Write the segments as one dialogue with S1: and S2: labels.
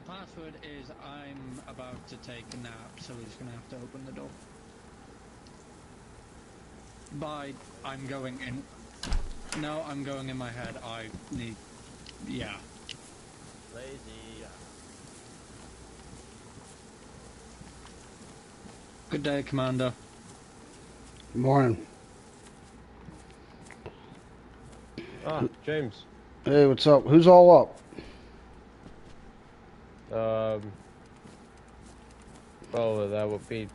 S1: password is I'm about to take a nap, so he's gonna have to open the door. By I'm going in. No, I'm going in my head. I need. Yeah.
S2: Lazy.
S1: Good day, Commander.
S3: Good morning.
S2: Ah, James.
S3: Hey, what's up? Who's all up?
S2: Well, that would be,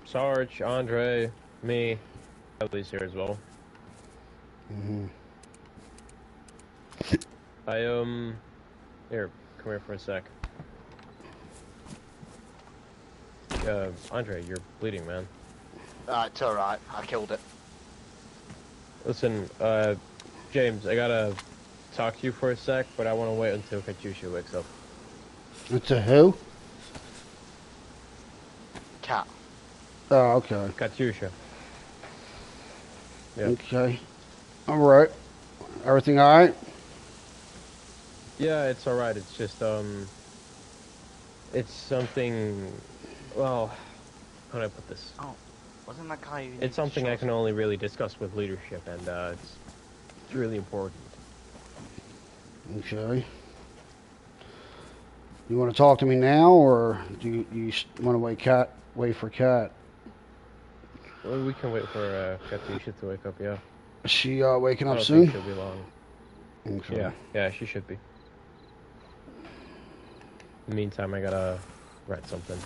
S2: Sarge, Andre, me, Ellie's here as well.
S3: Mm-hmm.
S2: Here, come here for a sec. Andre, you're bleeding, man.
S4: It's alright, I killed it.
S2: Listen, James, I gotta talk to you for a sec, but I wanna wait until Katyusha wakes up.
S3: It's a who?
S4: Cat.
S3: Oh, okay.
S2: Katyusha. Yeah.
S3: Okay. Alright. Everything alright?
S2: Yeah, it's alright. It's just, it's something, well, how do I put this?
S4: Oh, wasn't that guy who...
S2: It's something I can only really discuss with leadership, and, it's really important.
S3: Okay. You want to talk to me now, or do you want to wait for Kat?
S2: Well, we can wait for, Katyusha to wake up, yeah.
S3: Is she waking
S2: I
S3: up
S2: don't
S3: soon?
S2: think she'll be long.
S3: Okay.
S2: Yeah, she should be. In the meantime, I gotta write something.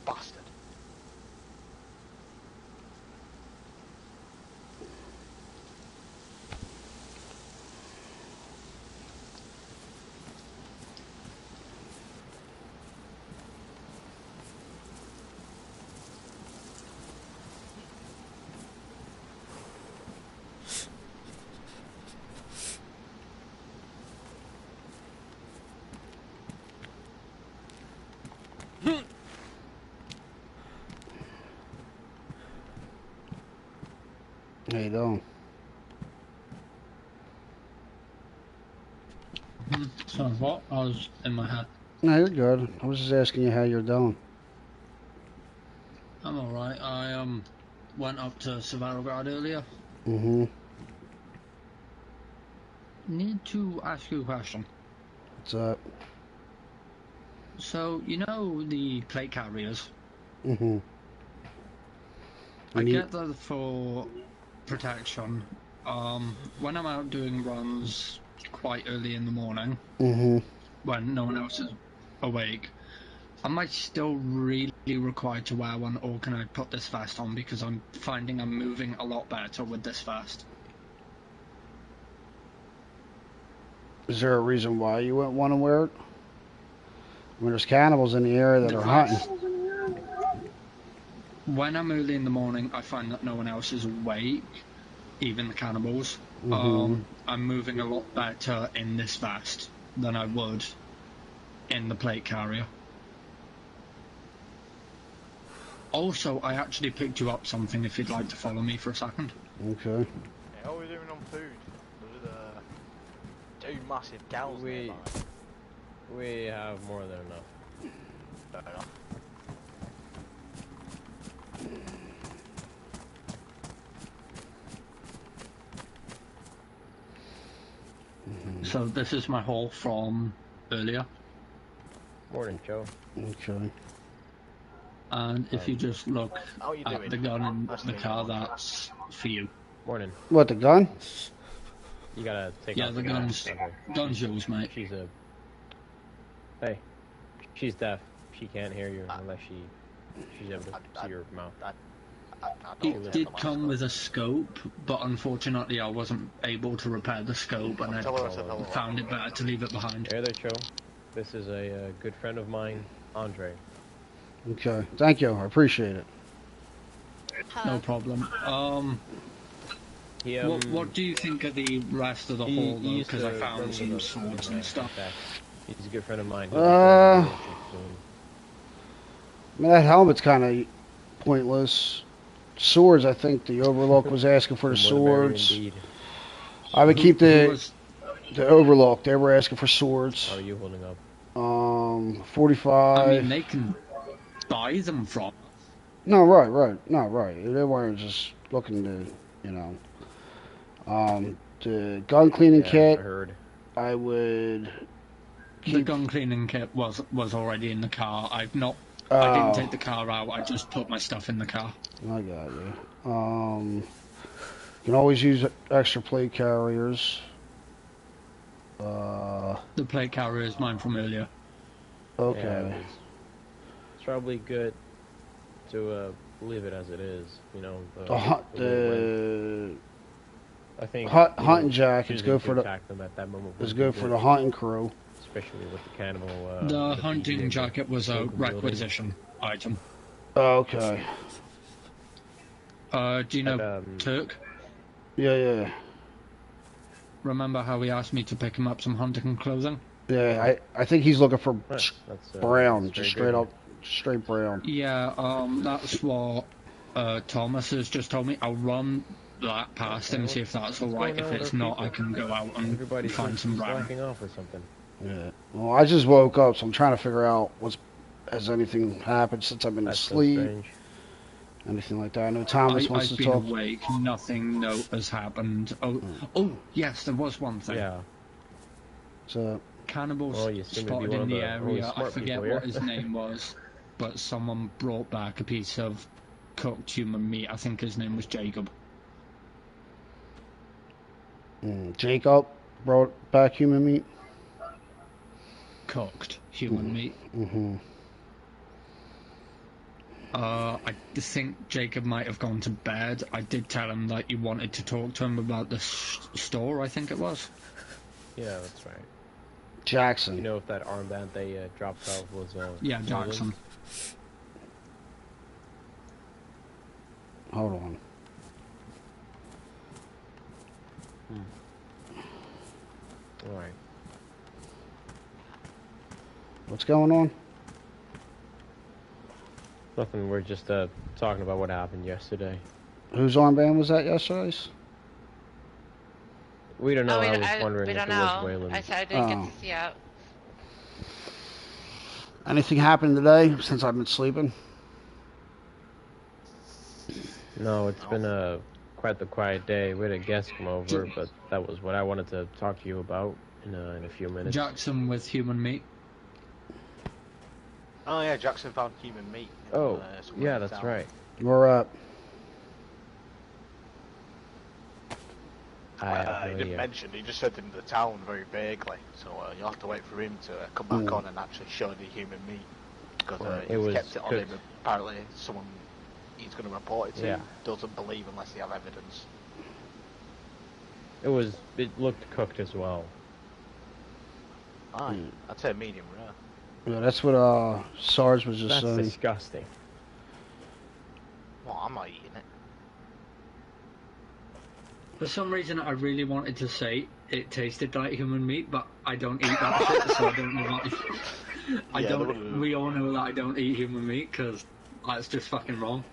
S4: Bastard.
S3: How you doing?
S1: So what? I was in my head.
S3: No, you're good. I was just asking you how you're doing.
S1: I'm alright. I went up to Sevarograd earlier.
S3: Mm-hmm.
S1: Need to ask you a question.
S3: What's up?
S1: So, you know the plate carriers?
S3: Mm-hmm.
S1: I get that for protection. When I'm out doing runs quite early in the morning,
S3: Mm-hmm.
S1: when no one else is awake, am I still really required to wear one, or can I put this vest on because I'm finding I'm moving a lot better with this vest?
S3: Is there a reason why you wouldn't want to wear it? I mean, there's cannibals in the area that are hunting.
S1: When I'm early in the morning, I find that no one else is awake, even the cannibals.
S3: Mm-hmm.
S1: I'm moving a lot better in this vest than I would in the plate carrier. Also, I actually picked you up something if you'd like to follow me for a second.
S3: Okay.
S4: Yeah, what are we doing on food? There's two massive cows nearby.
S2: We have more than enough.
S4: Fair enough.
S1: So this is my haul from earlier.
S2: Morning, Joe.
S3: Okay.
S1: And if you just look
S4: How you
S1: at
S4: doing?
S1: the gun in
S4: Nice to
S1: the
S4: meet
S1: car,
S4: you.
S1: that's for you.
S2: Morning.
S3: What, the gun?
S2: You gotta take
S1: Yeah,
S2: off
S1: the gun's
S2: Okay.
S1: yours, mate.
S2: Hey, she's deaf. She can't hear you unless she's able to see your mouth.
S1: It did come with a scope, but unfortunately I wasn't able to repair the scope, and I found it better to leave it behind.
S2: Hey there, Joe. This is a good friend of mine, Andre.
S3: Okay. Thank you. I appreciate it.
S1: No problem.
S2: He
S1: What do you think of the rest of the haul, though?
S2: used
S1: Because I
S2: to
S1: found
S2: run
S1: some
S2: with us
S1: swords and stuff.
S2: in fact. He's a good friend of mine. He
S3: I
S2: was soon.
S3: mean, that helmet's kind of pointless. Swords, I think the Overlook was asking for the
S2: more the merrier
S3: swords.
S2: indeed.
S3: I would keep
S1: Who
S3: the
S1: was?
S3: Overlook. They were asking for swords.
S2: How are you holding up?
S3: 45.
S1: I mean, they can buy them from.
S3: No, right. No, right. They weren't just looking to, you know. The gun cleaning
S2: I
S3: kit,
S2: heard.
S3: I would
S1: The
S3: keep.
S1: gun cleaning kit was already in the car. I didn't
S3: Oh,
S1: take the car out. I just put my stuff in the car.
S3: I got you. You can always use extra plate carriers.
S1: The plate carrier is mine from earlier.
S3: Okay.
S2: Yeah, it's probably good to leave it as it is. You know.
S3: The
S2: I think
S3: hunting jacket's
S2: choosing
S3: good
S2: to
S3: for the
S2: attack them at that moment
S3: is
S2: would
S3: good
S2: be
S3: for the hunting crew.
S2: especially with the cannibal.
S1: The
S2: with
S1: hunting
S2: the
S1: jacket was a
S2: capability.
S1: requisition item.
S3: Okay.
S1: Do you know
S2: And,
S1: Turk?
S3: Yeah.
S1: Remember how he asked me to pick him up some hunting clothing?
S3: Yeah, I think he's looking for
S2: That's,
S3: brown,
S2: that's
S3: just
S2: very
S3: straight brown.
S1: Yeah, that's what Thomas has just told me. I'll run that past him, see if that's alright.
S2: going
S1: If
S2: on with
S1: it's
S2: our
S1: not,
S2: people?
S1: I can go out and
S2: Everybody
S1: find
S2: seems
S1: some
S2: to be
S1: brown.
S2: slacking off or something.
S3: Yeah. Well, I just woke up, so I'm trying to figure out has anything happened since I've been
S2: That's so
S3: asleep,
S2: strange.
S3: anything like that. I know Thomas wants
S1: I've
S3: to
S1: been
S3: talk.
S1: awake. Nothing has happened. Oh, yes, there was one thing.
S2: Yeah.
S3: So
S1: Cannibals
S2: Oh, you seem to be
S1: spotted
S2: one
S1: in
S2: of
S1: the
S2: the only
S1: area. I
S2: smart
S1: forget
S2: people
S1: what
S2: here.
S1: his name was, but someone brought back a piece of cooked human meat. I think his name was Jacob.
S3: Jacob brought back human meat.
S1: Cooked human meat.
S3: Mm-hmm.
S1: I think Jacob might have gone to bed. I did tell him that you wanted to talk to him about the store, I think it was.
S2: Yeah, that's right.
S3: Jackson.
S2: You know if that armband they dropped off was
S1: Yeah,
S2: stolen?
S1: Jackson.
S3: Hold on.
S2: All right.
S3: What's going on?
S2: Nothing. We're just talking about what happened yesterday.
S3: Whose armband was that yesterday's?
S2: We don't know.
S5: Oh,
S2: I was wondering
S5: we
S2: if
S5: don't
S2: it was
S5: know.
S2: Wayland.
S5: I said I didn't
S3: Oh.
S5: get to see out.
S3: Anything happened today since I've been sleeping?
S2: No, it's been quite the quiet day. We had a guest come over, but that was what I wanted to talk to you about in a few minutes.
S1: Jackson with human meat.
S4: Oh yeah, Jackson found human meat.
S2: Oh,
S4: somewhere
S2: yeah,
S4: in
S2: that's
S4: town.
S2: right.
S3: We're up.
S2: I have no
S4: He didn't
S2: idea.
S4: mention. He just said in the town very vaguely. So you'll have to wait for him to come back on and actually show the human meat because
S2: Right,
S4: he's
S2: it was
S4: kept it on
S2: good.
S4: him. Apparently, someone he's going to report it to
S2: Yeah.
S4: doesn't believe unless they have evidence.
S2: It looked cooked as well.
S4: Aye, I'd say medium rare.
S3: Yeah, that's what Sarge was just
S2: That's
S3: saying.
S2: disgusting.
S4: Well, I'm not eating it.
S1: For some reason, I really wanted to say it tasted like human meat, but I don't eat that shit, so I don't know what.
S4: Yeah,
S1: We all know that I don't eat human meat because that's just fucking wrong.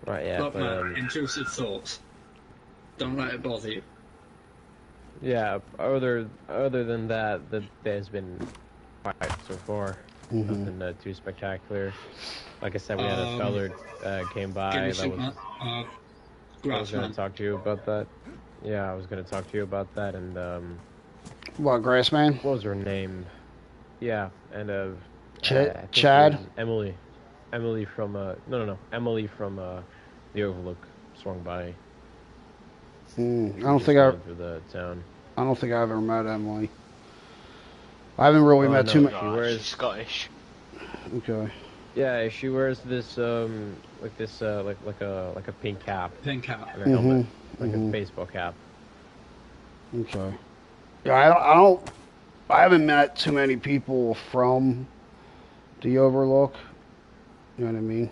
S2: Right, yeah,
S1: Look,
S2: but
S1: man, intrusive thoughts. Don't let it bother you.
S2: yeah. Other than that, the day's been quiet so far.
S3: Mm-hmm.
S2: Nothing too spectacular. Like I said, we had a feller came
S1: Give
S2: by.
S1: me
S2: That
S1: some
S2: was I was
S1: grass,
S2: gonna
S1: man.
S2: talk to you about that. Yeah, I was gonna talk to you about that. And
S3: What, Grassman?
S2: what was her name? Yeah, and I think it
S3: Chad?
S2: was Emily. Emily from no. Emily from the Overlook swung by.
S3: I don't
S2: Just
S3: think
S2: going through the town.
S3: I don't think I've ever met Emily. I haven't really met
S2: no,
S3: too many.
S2: She
S4: Right,
S2: wears-
S4: she's Scottish.
S3: Okay.
S2: Yeah, she wears this like this like a pink cap,
S1: Pink hat.
S2: like a helmet, like
S3: mhm.
S2: a baseball cap.
S3: Okay. Yeah, I haven't met too many people from the Overlook. You know what I mean?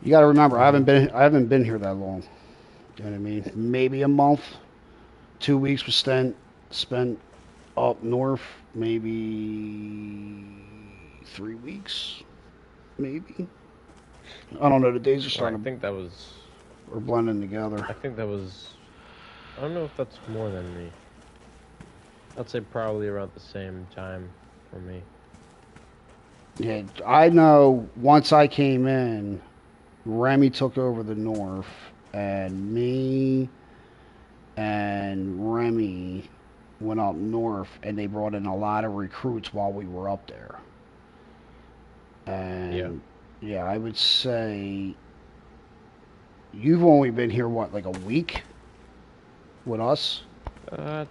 S3: You got to remember, I haven't been here that long. You know what I mean? Maybe a month, 2 weeks was spent up north. Maybe 3 weeks, maybe. I don't know. The days are
S2: Well,
S3: starting.
S2: I think that was.
S3: We're blending together.
S2: I think that was. I don't know if that's more than me. I'd say probably around the same time for me.
S3: Yeah, I know. Once I came in, Remy took over the north, and me and Remy went up north, and they brought in a lot of recruits while we were up there. And yeah, I would say you've only been here what, like a week with us?
S2: I'd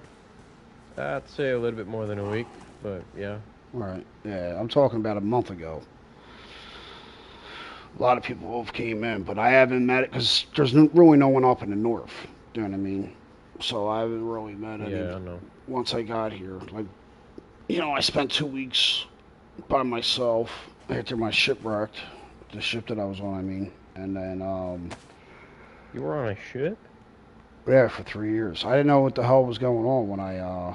S2: say a little bit more than a week, but yeah.
S3: Right. Yeah, I'm talking about a month ago. A lot of people have came in, but I haven't met it because there's really no one up in the north. You know what I mean? So I haven't really met any.
S2: Yeah, I know.
S3: Once I got here, like, I spent 2 weeks by myself after my shipwrecked, the ship that I was on. I mean, and then
S2: You were on a ship?
S3: yeah, for 3 years. I didn't know what the hell was going on when I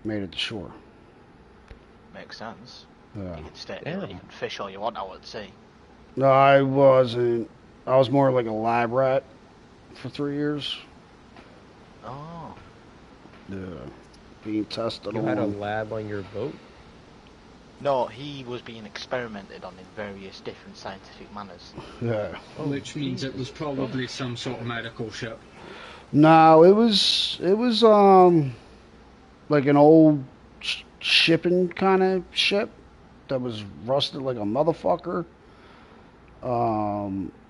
S3: made it to shore.
S4: Makes sense.
S3: Yeah.
S4: You can stay
S2: Damn.
S4: you can fish all you want out at sea.
S3: No, I wasn't. I was more like a lab rat for 3 years.
S4: Oh.
S3: Yeah. Being tested
S2: You
S3: on.
S2: had a lab on your boat?
S4: No, he was being experimented on in various different scientific manners.
S3: Yeah.
S1: Which means it was probably some sort of medical ship.
S3: No, it was like an old shipping kind of ship that was rusted like a motherfucker.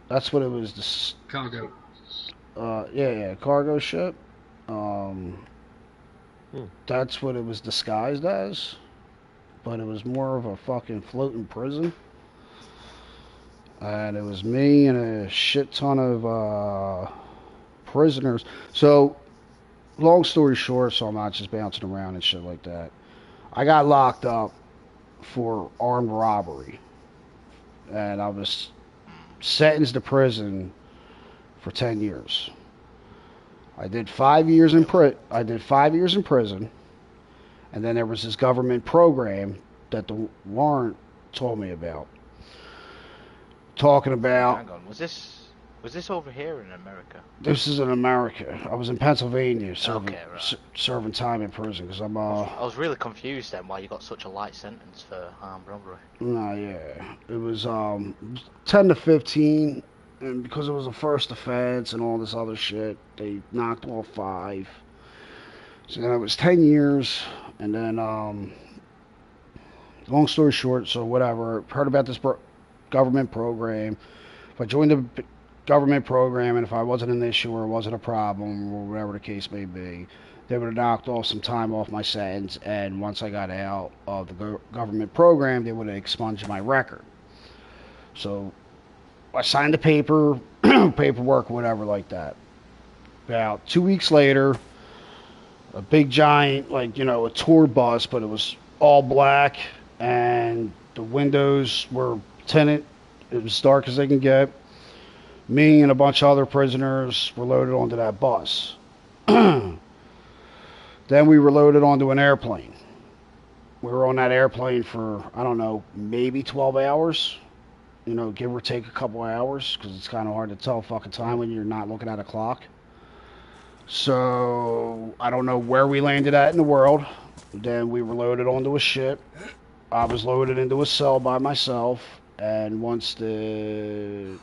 S3: That's what it was.
S1: Cargo.
S3: Yeah, cargo ship. Um, That's what it was disguised as, but it was more of a fucking floating prison. And it was me and a shit ton of prisoners. So, long story short, so I'm not just bouncing around and shit like that. I got locked up for armed robbery, and I was sentenced to prison for 10 years. I did 5 years in prison, and then there was this government program that the warrant told me about. Talking about
S4: Hang on, was this over here in America?
S3: this is in America. I was in Pennsylvania serving
S4: Okay, right.
S3: serving time in prison because I'm
S4: I was really confused then why you got such a light sentence for armed robbery.
S3: no, yeah. It was 10 to 15, and because it was a first offense and all this other shit, they knocked off 5. So then it was 10 years, and then long story short, so whatever. Heard about this government program. If I joined the government program and if I wasn't an issue or wasn't a problem or whatever the case may be, they would have knocked off some time off my sentence, and once I got out of the government program, they would have expunged my record. So I signed the paperwork, whatever like that. About 2 weeks later, a big giant, like, a tour bus, but it was all black, and the windows were tinted. It was dark as they can get. Me and a bunch of other prisoners were loaded onto that bus. Then we were loaded onto an airplane. We were on that airplane for, I don't know, maybe 12 hours. Give or take a couple hours, because it's kind of hard to tell fucking time when you're not looking at a clock. So, I don't know where we landed at in the world. Then we were loaded onto a ship. I was loaded into a cell by myself. And once the,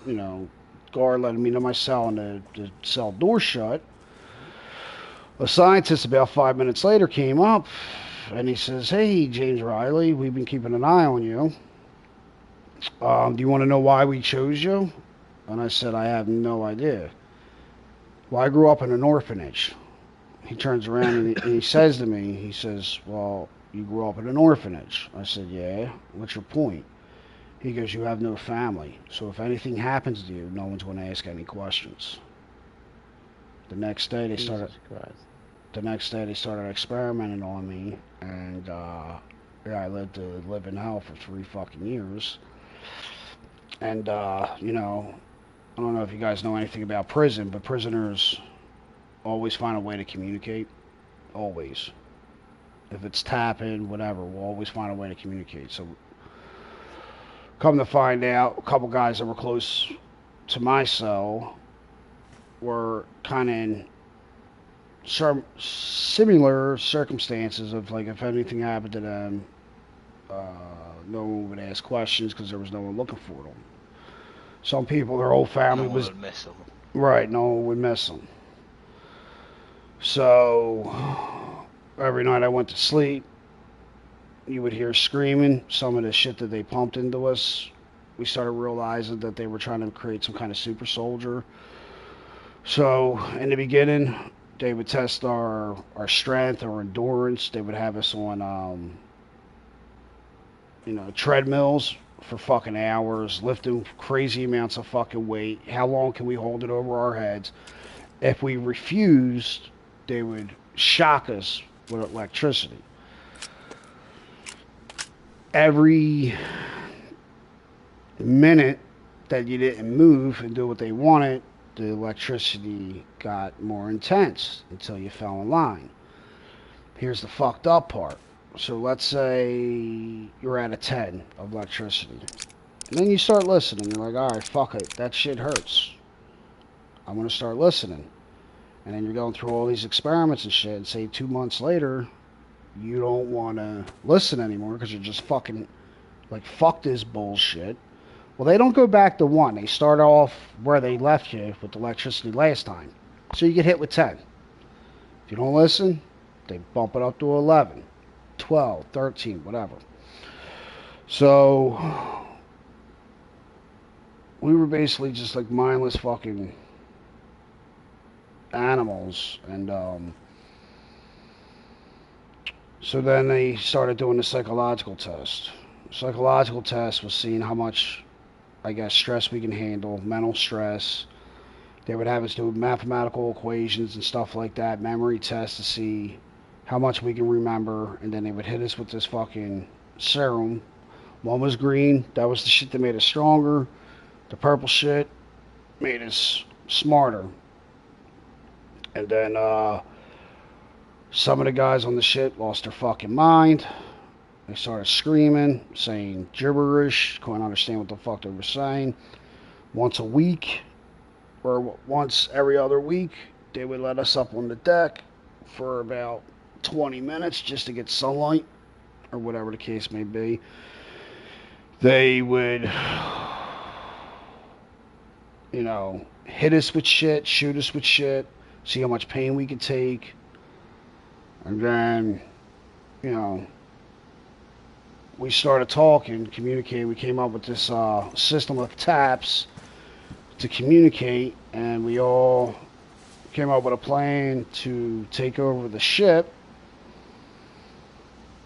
S3: guard let me into my cell and the cell door shut, a scientist about 5 minutes later came up and he says, "Hey, James Riley, we've been keeping an eye on you. Do you want to know why we chose you?" And I said, "I have no idea." "Well, I grew up in an orphanage." He turns around and he says to me, he says, "Well, you grew up in an orphanage." I said, "Yeah, what's your point?" He goes, "You have no family, so if anything happens to you, no one's going to ask any questions." The next day they started experimenting on me, and Yeah, I live in hell for 3 fucking years. And, you know, I don't know if you guys know anything about prison, but prisoners always find a way to communicate. Always. If it's tapping, whatever, we'll always find a way to communicate. So, come to find out, a couple guys that were close to my cell were kind of in similar circumstances of, like, if anything happened to them, no one would ask questions because there was no one looking for them. Some people, their whole family
S4: no one
S3: was...
S4: would miss them.
S3: Right, no one would miss them. So, every night I went to sleep, you would hear screaming. Some of the shit that they pumped into us, we started realizing that they were trying to create some kind of super soldier. So, in the beginning, they would test our strength, our endurance. They would have us on, you know, treadmills for fucking hours, lifting crazy amounts of fucking weight. How long can we hold it over our heads? If we refused, they would shock us with electricity. Every minute that you didn't move and do what they wanted, the electricity got more intense until you fell in line. Here's the fucked up part. So let's say you're at a 10 of electricity. And then you start listening. You're like, alright, fuck it. That shit hurts. I'm going to start listening. And then you're going through all these experiments and shit. And say 2 months later, you don't want to listen anymore because you're just fucking like, fuck this bullshit. Well, they don't go back to 1. They start off where they left you with electricity last time. So you get hit with 10. If you don't listen, they bump it up to 11, 12, 13, whatever. So we were basically just like mindless fucking animals. And so then they started doing the psychological test. Psychological test was seeing how much, I guess, stress we can handle, mental stress. They would have us do mathematical equations and stuff like that, memory tests to see how much we can remember, and then they would hit us with this fucking serum. One was green, that was the shit that made us stronger. The purple shit made us smarter. And then some of the guys on the shit lost their fucking mind. They started screaming, saying gibberish, couldn't understand what the fuck they were saying. Once a week, or once every other week, they would let us up on the deck for about 20 minutes just to get sunlight, or whatever the case may be. They would, you know, hit us with shit, shoot us with shit, see how much pain we could take. And then, you know, we started talking, communicating. We came up with this system of taps to communicate, and we all came up with a plan to take over the ship.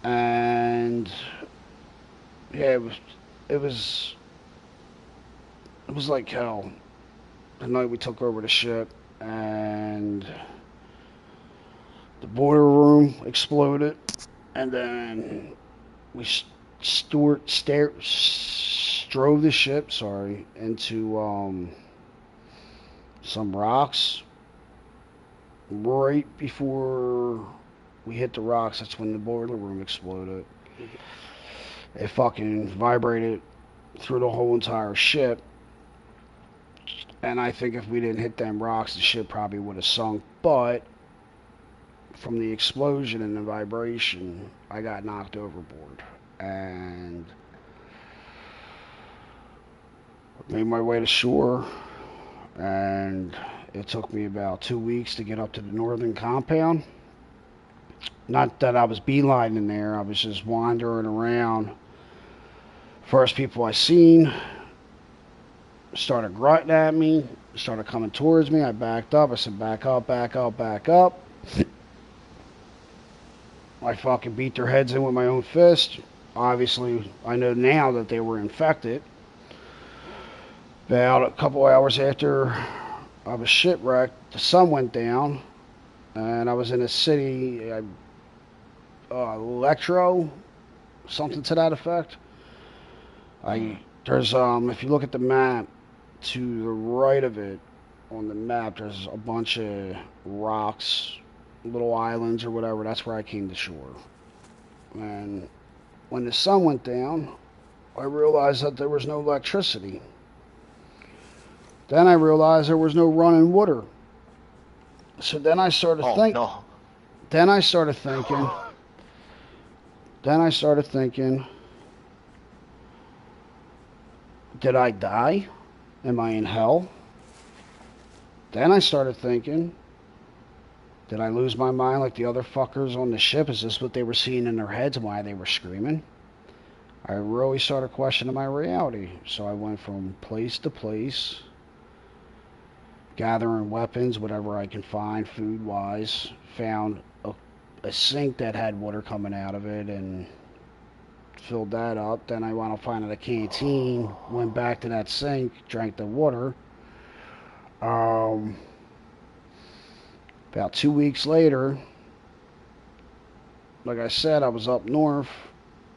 S3: And yeah, it was like hell. The night we took over the ship, and the boiler room exploded, and then we drove the ship, into some rocks. Right before we hit the rocks, that's when the boiler room exploded. It fucking vibrated through the whole entire ship. And I think if we didn't hit them rocks, the ship probably would have sunk. But from the explosion and the vibration, I got knocked overboard. And made my way to shore. And it took me about 2 weeks to get up to the northern compound. Not that I was beelining there, I was just wandering around. First people I seen started grunting at me, started coming towards me. I backed up. I said, back up, back up, back up. I fucking beat their heads in with my own fist. Obviously, I know now that they were infected. About a couple hours after I was shipwrecked, the sun went down, and I was in a city, Electro, something to that effect. There's if you look at the map, to the right of it, on the map, there's a bunch of rocks, little islands or whatever. That's where I came to shore. And when the sun went down, I realized that there was no electricity. Then I realized there was no running water. So then I started thinking.
S4: No.
S3: Then I started thinking. Did I die? Am I in hell? Then I started thinking, did I lose my mind like the other fuckers on the ship? Is this what they were seeing in their heads and why they were screaming? I really started questioning my reality. So I went from place to place, gathering weapons, whatever I can find food-wise. Found a sink that had water coming out of it and filled that up. Then I wound up finding a canteen, went back to that sink, drank the water. About 2 weeks later, like I said, I was up north,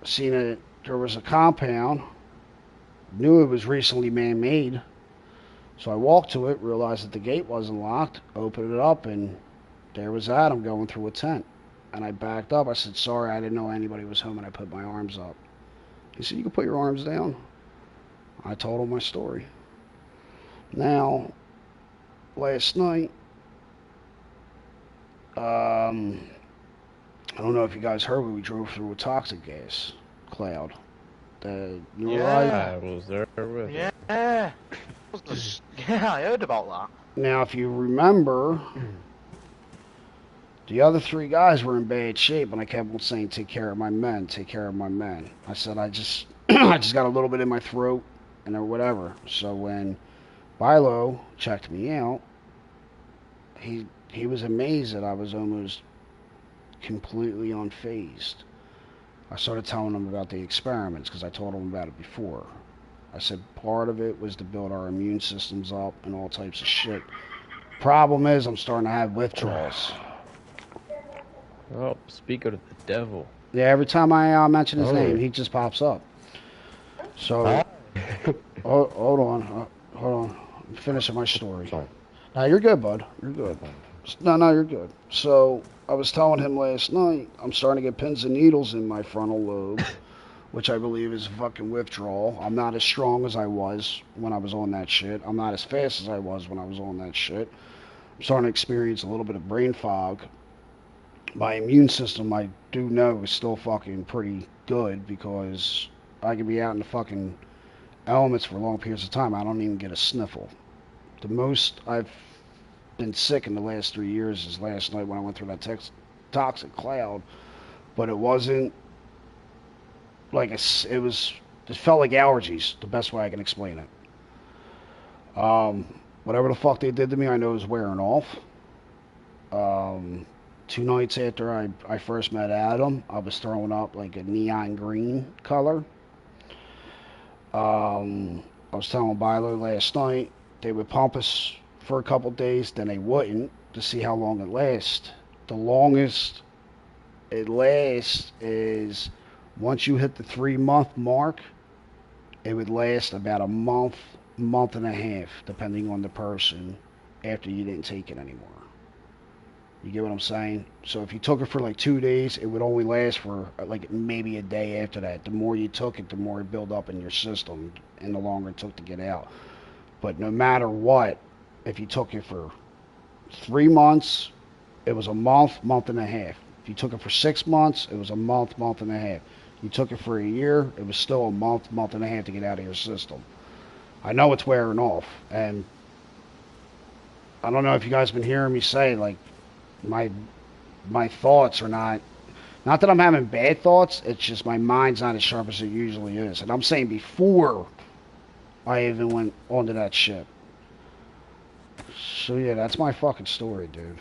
S3: seen it. There was a compound, knew it was recently man-made, so I walked to it, realized that the gate wasn't locked, opened it up, and there was Adam going through a tent. And I backed up. I said, sorry, I didn't know anybody was home, and I put my arms up. He said, you can put your arms down. I told him my story. Now, last night, I don't know if you guys heard when we drove through a toxic gas cloud. I
S2: was there with
S4: Yeah. Yeah, I heard about that.
S3: Now, if you remember, the other 3 guys were in bad shape, and I kept on saying, take care of my men, take care of my men. I said, I just got a little bit in my throat, and or whatever. So when Bilo checked me out, he was amazed that I was almost completely unfazed. I started telling him about the experiments, because I told him about it before. I said part of it was to build our immune systems up and all types of shit. Problem is, I'm starting to have withdrawals.
S2: Oh, speak of the devil.
S3: Yeah, every time I mention his name, he just pops up. So, hold on. I'm finishing my story.
S2: Sorry.
S3: No, you're good, bud. You're good. No, you're good. So, I was telling him last night, I'm starting to get pins and needles in my frontal lobe, which I believe is a fucking withdrawal. I'm not as strong as I was when I was on that shit. I'm not as fast as I was when I was on that shit. I'm starting to experience a little bit of brain fog. My immune system, I do know, is still fucking pretty good because I can be out in the fucking elements for long periods of time. I don't even get a sniffle. The most I've been sick in the last 3 years is last night when I went through that toxic cloud. But it wasn't like it felt like allergies, the best way I can explain it. Whatever the fuck they did to me, I know is wearing off. 2 nights after I first met Adam, I was throwing up like a neon green color. I was telling Bilo last night, they would pump us for a couple days, then they wouldn't, to see how long it lasts. The longest it lasts is once you hit the 3-month mark, it would last about a month and a half, depending on the person, after you didn't take it anymore. You get what I'm saying? So if you took it for like 2 days, it would only last for like maybe a day after that. The more you took it, the more it built up in your system, and the longer it took to get out. But no matter what, if you took it for 3 months, it was a month and a half. If you took it for 6 months, it was a month and a half. You took it for a year, it was still a month and a half to get out of your system. I know it's wearing off, and I don't know if you guys been hearing me say, like, my thoughts are not that I'm having bad thoughts, it's just my mind's not as sharp as it usually is. And I'm saying before I even went onto that ship. So yeah, that's my fucking story, dude.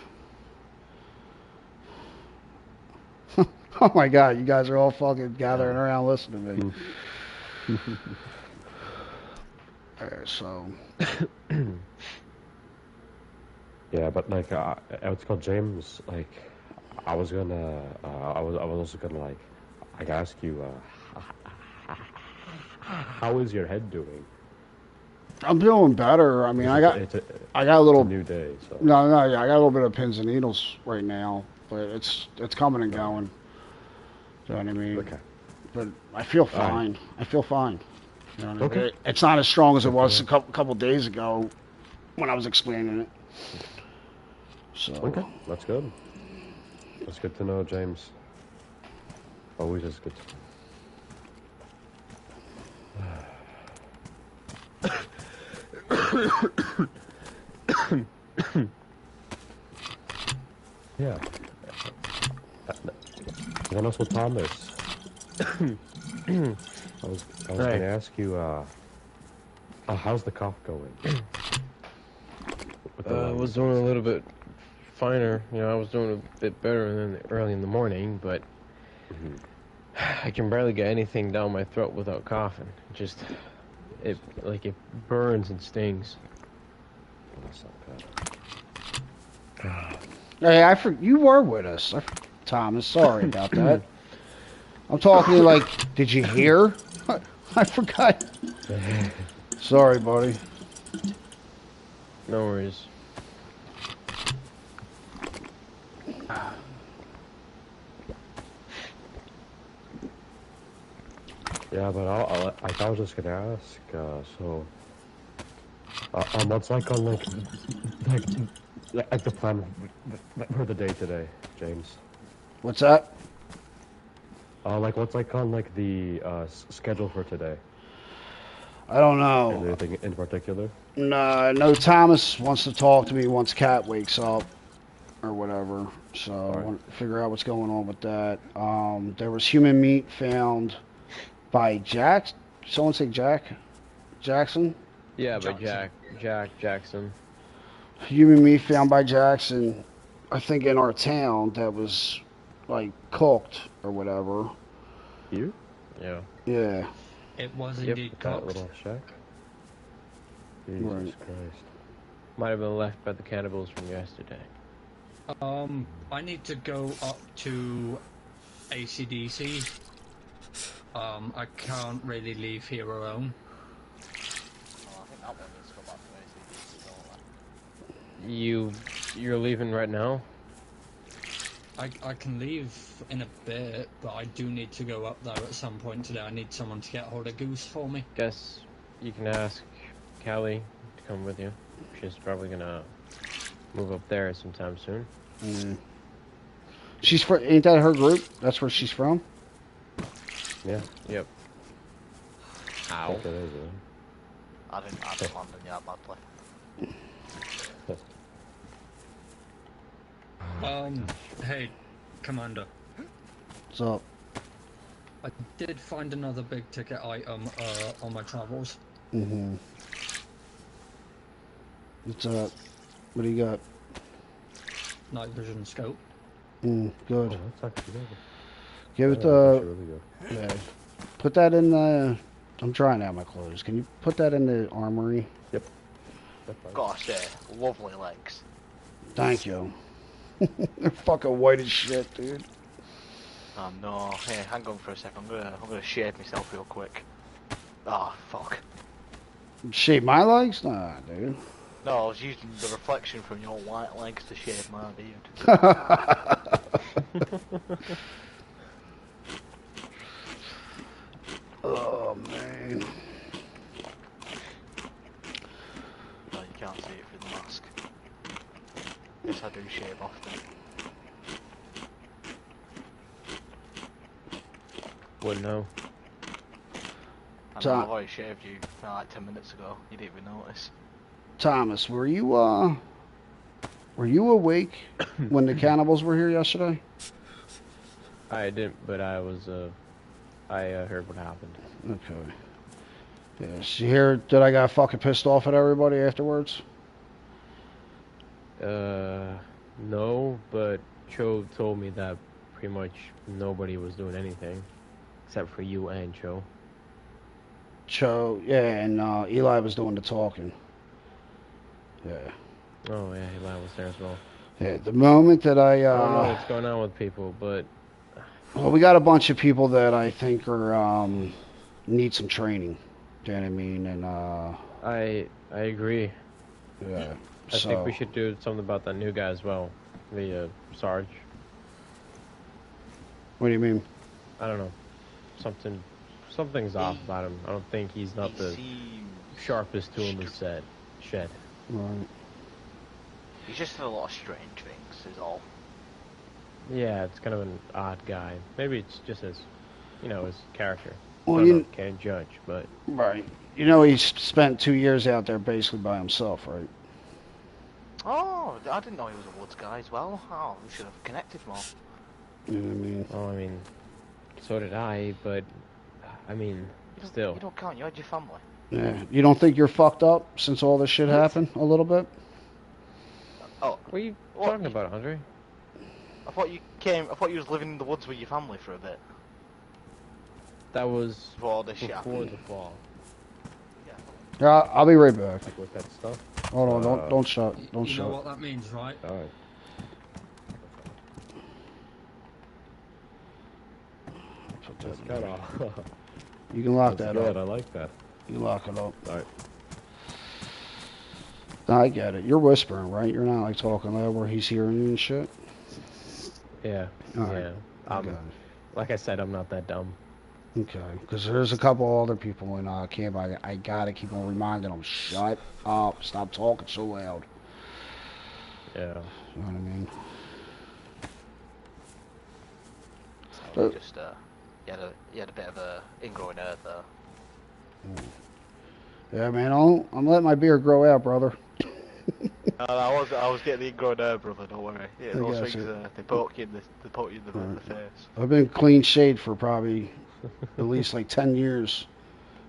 S3: Oh my god, you guys are all fucking gathering around listening to me. Alright, so
S2: Yeah, but like I was called James. Like I was also gonna like I gotta ask you, how is your head doing?
S3: I'm feeling better. I mean, I got a little.
S2: It's a new day. So.
S3: No, yeah, I got a little bit of pins and needles right now, but it's coming and going. You know what I mean?
S2: Okay.
S3: But I feel fine.
S2: Right.
S3: I feel fine. You know what I mean?
S2: Okay.
S3: It's not as strong as it was a couple days ago when I was explaining it. So.
S2: Okay, that's good. That's good to know, James. Always is good to know. Yeah. What else with Thomas? I was going to ask you, how's the cough going? I was doing a little bit finer. You know, I was doing a bit better than early in the morning, but I can barely get anything down my throat without coughing. It burns and stings. That's not bad.
S3: Hey, you were with us, Thomas. Sorry about that. I'm talking like, did you hear? I forgot. Sorry, buddy.
S2: No worries. Yeah, but I was just gonna ask. So, what's like on like the plan for the day today, James?
S3: What's that?
S2: What's like on like the schedule for today?
S3: I don't know.
S2: Anything in particular?
S3: No, Thomas wants to talk to me once Kat wakes up or whatever. So I want to figure out what's going on with that. There was human meat found by Jack. Someone say Jackson?
S2: Yeah, by Jackson.
S3: Human meat found by Jackson, I think in our town that was like cooked or whatever.
S2: You? Yeah.
S3: Yeah.
S1: It was indeed cooked.
S2: That little shack. Jesus
S3: Right.
S2: Christ. Might have been left by the cannibals from yesterday.
S1: I need to go up to ACDC. I can't really leave here alone.
S4: Oh, I think that one needs to go back to ACDC, don't
S2: You're leaving right now?
S1: I can leave in a bit, but I do need to go up there at some point today. I need someone to get hold of Goose for me.
S2: Guess you can ask Callie to come with you. She's probably gonna move up there sometime soon.
S3: She's from, ain't that her group? That's where she's from?
S2: Yeah. Yep. Ow.
S4: I didn't land in yet, badly.
S1: Hey, Commander.
S3: What's up?
S1: I did find another big ticket item on my travels.
S3: What's up? What do you got?
S1: Night vision scope.
S3: Good.
S2: Oh, that's actually good.
S3: Give it
S2: Really good.
S3: yeah. Put that in the. I'm trying out my clothes. Can you put that in the armory?
S2: Yep.
S4: Gosh, lovely legs.
S3: Thank you. They're fucking white as shit, dude.
S4: Oh no, hey, hang on for a second. I'm gonna shave myself real quick. Ah, fuck.
S3: Shave my legs? Nah, dude.
S4: No, I was using the reflection from your white legs to shave my beard.
S3: Oh man.
S4: No, you can't see it through the mask. Yes, I do shave often.
S3: So-
S2: Wouldn't know.
S4: I've already shaved you like 10 minutes ago. You didn't even notice.
S3: Thomas, were you awake when the cannibals were here yesterday?
S2: I didn't, but I was. I heard what happened.
S3: Okay. Yes. You hear that I got fucking pissed off at everybody afterwards?
S2: No, but Cho told me that pretty much nobody was doing anything except for you and Cho.
S3: Cho, yeah, and Eli was doing the talking. Yeah.
S2: Oh yeah, Eli was there as well.
S3: Yeah. The moment that I
S2: I don't know what's going on with people, but
S3: Well, we got a bunch of people that I think are need some training. Do you know what I mean? And
S2: I agree.
S3: yeah.
S2: I think we
S3: So
S2: should do something about that new guy as well. The Sarge.
S3: what do you mean?
S2: I don't know. Something's off about him. I don't think he's not
S4: He
S2: the
S4: seems
S2: sharpest tool in the shed.
S3: Right.
S4: He's just done a lot of strange things, is all.
S2: Yeah, it's kind of an odd guy. Maybe it's just his character.
S3: Well,
S2: I don't know, can't judge, but
S3: right. You know, he spent 2 years out there basically by himself, right?
S4: Oh, I didn't know he was a woods guy as well. Oh, we should have connected more.
S3: You know what I mean?
S2: well, I mean, so did I. But I mean, still.
S4: You don't count. You had your family.
S3: Yeah. You don't think you're fucked up since all this shit
S2: What?
S3: happened a little bit?
S4: Oh,
S2: What are you
S4: What?
S2: talking about, Andre?
S4: I thought you was living in the woods with your family for a bit
S2: That was
S4: before all this shit
S2: before
S4: happened.
S2: the fall.
S3: Yeah, I'll be right back.
S2: Like with that stuff.
S3: Hold on, don't shut, don't
S1: You know
S3: shut.
S1: what that means, right?
S2: Alright.
S3: Put that
S2: That's
S3: in
S2: cut
S3: there.
S2: off.
S3: You can lock
S2: That's
S3: that
S2: good.
S3: up.
S2: I like that.
S3: You lock it up.
S2: Alright.
S3: No, I get it. You're whispering, right? You're not like talking loud where he's hearing you and shit.
S2: Yeah.
S3: All right.
S2: Yeah.
S3: I got it.
S2: Like I said, I'm not that dumb.
S3: Okay, because there's a couple other people in camp. I gotta keep on reminding them, shut up, stop talking so loud.
S2: Yeah.
S3: You know what I mean?
S4: So just you had a bit of a ingrowing herb there.
S3: Yeah, man, I'm letting my beard grow out, brother.
S4: I was getting the ingrowing herb, brother. Don't worry. Yeah,
S3: I
S4: those
S3: got
S4: things
S3: you.
S4: they poke you in the face.
S3: I've been clean shaved for probably at least like 10 years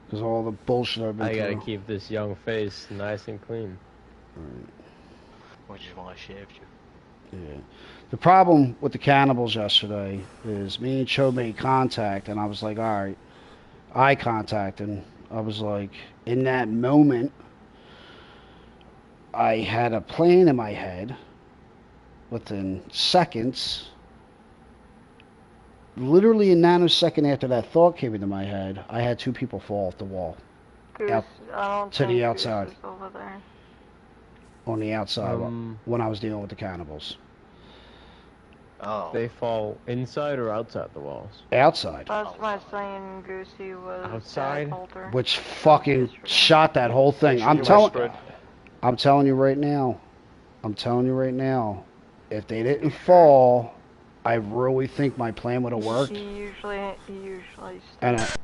S3: because all the bullshit I've been
S2: I gotta
S3: through.
S2: keep this young face nice and clean.
S4: Which is why I shaved you.
S3: Yeah. The problem with the cannibals yesterday is me and Cho made contact, and I was like, all right, eye contact, and I was like, in that moment, I had a plan in my head. Within seconds, literally a nanosecond after that thought came into my head, I had two people fall off the wall
S5: Goose,
S3: Out
S5: I don't
S3: to the
S5: think
S3: outside.
S5: Goose is over there.
S3: on the outside
S2: Um,
S3: when I was dealing with the cannibals.
S4: Oh.
S2: They fall inside or outside the walls?
S3: Outside.
S5: That's why saying Goosey was
S2: Outside?
S5: holder.
S3: Which fucking
S5: Yesterday.
S3: shot that whole thing.
S4: Make sure
S3: I'm
S4: you're
S3: telling
S4: whispering.
S3: I'm telling you right now. I'm telling you right now. If they didn't fall, I really think my plan would have worked.
S5: He usually
S3: And
S5: stays.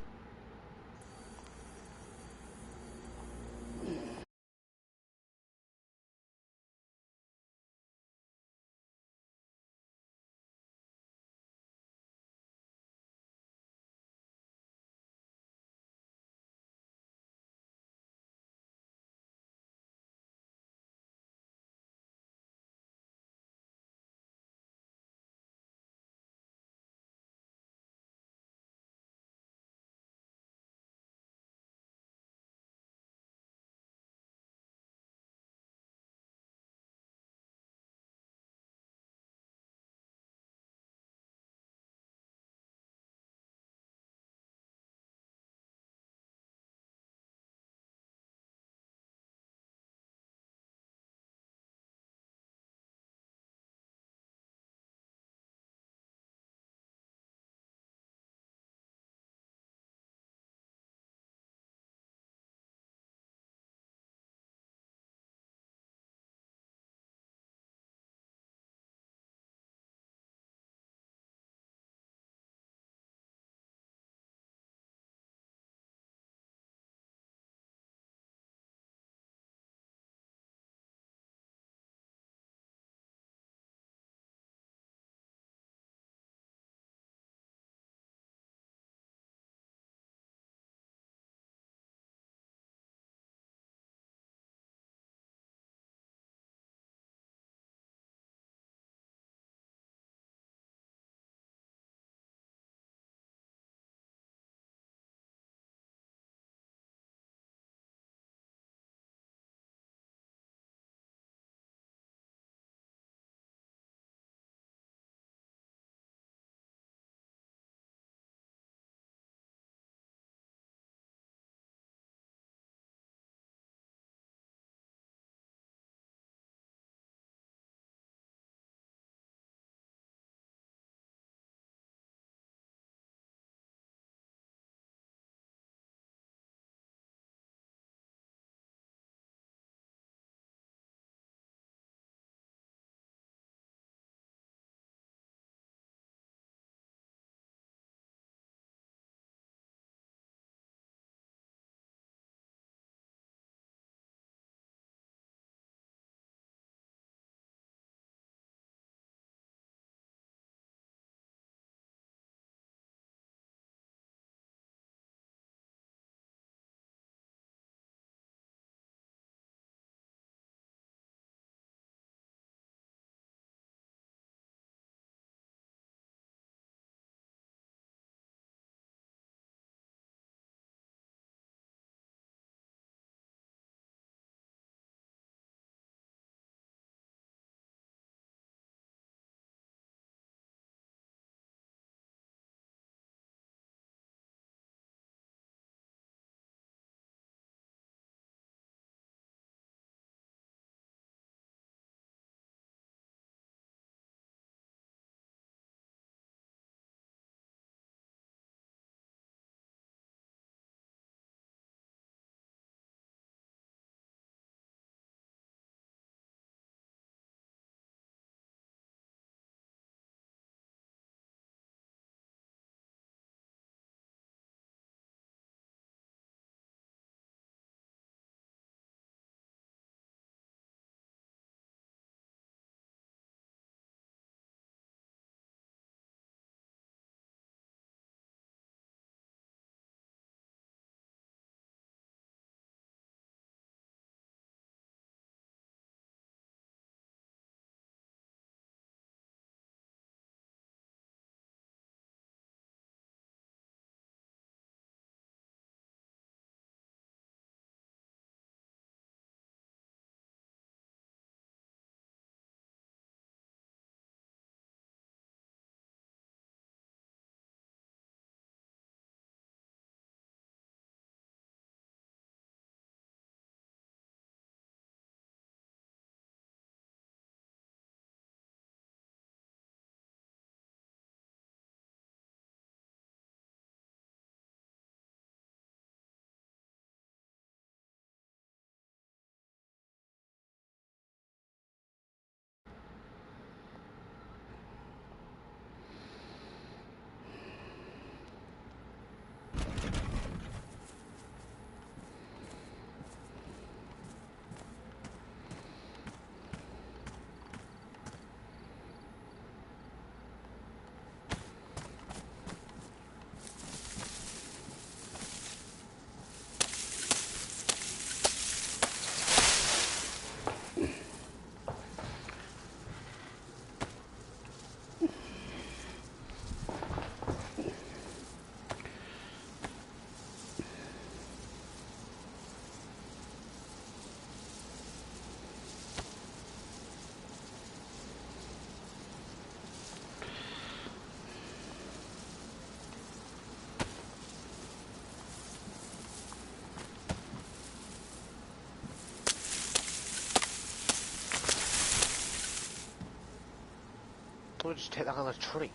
S4: we just take that other tree?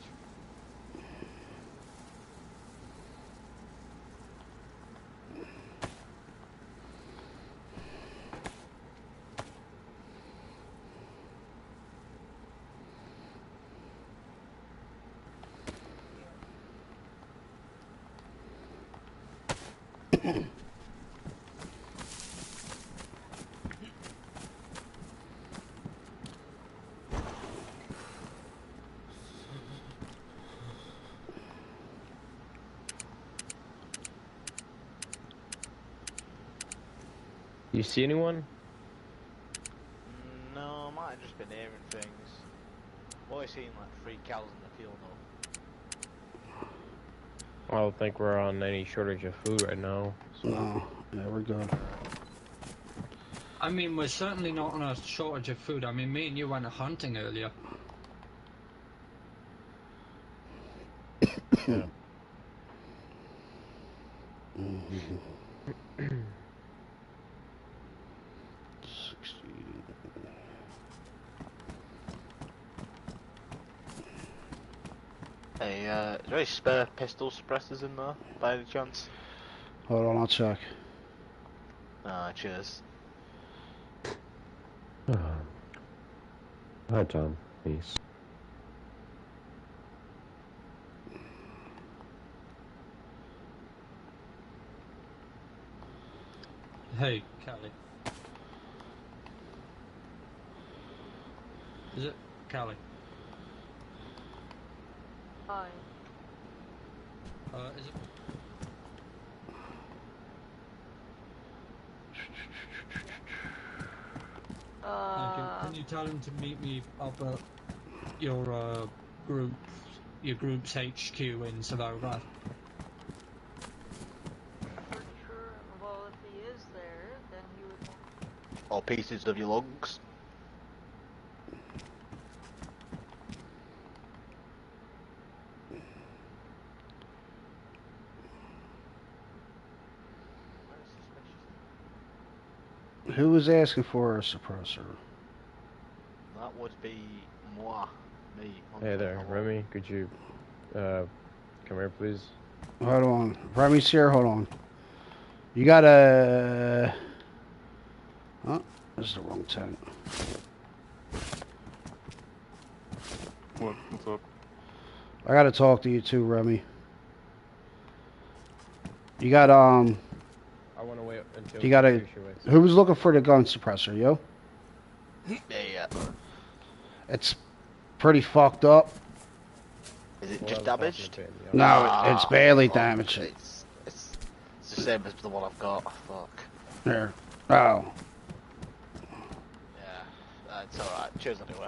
S2: You see anyone?
S4: No, I might have just been hearing things. I've always seen like 3 cows in the field though.
S2: I don't think we're on any shortage of food right now. So.
S3: No, yeah, we're good.
S1: I mean, we're certainly not on a shortage of food. I mean, me and you went hunting earlier.
S2: Yeah.
S4: Hey, is there any spare pistol suppressors in there, by any chance?
S3: Hold on, I'll check.
S4: Cheers.
S6: Hi, Tom. Peace.
S1: Hey, Callie. Is it Callie?
S5: Hi.
S1: Is it? Thank you. Can you tell him to meet me up at your group's HQ in Savannah?
S5: Pretty sure. Well, if he is there, then he would.
S4: Or pieces of your lungs?
S3: Who was asking for a suppressor?
S4: That would be moi, me.
S2: Hey there, Remy. Could you come here, please?
S3: Hold on. Remy's here, hold on. You gotta... Oh, this is the wrong tent.
S7: What's up?
S3: I gotta talk to you too, Remy. You got,
S2: I want to wait until
S3: you gotta... Who was looking for the gun suppressor, yo?
S4: Yeah.
S3: It's pretty fucked up.
S4: Is it just damaged?
S3: No, it's barely damaged.
S4: It's the same as the one I've got. Fuck.
S3: There. Oh.
S4: Yeah, it's alright. Cheers anyway.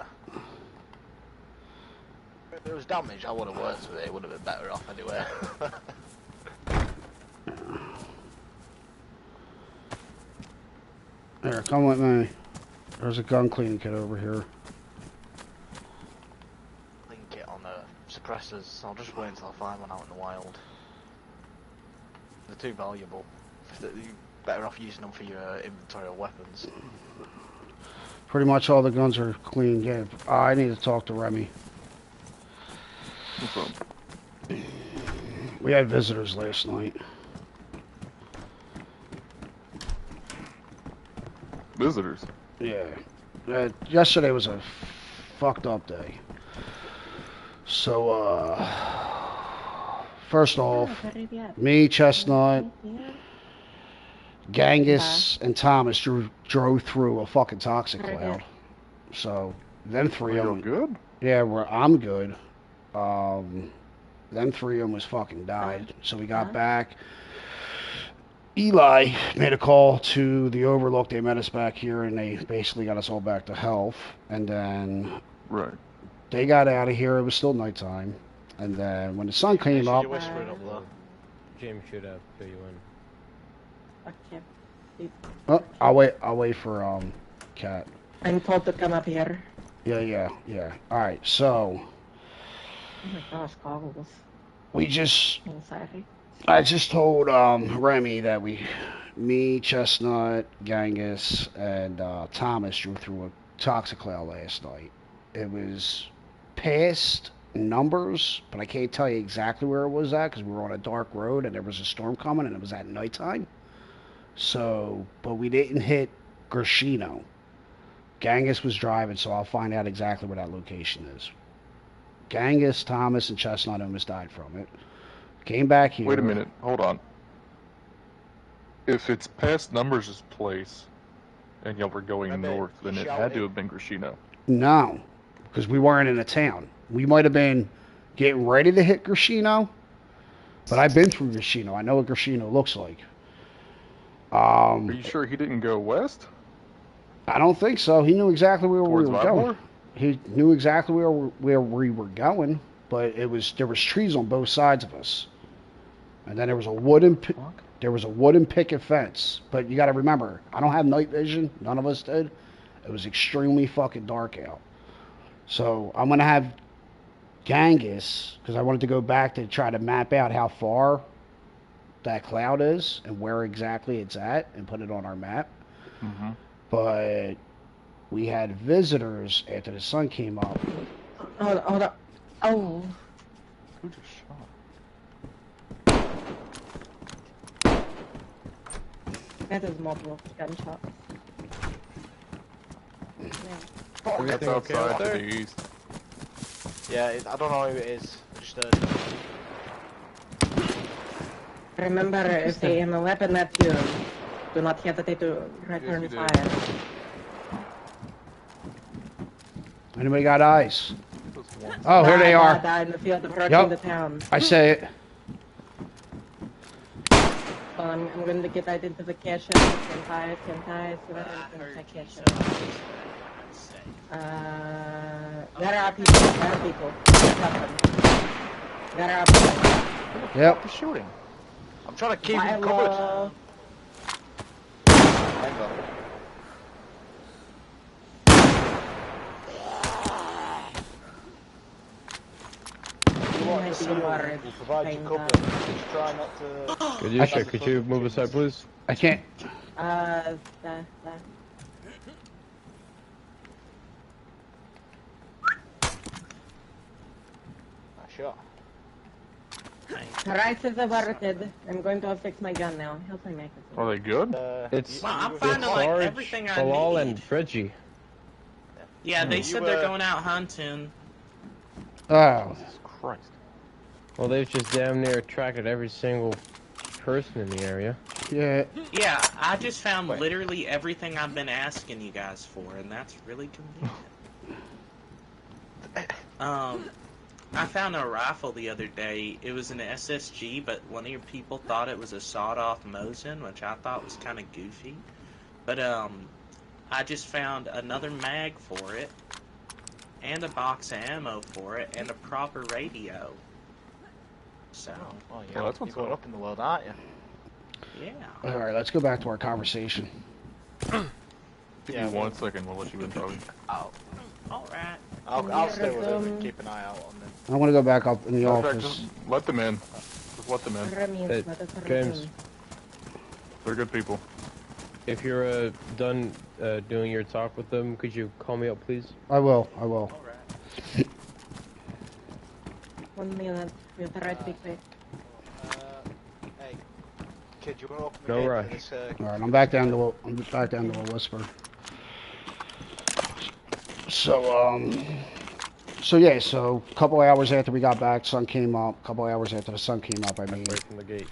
S4: If it was damaged, I would have worked with it. It would have been better off anyway.
S3: There, come with me. There's a gun cleaning kit over here.
S4: Link it on the suppressors. I'll just wait until I find one out in the wild. They're too valuable. You're better off using them for your inventory of weapons.
S3: Pretty much all the guns are clean. Yeah, I need to talk to Remy.
S7: What's up?
S3: We had visitors last night.
S7: Visitors?
S3: Yeah. Yesterday was a fucked up day. So, first off, me, Chestnut, Genghis, and Thomas drove through a fucking toxic cloud. So, them three
S7: Are
S3: of
S7: you
S3: them...
S7: good?
S3: Yeah, I'm good. Them three of them was fucking died. So we got back. Eli made a call to the Overlook. They met us back here, and they basically got us all back to health. And then
S7: Right.
S3: they got out of here. It was still nighttime. And then when the sun came up...
S4: You're whispering up there.
S2: James should have fill you in.
S3: Oh, I'll wait for Kat.
S8: I'm told to come up here.
S3: Yeah. All right, so
S8: Oh my gosh, goggles.
S3: we just...
S8: Anxiety.
S3: I just told Remy that me, Chestnut, Genghis, and Thomas drew through a toxic cloud last night. It was past numbers, but I can't tell you exactly where it was at because we were on a dark road and there was a storm coming and it was at nighttime. So, but we didn't hit Grishino. Genghis was driving, so I'll find out exactly where that location is. Genghis, Thomas, and Chestnut almost died from it. Came back here.
S6: Wait a minute, hold on. If it's past Numbers' place, and y'all were going north, then it had to have been Grishino.
S3: No, because we weren't in a town. We might have been getting ready to hit Grishino, but I've been through Grishino. I know what Grishino looks like.
S6: Are you sure he didn't go west?
S3: I don't think so. He knew exactly where we were going.
S6: Latmore?
S3: He knew exactly where we were going, but there was trees on both sides of us, and then there was a wooden picket fence. But you got to remember, I don't have night vision. None of us did. It was extremely fucking dark out. So I'm gonna have Genghis, because I wanted to go back to try to map out how far that cloud is and where exactly it's at and put it on our map.
S6: Mm-hmm.
S3: But we had visitors after the sun came up.
S8: Hold up. Oh.
S6: Who just shot?
S8: That is multiple gunshots.
S6: That's outside to the east.
S4: Yeah, I don't know who it is. Just
S8: Remember, if they have a weapon at you, do not hesitate to return
S6: Yes, you
S8: fire.
S3: Anybody got eyes? Oh, here they are.
S8: Die in the field approaching
S3: Yep.
S8: the town.
S3: I say it.
S8: So I'm going to get identification. Can tie, identification. There are people. There are people.
S3: Yep.
S4: Who's shooting? I'm trying to keep him covered.
S8: Hello.
S4: Hang on. We'll provide you cover. Just try not to...
S2: Could you move aside, please?
S3: I can't.
S8: That.
S4: Sure.
S8: Rice is averted. I'm going to fix my gun now. Here's my magazine.
S6: Are they good?
S2: It's
S7: Well, I'm finding like
S2: Sarge,
S7: everything I
S2: Bilal,
S7: need.
S2: and Reggie.
S7: Yeah, they said they're going out hunting.
S3: Oh.
S6: Jesus Christ.
S2: Well, they've just damn near attracted every single person in the area.
S3: Yeah.
S7: Yeah, I just found literally everything I've been asking you guys for, and that's really convenient. I found a rifle the other day. It was an SSG, but one of your people thought it was a sawed-off Mosin, which I thought was kind of goofy. But I just found another mag for it, and a box of ammo for it, and a proper radio. So,
S4: Oh, yeah.
S6: Well, that's what's
S4: You're going up in the world, aren't you?
S7: yeah.
S3: All right, let's go back to our conversation.
S6: Give me 1 second, we'll let you in, Toby.
S4: Oh.
S7: Alright.
S4: I'll stay with him and keep an eye out on them.
S3: I want to go back up in the
S6: Matter of fact,
S3: office.
S6: just let them in. Just let them in.
S2: Hey, James.
S6: They're good people.
S2: If you're done doing your talk with them, could you call me up, please?
S3: I will.
S7: Alright.
S8: 1 minute. We'll try to be quick.
S4: Hey, kid, you want to open
S2: No
S4: the gate
S2: rush.
S4: for this,
S3: All right, I'm back down to a whisper. So yeah, so a couple hours after we got back, sun came up. A couple hours after the sun came up, I mean,
S2: Right from the gate.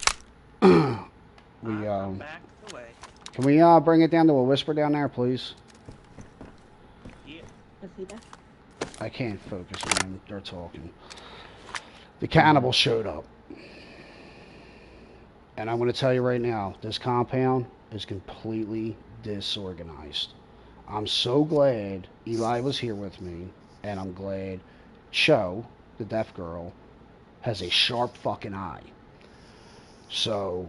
S7: I'm back the way.
S3: can we bring it down to a whisper down there, please?
S7: Yeah.
S3: I can't focus, man. They're talking. The cannibal showed up. And I'm going to tell you right now, this compound is completely disorganized. I'm so glad Eli was here with me, and I'm glad Cho, the deaf girl, has a sharp fucking eye. So,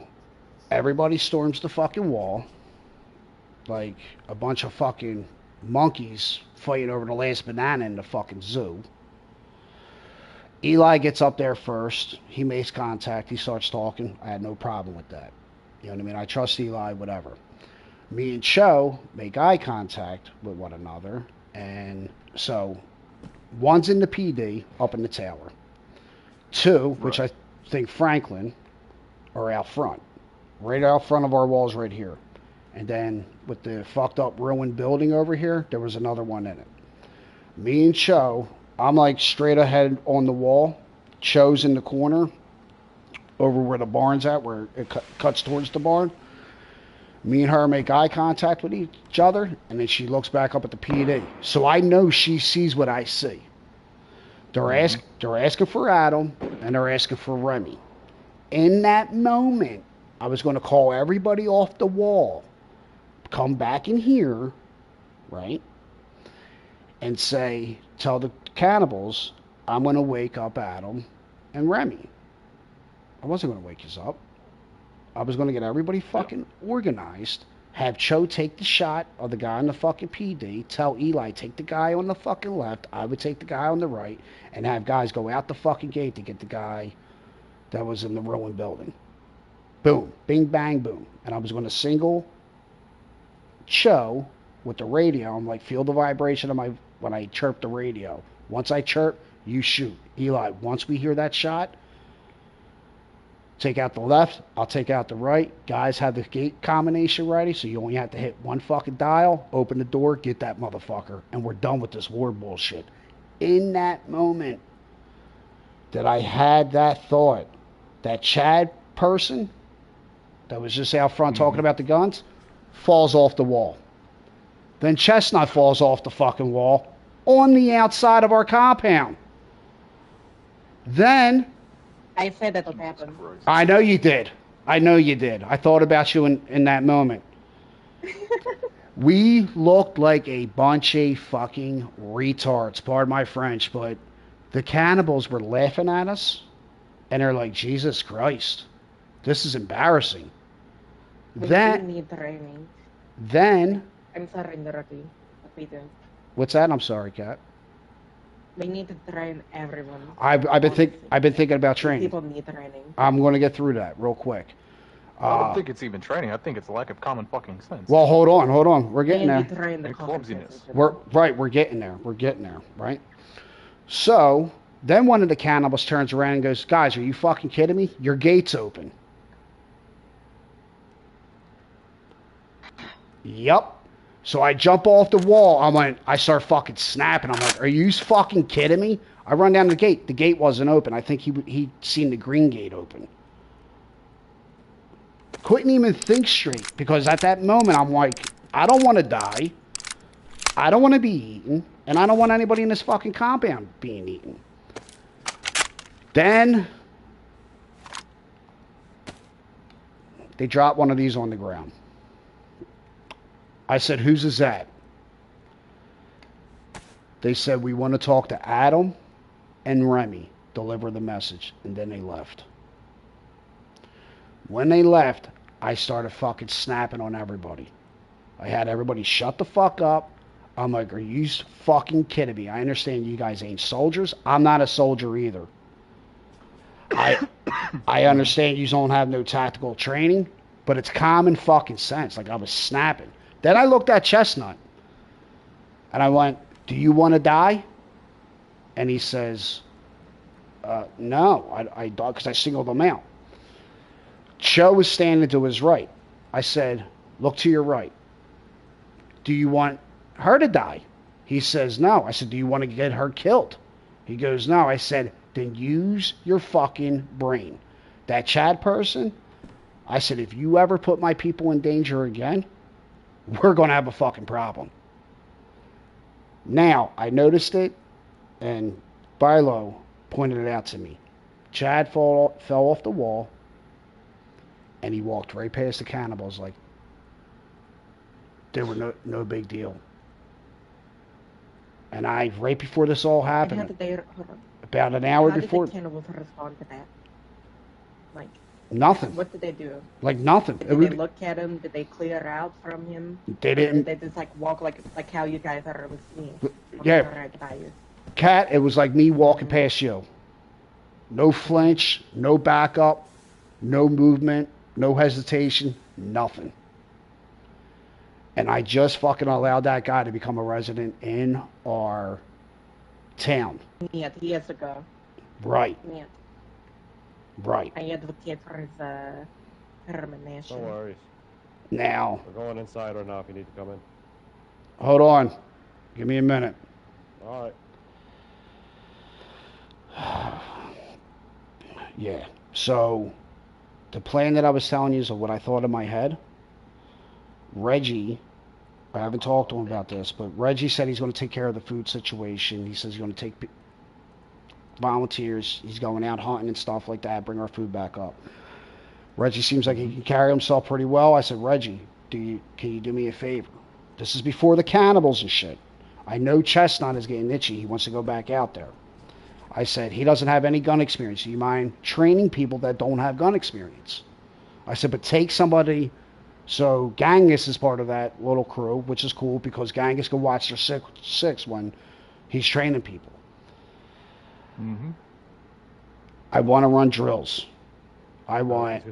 S3: everybody storms the fucking wall like a bunch of fucking monkeys fighting over the last banana in the fucking zoo. Eli gets up there first. He makes contact. He starts talking. I had no problem with that. You know what I mean? I trust Eli, whatever. Me and Cho make eye contact with one another. And so One's in the PD up in the tower. Two, which I think Franklin, are out front. Right out front of our walls right here. And then with the fucked up ruined building over here, there was another one in it. Me and Cho, I'm like straight ahead on the wall. Cho's in the corner over where the barn's at, where it cuts towards the barn. Me and her make eye contact with each other, and then she looks back up at the PD. So I know she sees what I see. They're asking for Adam, and they're asking for Remy. In that moment, I was going to call everybody off the wall, come back in here, right, and say, tell the cannibals, I'm going to wake up Adam and Remy. I wasn't going to wake us up. I was going to get everybody fucking organized, have Cho take the shot of the guy on the fucking PD, tell Eli take the guy on the fucking left, I would take the guy on the right, and have guys go out the fucking gate to get the guy that was in the ruined building. Boom. Bing, bang, boom. And I was going to single Cho with the radio. I'm like, feel the vibration of when I chirp the radio. Once I chirp, you shoot. Eli, once we hear that shot, take out the left, I'll take out the right. Guys have the gate combination ready, so you only have to hit one fucking dial, open the door, get that motherfucker, and we're done with this war bullshit. In that moment that I had that thought, that Chad person that was just out front talking about the guns falls off the wall. Then Chestnut falls off the fucking wall on the outside of our compound. Then
S8: I said that would happen.
S3: I know you did. I know you did. I thought about you in that moment. We looked like a bunch of fucking retards, pardon my French, but the cannibals were laughing at us, and they're like, Jesus Christ, this is embarrassing.
S8: We need training.
S3: Then...
S8: I'm sorry, Dorothy, but we do.
S3: What's that? I'm sorry, Kat.
S8: We need to train everyone.
S3: I've been thinking about training.
S8: People need training.
S3: I'm going to get through that real quick.
S6: I don't think it's even training. I think it's a lack of common fucking sense.
S3: Well, hold on. We're getting there.
S8: And
S6: clumsiness.
S3: We're getting there. Right? So, then one of the cannibals turns around and goes, guys, are you fucking kidding me? Your gate's open. Yup. So I jump off the wall. I start fucking snapping. I'm like, are you fucking kidding me? I run down the gate. The gate wasn't open. I think he'd seen the green gate open. Couldn't even think straight, because at that moment I'm like, I don't want to die. I don't want to be eaten. And I don't want anybody in this fucking compound being eaten. Then they drop one of these on the ground. I said, whose is that? They said, we want to talk to Adam and Remy. Deliver the message. And then they left. When they left, I started fucking snapping on everybody. I had everybody shut the fuck up. I'm like, are you fucking kidding me? I understand you guys ain't soldiers. I'm not a soldier either. I understand you don't have no tactical training, but it's common fucking sense. Like, I was snapping. Then I looked at Chestnut, and I went, do you want to die? And he says, no, I because I singled him out. Cho was standing to his right. I said, look to your right. Do you want her to die? He says, no. I said, do you want to get her killed? He goes, no. I said, then use your fucking brain. That Chad person, I said, if you ever put my people in danger again, we're going to have a fucking problem. Now, I noticed it, and Bilo pointed it out to me. Chad fell off the wall, and he walked right past the cannibals like they were no big deal. And right before this all happened, about an hour before...
S8: How did the cannibals respond to that? Like...
S3: Nothing.
S8: What did they do?
S3: Like nothing.
S8: Did they look at him? Did they clear out from him?
S3: They didn't.
S8: Or did they just like walk like how you guys are with me?
S3: Yeah. Kat, it was like me walking past you. No flinch, no backup, no movement, no hesitation, nothing. And I just fucking allowed that guy to become a resident in our town.
S8: Нет, years ago.
S3: Right.
S8: Нет.
S3: Right.
S8: I advocate for his termination.
S2: No worries.
S3: Now,
S2: We're going inside right now if you need to come in.
S3: hold on. Give me a minute.
S2: All right.
S3: Yeah. So, the plan that I was telling you is what I thought in my head. Reggie, I haven't talked to him about this, but Reggie said he's going to take care of the food situation. He says he's going to take volunteers. He's going out hunting and stuff like that, bring our food back up. Reggie seems like he can carry himself pretty well. I said, Reggie, can you do me a favor? This is before the cannibals and shit. I know Chestnut is getting itchy. He wants to go back out there. I said, he doesn't have any gun experience. Do you mind training people that don't have gun experience? I said, but take somebody. So Genghis is part of that little crew, which is cool because Genghis can watch their six when he's training people.
S6: Mm-hmm.
S3: I want to run drills. I want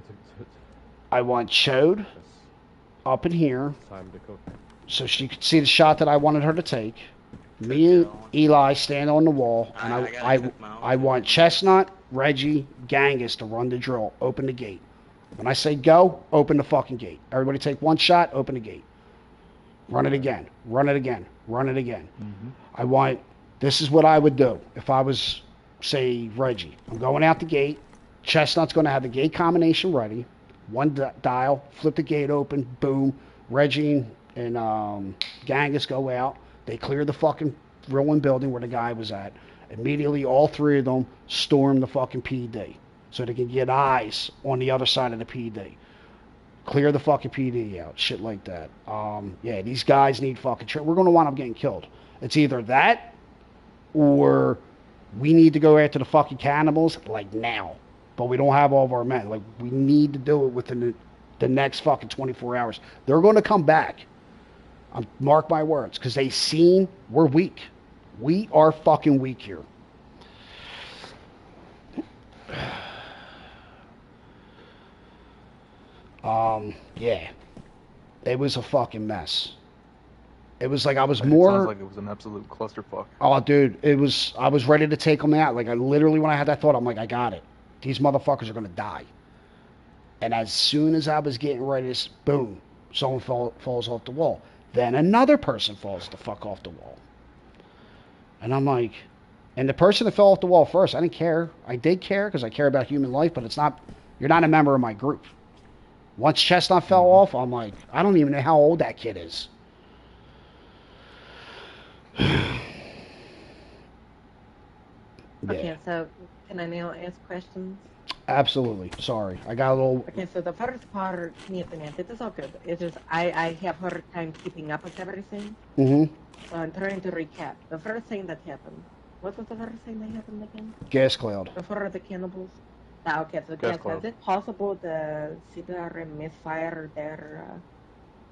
S3: Chode up in here
S2: Time to cook.
S3: so she could see the shot that I wanted her to take. Me and Eli stand on the wall, and I want Chestnut, Reggie, Genghis to run the drill. Open the gate. When I say go, open the fucking gate. Everybody take one shot, open the gate. Run it again. Run it again. Run it again.
S6: Mm-hmm.
S3: This is what I would do if I was, say, Reggie. I'm going out the gate. Chestnut's going to have the gate combination ready. One dial, flip the gate open, boom. Reggie and Genghis go out. They clear the fucking ruined building where the guy was at. Immediately, all three of them storm the fucking PD so they can get eyes on the other side of the PD. Clear the fucking PD out. Shit like that. Yeah, these guys need fucking... We're going to wind up getting killed. It's either that or we need to go after the fucking cannibals, like, now. But we don't have all of our men. Like, we need to do it within the next fucking 24 hours. They're going to come back. Mark my words, because they seen we're weak. We are fucking weak here. Yeah. It was a fucking mess. It was like I was more...
S6: It sounds like it was an absolute clusterfuck.
S3: Oh, dude, I was ready to take them out. Like, I literally, when I had that thought, I'm like, I got it. These motherfuckers are going to die. And as soon as I was getting ready to... Boom. Someone falls off the wall. Then another person falls the fuck off the wall. And I'm like... And the person that fell off the wall first, I didn't care. I did care because I care about human life, but it's not... You're not a member of my group. Once Chestnut fell off, I'm like, I don't even know how old that kid is.
S8: Okay, so can I now ask questions?
S3: Absolutely. Sorry. I got a little...
S8: Okay, so the first part, it is all good. It's just I have hard time keeping up with everything.
S3: Mm-hmm.
S8: So I'm trying to recap. The first thing that happened. What was the first thing that happened again?
S3: Gas cloud.
S8: Before the cannibals? Okay, so gas cloud. Is it possible the CBR misfire their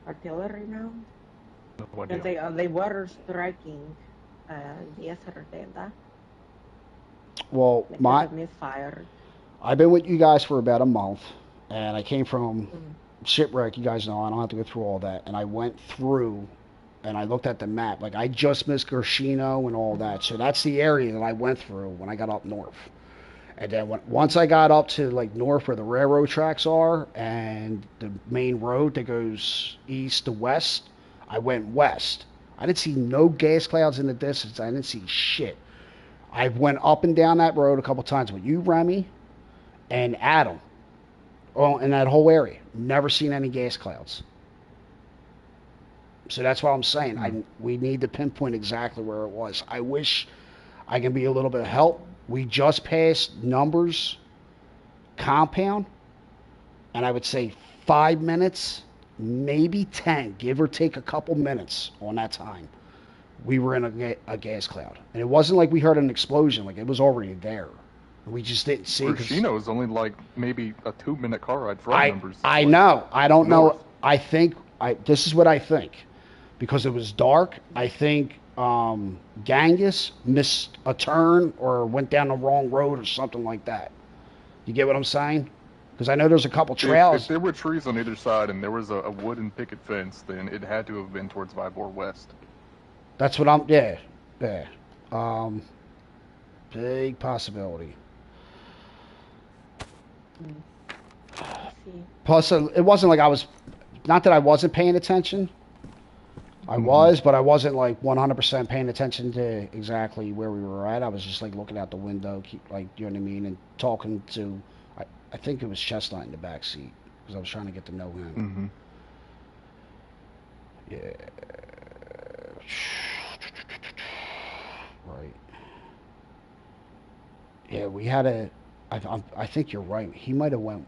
S8: artillery round?
S6: No idea.
S8: Because they were striking yesterday, that?
S3: Well,
S8: misfire.
S3: I've been with you guys for about a month, and I came from shipwreck. You guys know I don't have to go through all that. And I went through, and I looked at the map. Like, I just missed Gershino and all that. So that's the area that I went through when I got up north. And then once I got up to, like, north where the railroad tracks are and the main road that goes east to west, I went west. I didn't see no gas clouds in the distance. I didn't see shit. I went up and down that road a couple times with you, Remy, and Adam. Oh, in that whole area. Never seen any gas clouds. So that's what I'm saying. We need to pinpoint exactly where it was. I wish I can be a little bit of help. We just passed Numbers compound, and I would say 5 minutes, maybe 10, give or take a couple minutes on that time. We were in a gas cloud. And it wasn't like we heard an explosion. Like, it was already there. We just didn't see it.
S6: Gershino is only like maybe a 2-minute car ride from Numbers.
S3: I know. I don't know. I think... this is what I think. Because it was dark, I think Genghis missed a turn or went down the wrong road or something like that. You get what I'm saying? Because I know there's a couple trails.
S6: If there were trees on either side and there was a wooden picket fence, then it had to have been towards Vibor West.
S3: That's what I'm... Yeah. Big possibility. Plus, it wasn't like I was, not that I wasn't paying attention. I was, but I wasn't like 100% paying attention to exactly where we were at. I was just like looking out the window, like, you know what I mean, and talking to, I think it was Chestnut in the back seat because I was trying to get to know him. Yeah. Right. Yeah, we had a. I think you're right. He might have went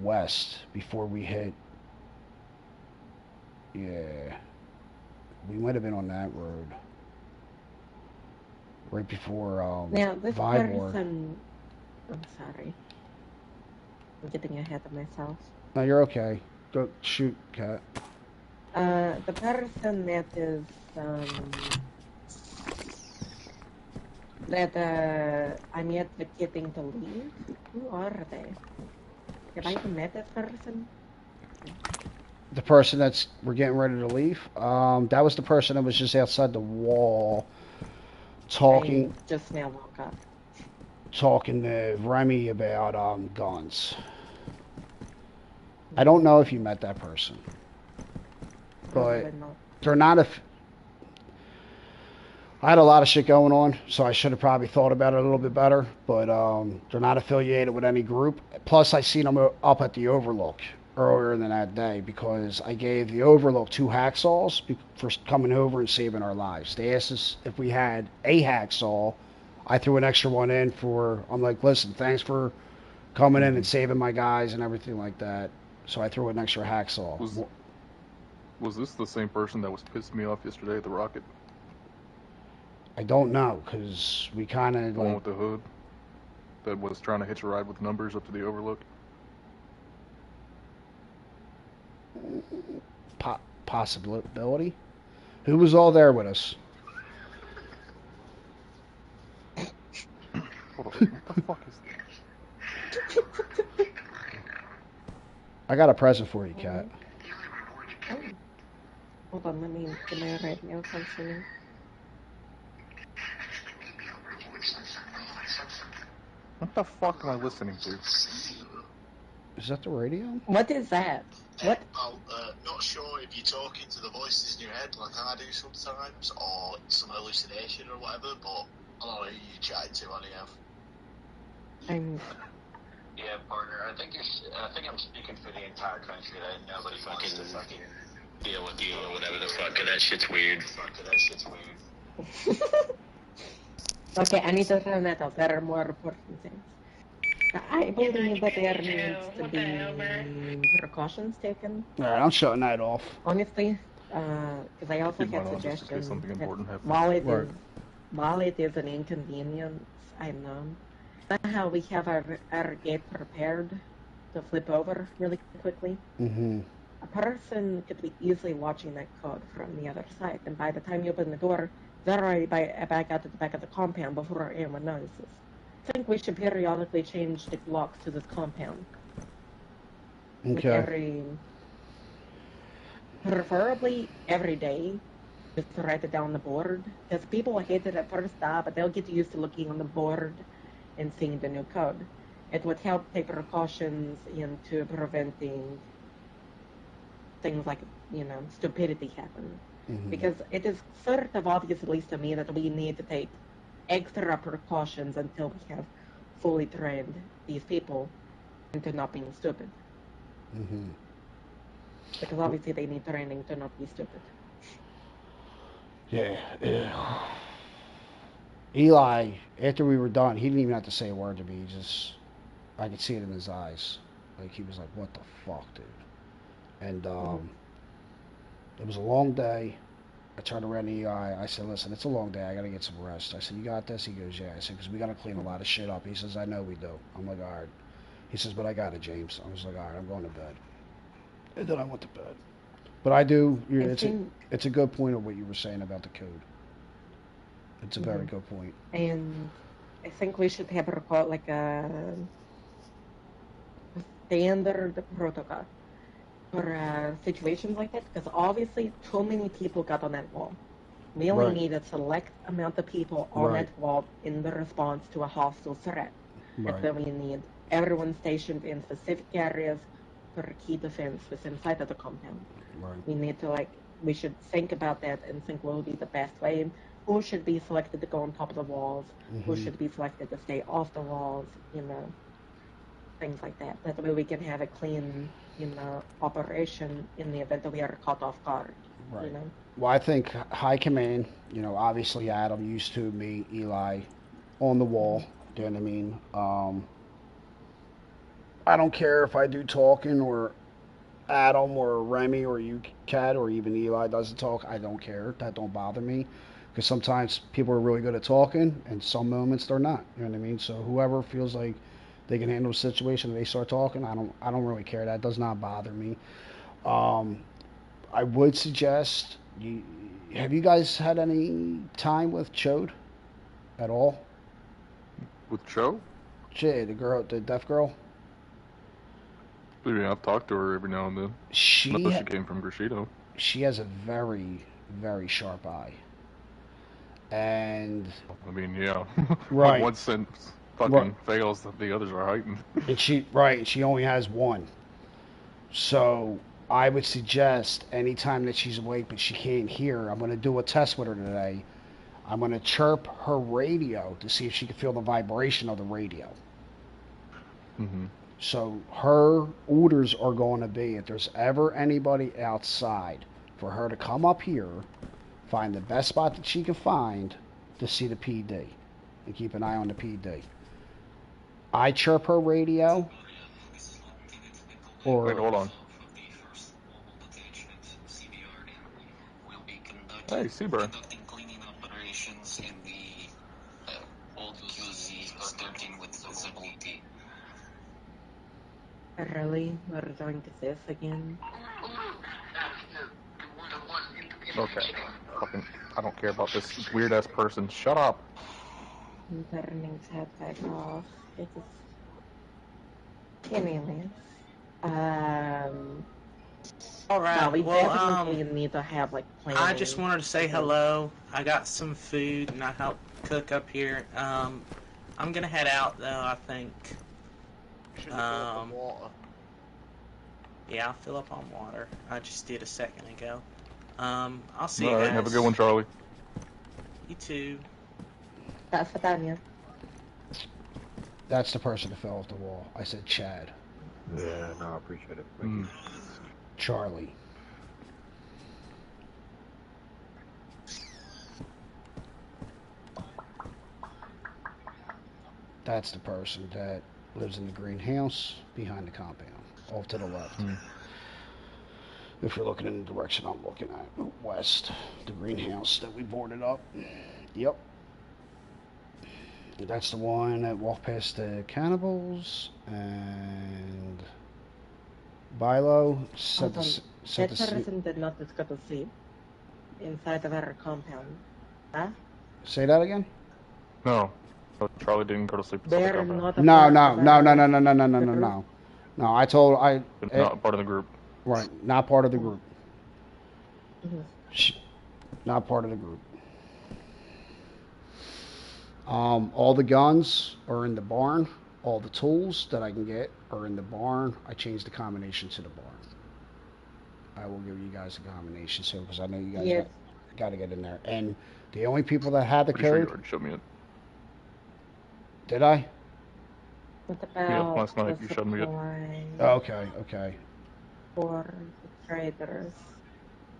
S3: west before we hit. Yeah, we might have been on that road right before
S8: Now this
S3: Vybor.
S8: person, I'm sorry, I'm getting ahead of myself.
S3: No, you're okay. Go shoot, Kat.
S8: The person that is that I'm advocating to leave. Who are they? Have I even met this person?
S3: The person we're getting ready to leave. That was the person that was just outside the wall, talking.
S8: I just now woke up.
S3: Talking to Remy about guns. I don't know if you met that person, but they're not I had a lot of shit going on, so I should have probably thought about it a little bit better, but they're not affiliated with any group. Plus, I seen them up at the Overlook earlier than that day because I gave the Overlook 2 hacksaws for coming over and saving our lives. They asked us if we had a hacksaw. I threw an extra one in I'm like, listen, thanks for coming in and saving my guys and everything like that. So I threw an extra hacksaw.
S6: Was this the same person that was pissing me off yesterday at the Rocket?
S3: I don't know, because we kind of
S6: the one with the hood that was trying to hitch a ride with numbers up to the Overlook?
S3: Possibility. Who was all there with us?
S6: Hold on, what the fuck is that?
S3: I got a present for you, Kat.
S8: Oh. Hold on, let me get my radio functioning.
S6: What the fuck am I listening to?
S3: Is that the radio?
S8: What is that? What?
S9: I'm not sure if you're talking to the voices in your head like I do sometimes, or some hallucination or whatever, but I don't know who you're chatting to anyhow.
S10: Yeah, partner, I think I'm speaking for the entire country that nobody wants to fucking deal with you or whatever the fuck, that shit's weird.
S8: Okay, I need to turn that off. There are more important things. I believe that there needs to be precautions taken.
S3: Alright, I'm shutting that off.
S8: Honestly, because I also have suggestions. While it is an inconvenience, I know. Somehow we have our gate prepared to flip over really quickly.
S3: Mm-hmm.
S8: A person could be easily watching that code from the other side, and by the time you open the door, they're already back out to the back of the compound before anyone notices. I think we should periodically change the locks to this compound.
S3: Okay.
S8: Preferably every day, just to write it down on the board. Because people hate it at first, but they'll get used to looking on the board and seeing the new code. It would help take precautions into preventing things like, stupidity happening. Mm-hmm. Because it is sort of obvious, at least to me, that we need to take extra precautions until we have fully trained these people into not being stupid.
S3: Mm-hmm.
S8: Because obviously they need training to not be stupid.
S3: Yeah. Eli, after we were done, he didn't even have to say a word to me. I could see it in his eyes. Like, he was like, what the fuck, dude? And it was a long day. I turned around to Eli. I said, listen, it's a long day. I got to get some rest. I said, you got this? He goes, yeah. I said, because we got to clean a lot of shit up. He says, I know we do. I'm like, all right. He says, but I got it, James. I was like, all right, I'm going to bed. And then I went to bed. But I do, it's a good point of what you were saying about the code. It's a very good point.
S8: And I think we should have like a standard protocol for situations like that, because obviously too many people got on that wall. We only
S3: Right.
S8: need a select amount of people on
S3: Right.
S8: that wall in the response to a hostile threat. That's
S3: Right.
S8: when we need everyone stationed in specific areas for key defense within sight of the compound.
S3: Right.
S8: We need to we should think about that and think what would be the best way. Who should be selected to go on top of the walls? Who should be selected to stay off the walls? Things like that. That way we can have a clean, operation in the event that we are caught off guard.
S3: Right. Well, I think high command, obviously Adam, used to, me, Eli, on the wall. Do you know what I mean? I don't care if I do talking or Adam or Remy or you, Kat, or even Eli doesn't talk. I don't care. That don't bother me. Because sometimes people are really good at talking, and some moments they're not. You know what I mean? So whoever feels like they can handle the situation and they start talking, I don't really care. That does not bother me. I would suggest have you guys had any time with Chode at all?
S6: With Cho?
S3: Jay, the deaf girl.
S6: Yeah, I've talked to her every now and then.
S3: She
S6: came from Grishito.
S3: She has a very, very sharp eye. And
S6: I mean, yeah.
S3: Right.
S6: When one sense fucking fails, the others are heightened.
S3: And she only has one. So I would suggest anytime that she's awake but she can't hear, I'm going to do a test with her today. I'm going to chirp her radio to see if she can feel the vibration of the radio.
S6: Mm-hmm.
S3: So her orders are going to be, if there's ever anybody outside, for her to come up here, find the best spot that she can find to see the PD, and keep an eye on the PD. I chirp her radio. Or
S6: wait, hold on. Hey, Seaburn.
S8: Really? We're going to this again?
S6: Okay. Fucking, I don't care about this weird ass person. Shut up.
S8: I'm turning his head back off. It's anyways.
S7: Alright,
S8: No, we
S7: well,
S8: definitely need to have planning.
S7: I just wanted to say hello. I got some food and I helped cook up here. I'm gonna head out though, I think.
S4: Water.
S7: Yeah, I'll fill up on water. I just did a second ago. I'll see you
S6: All right,
S7: guys.
S6: have a good one, Charlie.
S7: You too.
S8: That's for Tanya.
S3: That's the person that fell off the wall. I said Chad.
S11: Yeah, no, I appreciate it. Thank you.
S3: Charlie. That's the person that lives in the greenhouse behind the compound, off to the left. If you're looking in the direction I'm looking at, west, the greenhouse that we boarded up. Yep. That's the one that walked past the cannibals, and Bilo said
S8: That person did not just go to sleep inside of our compound. Huh?
S3: Say that again?
S6: No. Charlie didn't go to sleep.
S8: They are not a
S3: No. I told
S6: not part of the group.
S3: Right, not part of the group.
S8: Mm-hmm.
S3: Not part of the group. All the guns are in the barn. All the tools that I can get are in the barn. I changed the combination to the barn. I will give you guys a combination, so because I know you guys got to get in there. And the only people that had the
S6: Pretty
S3: code.
S6: sure you already showed me it.
S3: Did I?
S8: What about
S6: Yeah, last night you showed me it.
S3: Okay.
S8: For the traders.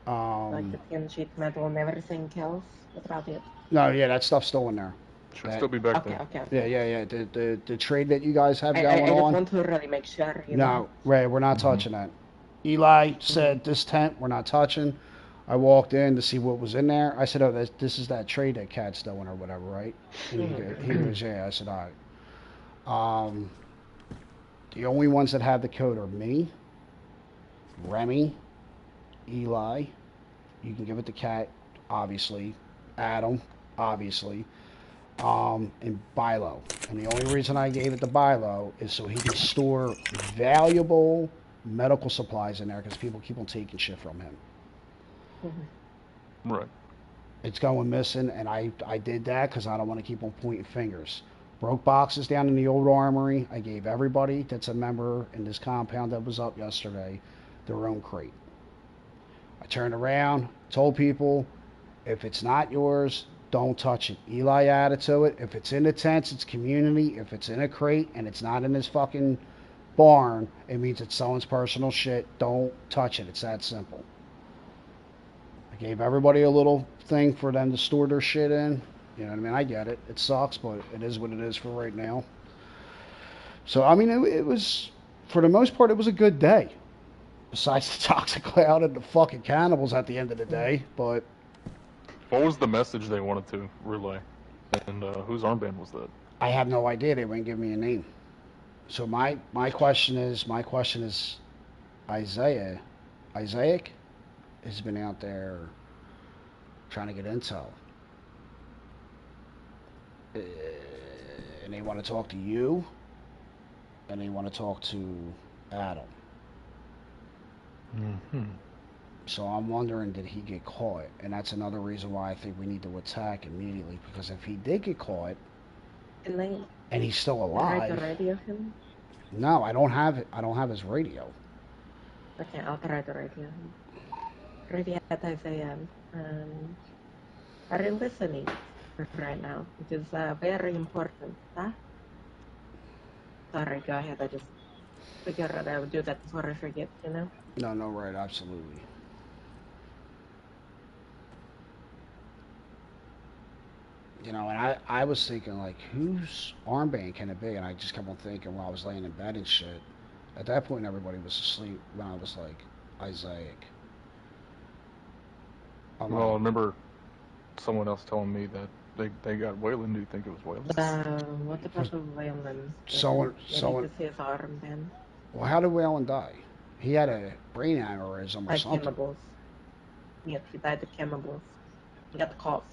S8: Like the tin sheet metal and everything else. What about it?
S3: No, yeah, that stuff's still in there.
S6: Should still be back there.
S8: Okay.
S3: Yeah. The trade that you guys have going
S8: I just
S3: on.
S8: want to really make sure.
S3: No, Ray, we're not touching that. Eli said this tent we're not touching. I walked in to see what was in there. I said, "Oh, this is that trade that Cat's doing or whatever, right?" And he goes, "Yeah." I said, "All right." The only ones that have the code are me, Remy, Eli. You can give it to Cat, obviously. Adam, obviously. And Bilo. And the only reason I gave it to Bilo is so he can store valuable medical supplies in there because people keep on taking shit from him.
S6: Right.
S3: It's going missing, and I did that because I don't want to keep on pointing fingers. Broke boxes down in the old armory. I gave everybody that's a member in this compound that was up yesterday their own crate. I turned around, told people, if it's not yours, don't touch it. Eli added to it. If it's in the tents, it's community. If it's in a crate and it's not in this fucking barn, it means it's someone's personal shit. Don't touch it. It's that simple. I gave everybody a little thing for them to store their shit in. You know what I mean? I get it. It sucks, but it is what it is for right now. So, I mean, it was, for the most part, it was a good day. Besides the toxic cloud and the fucking cannibals at the end of the day, but...
S6: What was the message they wanted to relay? And whose armband was that?
S3: I have no idea. They wouldn't give me a name. So my question is Isaiah has been out there trying to get intel. And they want to talk to you, and they want to talk to Adam.
S6: Mm-hmm.
S3: So I'm wondering, did he get caught? And that's another reason why I think we need to attack immediately, because if he did get caught, and he's still alive...
S8: Try to radio him?
S3: No, I don't have it. I don't have his radio.
S8: Okay, I'll try to radio him. Radio at Isaiah. Are you listening right now? It is very important, huh? Sorry, go ahead. I just figured I would do that before I forget, you know?
S3: No, right, absolutely. You know, and I was thinking, like, whose armband can it be? And I just kept on thinking while I was laying in bed and shit. At that point, everybody was asleep when I was like, Isaiah.
S6: Well, I remember someone else telling me that they got Waylon. Do you think it was Waylon?
S8: What about the Waylon?
S3: Someone...
S8: To see his armband.
S3: Well, how did Waylon die? He had a brain aneurysm or something.
S8: Chemicals. Yes, he died of chemicals. He got the cough.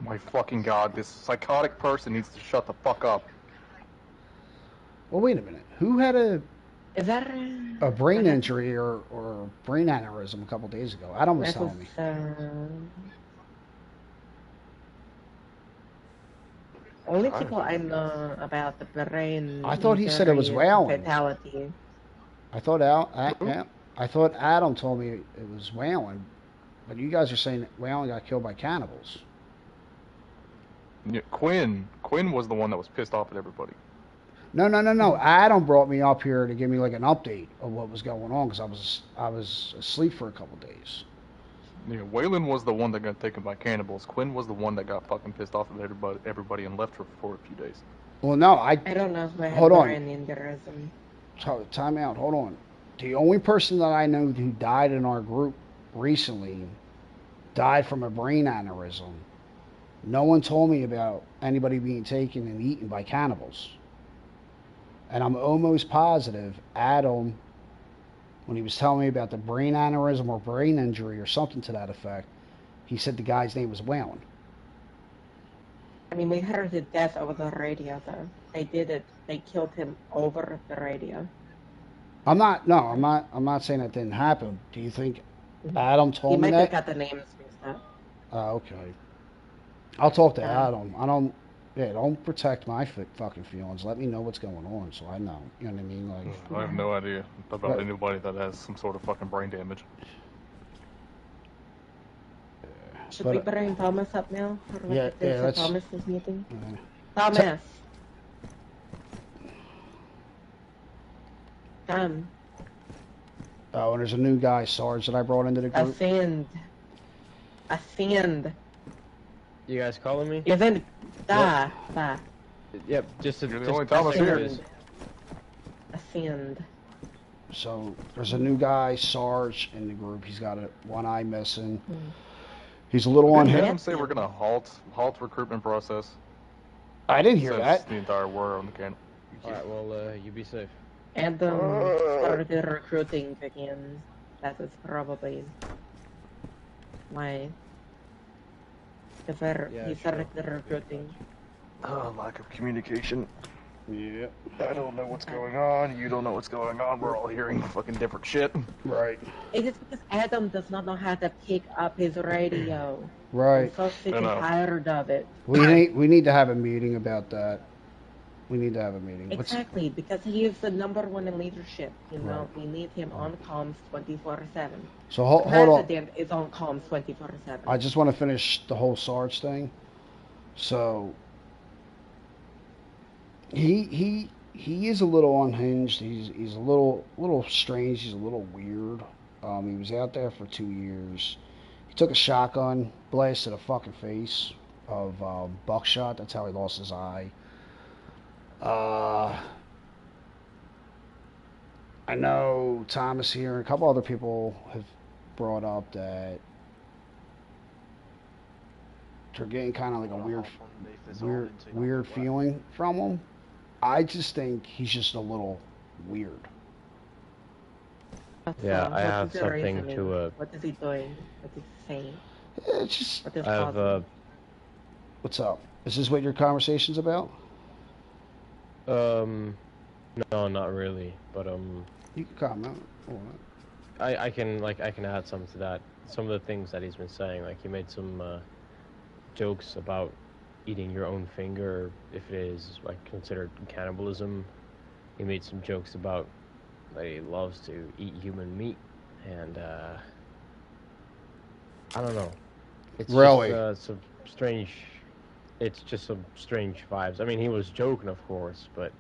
S6: My fucking god, this psychotic person needs to shut the fuck up.
S3: Well, wait a minute. Who had a brain
S8: uh,
S3: injury or brain aneurysm a couple days ago? Adam was telling me.
S8: Only people I know about the brain.
S3: I thought he said it was Waylon.
S8: Fatality.
S3: I thought Adam told me it was Waylon, but you guys are saying Waylon got killed by cannibals.
S6: Yeah, Quinn was the one that was pissed off at everybody.
S3: No. Adam brought me up here to give me like an update of what was going on because I was asleep for a couple days.
S6: Yeah, Waylon was the one that got taken by cannibals. Quinn was the one that got fucking pissed off at everybody and left for a few days.
S3: Well, no,
S8: I don't know who
S3: hold on.
S8: Brain aneurysm.
S3: Time out. Hold on. The only person that I know who died in our group recently died from a brain aneurysm. No one told me about anybody being taken and eaten by cannibals. And I'm almost positive Adam, when he was telling me about the brain aneurysm or brain injury or something to that effect, he said the guy's name was Waylon.
S8: I mean, we heard the death over the radio, though. They did it. They killed him over the radio.
S3: I'm not saying that didn't happen. Do you think Adam told me that?
S8: He might have got the names mixed up.
S3: Oh, okay. I'll talk to Adam. Don't protect my fucking feelings. Let me know what's going on so I know. You know what I mean? Like,
S6: I have no idea about anybody that has some sort of fucking brain damage.
S8: Should we bring Thomas up now?
S3: Let's...
S8: Thomas's meeting? Thomas! Come.
S3: Oh, and there's a new guy, Sarge, that I brought into the group.
S8: Ascend.
S2: You guys calling me?
S8: Yep,
S2: just
S6: You're the only Thomas here.
S8: Ascend.
S3: So, there's a new guy, Sarge, in the group. He's got one eye missing. He's a little on
S6: him. Say we're gonna halt recruitment process.
S3: I didn't hear that.
S6: The entire war on the can.
S2: Alright, well, you be safe.
S8: And started recruiting again. That is probably why. He started the recruiting.
S6: Lack of communication.
S3: Yeah.
S6: I don't know what's going on. You don't know what's going on. We're all hearing fucking different shit.
S3: Right.
S8: It is because Adam does not know how to pick up his radio.
S3: Right.
S8: I'm so sick
S6: I
S8: and
S6: know.
S8: tired of it.
S3: We need to have a meeting about that. We need to have a meeting.
S8: Exactly, because he is the number one in leadership. You know,
S3: Right.
S8: we need him on comms 24/7.
S3: So
S8: The
S3: hold on.
S8: president is on comms 24/7.
S3: I just want to finish the whole Sarge thing. So he is a little unhinged. He's a little strange. He's a little weird. He was out there for 2 years. He took a shotgun, blasted a fucking face of buckshot. That's how he lost his eye. I know Thomas here and a couple other people have brought up that they're getting kind of like a weird feeling from him. I just think he's just a little weird.
S2: Yeah,
S8: So,
S2: I
S8: what
S2: have
S8: is the
S2: something
S8: reasoning?
S2: to.
S8: What is he doing? What is he saying?
S3: It's just.
S8: What is
S2: I have
S8: causing?
S3: What's up? Is this what your conversation's about?
S2: No, not really, but
S3: You can comment.
S2: I can add some to that. Some of the things that he's been saying, like he made some jokes about eating your own finger, if it is like considered cannibalism. He made some jokes about that he loves to eat human meat, and I don't know. It's
S3: Really?
S2: just some strange. It's just some strange vibes. I mean, he was joking, of course, but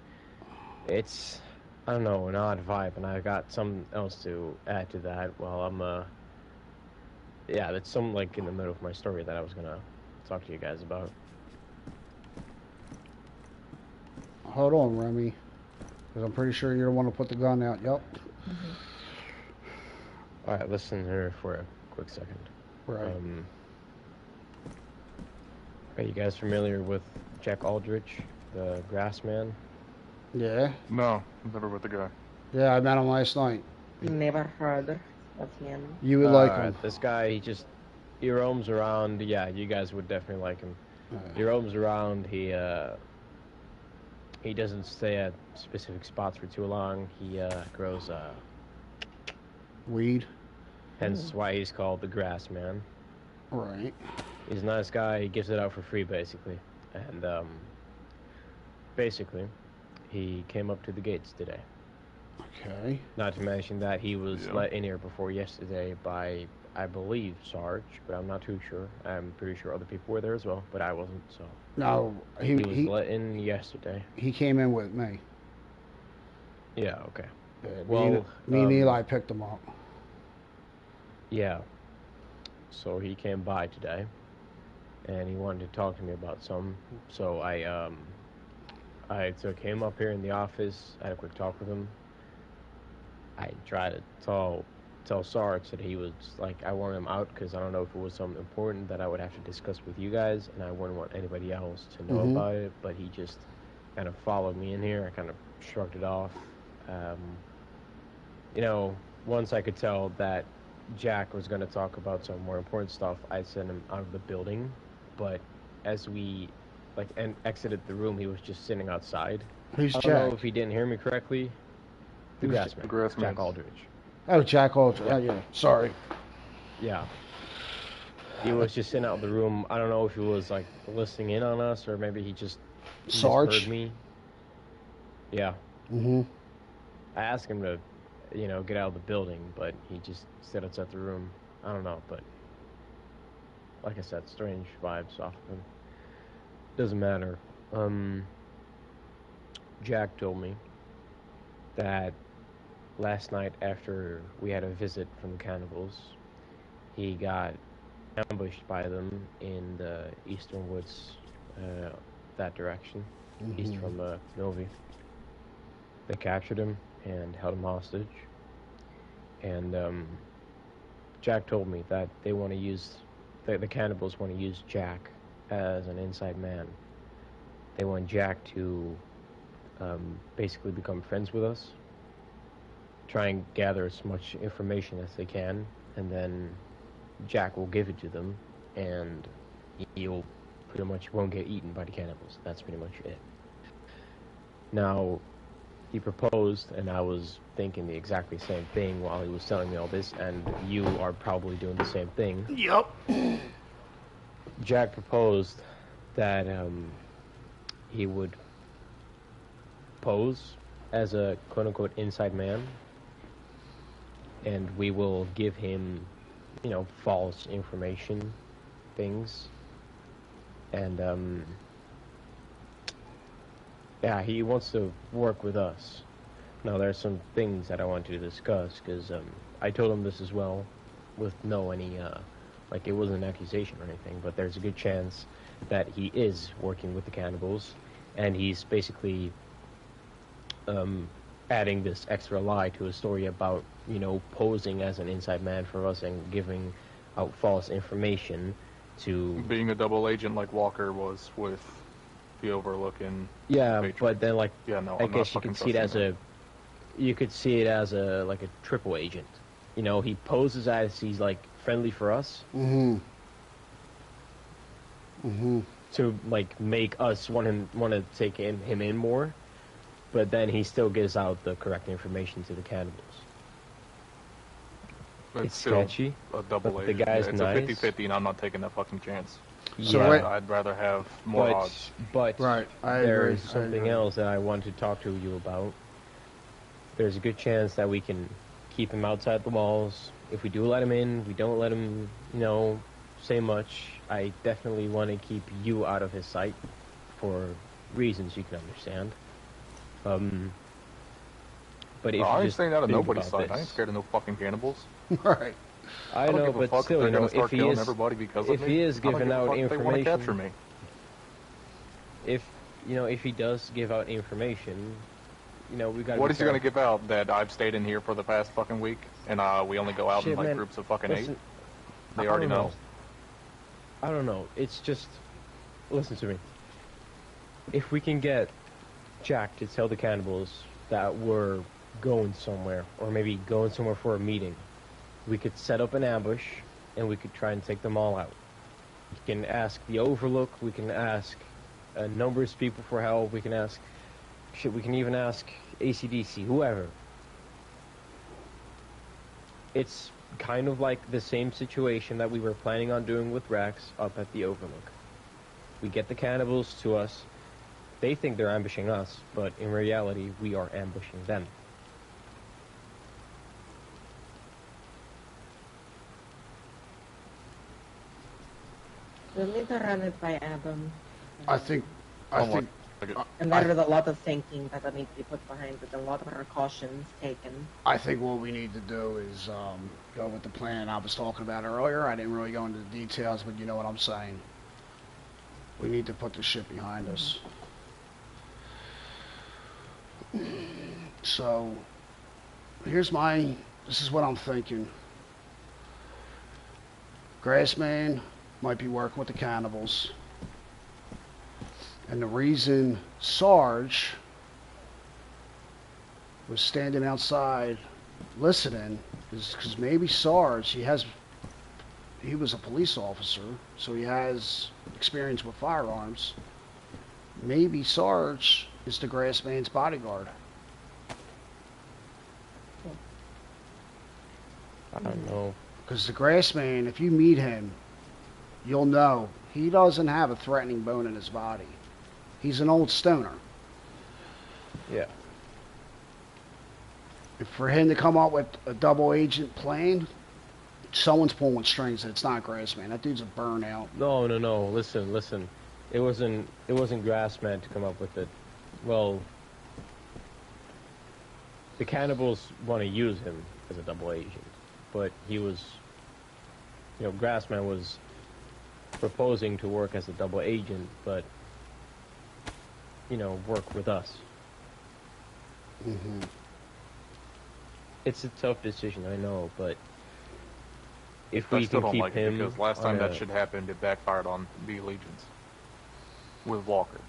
S2: it's, I don't know, an odd vibe, and I got something else to add to that. Well, yeah, that's some like in the middle of my story that I was gonna talk to you guys about.
S3: Hold on, Remy, because I'm pretty sure you're the one to put the gun out. Yep.
S2: All right, listen here for a quick second.
S3: Right.
S2: Are you guys familiar with Jack Aldrich, the grass man?
S3: Yeah.
S6: No, never with the guy.
S3: Yeah, I met him last night.
S8: Never heard of him.
S3: You would like him.
S2: This guy, he roams around. Yeah, you guys would definitely like him. He roams around. He doesn't stay at specific spots for too long. He grows
S3: weed.
S2: Hence why he's called the grass man.
S3: Right.
S2: He's a nice guy. He gives it out for free, basically. And basically, he came up to the gates today.
S3: Okay.
S2: Not to mention that he was let in here before yesterday by, I believe, Sarge, but I'm not too sure. I'm pretty sure other people were there as well, but I wasn't, so.
S3: No,
S2: he was let in yesterday.
S3: He came in with me.
S2: Yeah, okay.
S3: Yeah, me and Eli picked him up.
S2: Yeah. So he came by today, and he wanted to talk to me about something. So I took him up here in the office. I had a quick talk with him. I tried to tell Sarge that he was like, I want him out because I don't know if it was something important that I would have to discuss with you guys, and I wouldn't want anybody else to know about it. But he just kind of followed me in here. I kind of shrugged it off. Once I could tell that Jack was going to talk about some more important stuff, I sent him out of the building. But as we exited the room, he was just sitting outside.
S3: Who's
S2: I
S3: Jack?
S2: don't know if he didn't hear me correctly. The grassman. Jack Aldrich.
S3: Oh, Jack Aldrich. Oh, yeah. Sorry.
S2: Yeah. He was just sitting out of the room. I don't know if he was listening in on us or maybe he just
S3: Sarge?
S2: heard me. Yeah. I asked him to, get out of the building, but he just stayed outside the room. I don't know, but like I said, strange vibes off of him. Doesn't matter. Jack told me that last night after we had a visit from the cannibals, he got ambushed by them in the eastern woods, that direction, east from Novi. They captured him and held him hostage. And Jack told me that they want to use, the cannibals want to use Jack as an inside man. They want Jack to basically become friends with us, try and gather as much information as they can, and then Jack will give it to them, and he'll pretty much won't get eaten by the cannibals. That's pretty much it. Now, he proposed, and I was thinking the exactly same thing while he was telling me all this, and you are probably doing the same thing.
S3: Yup.
S2: Jack proposed that he would pose as a quote-unquote inside man, and we will give him, you know, false information, things, and yeah, he wants to work with us. Now, there's some things that I want to discuss, because I told him this as well, with like, it wasn't an accusation or anything, but there's a good chance that he is working with the cannibals, and he's basically adding this extra lie to a story about, you know, posing as an inside man for us and giving out false information to...
S6: Being a double agent like Walker was with the Overlook and...
S2: Yeah,
S6: Patriot.
S2: but then, like,
S6: yeah, no,
S2: I guess you could see it as you could see it as like a triple agent. You know, he poses as he's, like, friendly for us.
S3: Mm-hmm. Mm-hmm.
S2: To, like, make us want to take him in more. But then he still gives out the correct information to the cannibals. It's
S6: still
S2: sketchy.
S6: A double
S2: but
S6: agent.
S2: the guy's
S6: It's
S2: nice.
S6: a 50-50, and I'm not taking that fucking chance.
S3: So
S2: yeah.
S6: I'd rather have more odds.
S2: But
S3: right,
S2: there's something else that I want to talk to you about. There's a good chance that we can keep him outside the walls. If we do let him in, we don't let him, you know, say much. I definitely want to keep you out of his sight for reasons you can understand. But if
S6: I
S2: you
S6: ain't
S2: just
S6: staying out of
S2: think
S6: nobody's
S2: about
S6: sight. I ain't
S2: this-
S6: scared of no fucking cannibals.
S3: Right.
S2: I
S6: don't
S2: know,
S6: give a
S2: but
S6: fuck
S2: still,
S6: if
S2: you
S6: they're
S2: know,
S6: gonna start
S2: if he
S6: killing
S2: is,
S6: everybody because
S2: if
S6: of me,
S2: he is
S6: I don't
S2: giving
S6: give a
S2: out
S6: fuck if they wanna capture
S2: information,
S6: me.
S2: if you know, if he does give out information, you know, we got.
S6: What is he gonna give out? That I've stayed in here for the past fucking week, and we only go out
S2: Shit,
S6: in like
S2: man,
S6: groups of fucking
S2: listen,
S6: 8? They already know.
S2: I don't know. It's just, listen to me. If we can get Jack to tell the cannibals that we're going somewhere, or maybe going somewhere for a meeting, we could set up an ambush, and we could try and take them all out. We can ask the Overlook, we can ask numbers of people for help, we can ask, shit, we can even ask ACDC, whoever. It's kind of like the same situation that we were planning on doing with Rex up at the Overlook. We get the cannibals to us. They think they're ambushing us, but in reality, we are ambushing them.
S8: We'll need to run it by Adam.
S3: I think.
S8: And there is a lot of thinking that needs to be put behind it, a lot of precautions taken.
S3: I think what we need to do is go with the plan I was talking about earlier. I didn't really go into the details, but you know what I'm saying. We need to put the shit behind us. So, this is what I'm thinking. Grassman might be working with the cannibals. And the reason Sarge was standing outside listening is because maybe Sarge, he was a police officer, so he has experience with firearms. Maybe Sarge is the Grassman's bodyguard.
S2: I don't know.
S3: Because the Grassman, if you meet him, you'll know he doesn't have a threatening bone in his body. He's an old stoner.
S2: Yeah.
S3: For him to come up with a double agent plan, someone's pulling strings. It's not Grassman. That dude's a burnout.
S2: No. Listen. It wasn't Grassman to come up with it. Well, the cannibals want to use him as a double agent, but he was, you know, Grassman was proposing to work as a double agent, but, you know, work with us.
S3: Mm-hmm.
S2: It's a tough decision, I know, but if
S6: I
S2: we
S6: still
S2: can
S6: don't
S2: keep
S6: like
S2: him
S6: it because last
S2: on
S6: time that
S2: a-
S6: shit happened, it backfired on the Allegiance with Walker.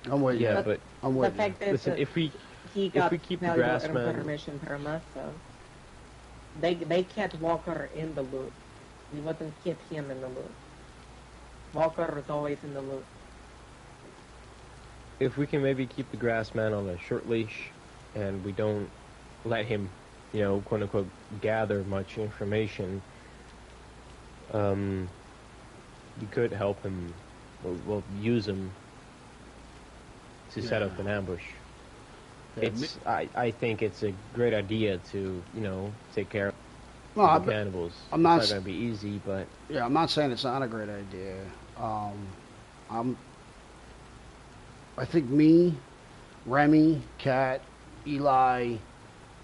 S3: I'm with you.
S2: Yeah, but
S3: I'm
S8: The
S3: with you.
S8: fact is
S2: listen,
S8: that
S2: if we
S8: he got
S2: we keep the
S8: valuable
S2: Grassman-
S8: information from us, so they kept Walker in the loop. We wouldn't keep him in the loop. Walker was always in the loop.
S2: if we can maybe keep the grass man on a short leash, and we don't let him, you know, quote unquote, gather much information, you could help him, well, use him to set up an ambush.
S3: Yeah,
S2: I think it's a great idea to, you know, take care of the cannibals.
S3: I'm
S2: it's
S3: not
S2: not going to be easy, but...
S3: Yeah, I'm not saying it's not a great idea. I think me, Remy, Kat, Eli,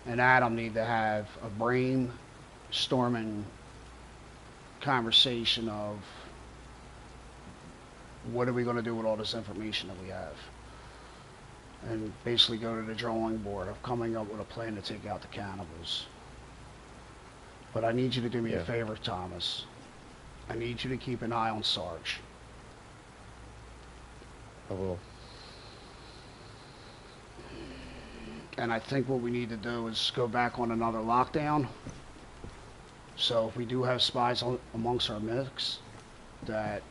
S3: and Adam need to have a brainstorming conversation of what are we going to do with all this information that we have. And basically go to the drawing board of coming up with a plan to take out the cannibals. But I need you to do me a favor, Thomas. I need you to keep an eye on Sarge.
S2: I will.
S3: And I think what we need to do is go back on another lockdown. So if we do have spies amongst our mix, that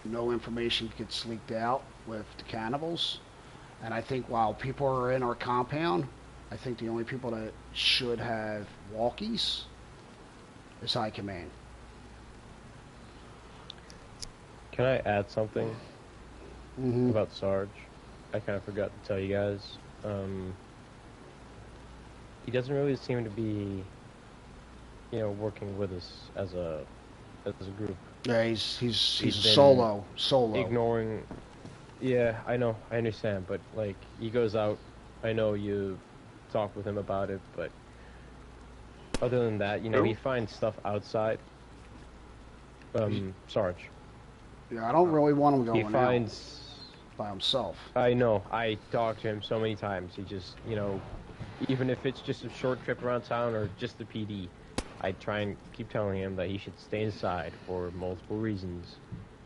S3: no information gets leaked out with the cannibals. And I think while people are in our compound, I think the only people that should have walkies is High Command.
S2: Can I add something about Sarge? I kind of forgot to tell you guys. He doesn't really seem to be, you know, working with us as a group.
S3: Yeah, he's a solo.
S2: Ignoring. Yeah, I know, I understand, but like he goes out. I know you talk with him about it, but other than that, you know, he finds stuff outside. Sarge.
S3: Yeah, I don't really want him going
S2: He finds
S3: out by himself.
S2: I know. I talked to him so many times. He just, you know, even if it's just a short trip around town or just the PD, I try and keep telling him that he should stay inside for multiple reasons.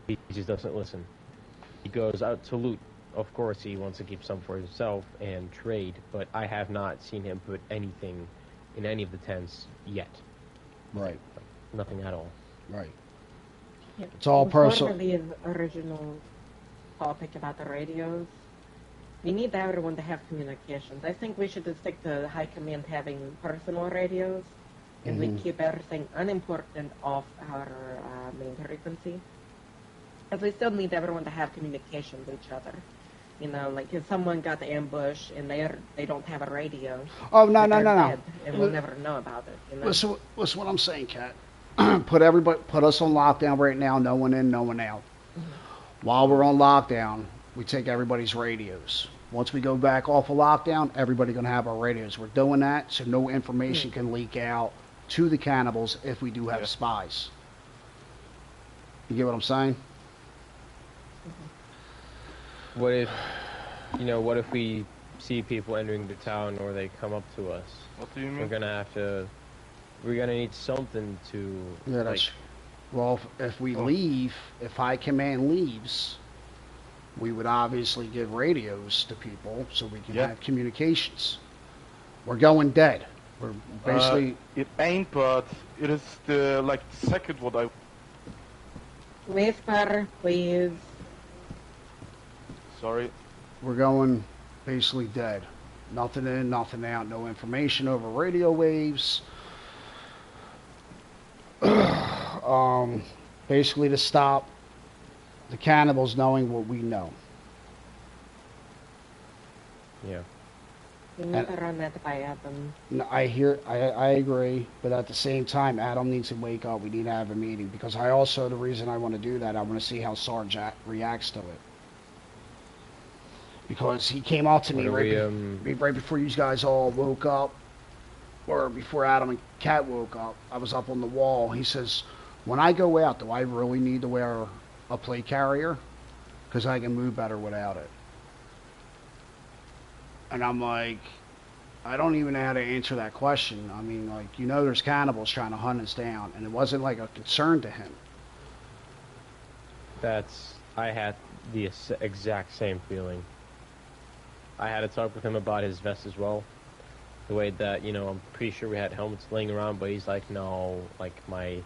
S2: He just doesn't listen. He goes out to loot. Of course, he wants to keep some for himself and trade, but I have not seen him put anything in any of the tents yet.
S3: Right.
S2: Nothing at all.
S3: Right.
S8: Yeah.
S3: It's all personal.
S8: For the original topic about the radios, we need everyone to have communications. I think we should stick to High Command having personal radios, and we keep everything unimportant off our main frequency. Because we still need everyone to have communication with each other. You know, like if someone got ambushed and they don't have a radio.
S3: Oh, no.
S8: And we'll never know about it. You know?
S3: Listen what I'm saying, Kat. Put us on lockdown right now. No one in, no one out. While we're on lockdown, we take everybody's radios. Once we go back off of lockdown, everybody's gonna have our radios. We're doing that so no information can leak out to the cannibals if we do have spies. You get what I'm saying?
S2: What if, you know, what if we see people entering the town or they come up to us?
S6: What do you mean?
S2: We're gonna need something to...
S3: Yeah, that's... Well, if we leave, if High Command leaves, we would obviously give radios to people so we can have communications. We're going dead. We're basically...
S6: it ain't, but it is the, like, second what I...
S8: Whisper, please.
S6: Sorry.
S3: We're going basically dead. Nothing in, nothing out, no information over radio waves. Basically to stop the cannibals knowing what we know.
S2: Yeah.
S8: We need to run that by Adam.
S3: No, I agree, but at the same time, Adam needs to wake up. We need to have a meeting because the reason I want to do that, I want to see how Sarge reacts to it. Because he came out to me right before you guys all woke up, or before Adam and Kat woke up. I was up on the wall. He says, when I go out, do I really need to wear a plate carrier? Because I can move better without it. And I'm like, I don't even know how to answer that question. I mean, like, you know there's cannibals trying to hunt us down, and it wasn't like a concern to him.
S2: I had the exact same feeling. I had to talk with him about his vest as well. The way that, you know, I'm pretty sure we had helmets laying around, but he's like, no, like, my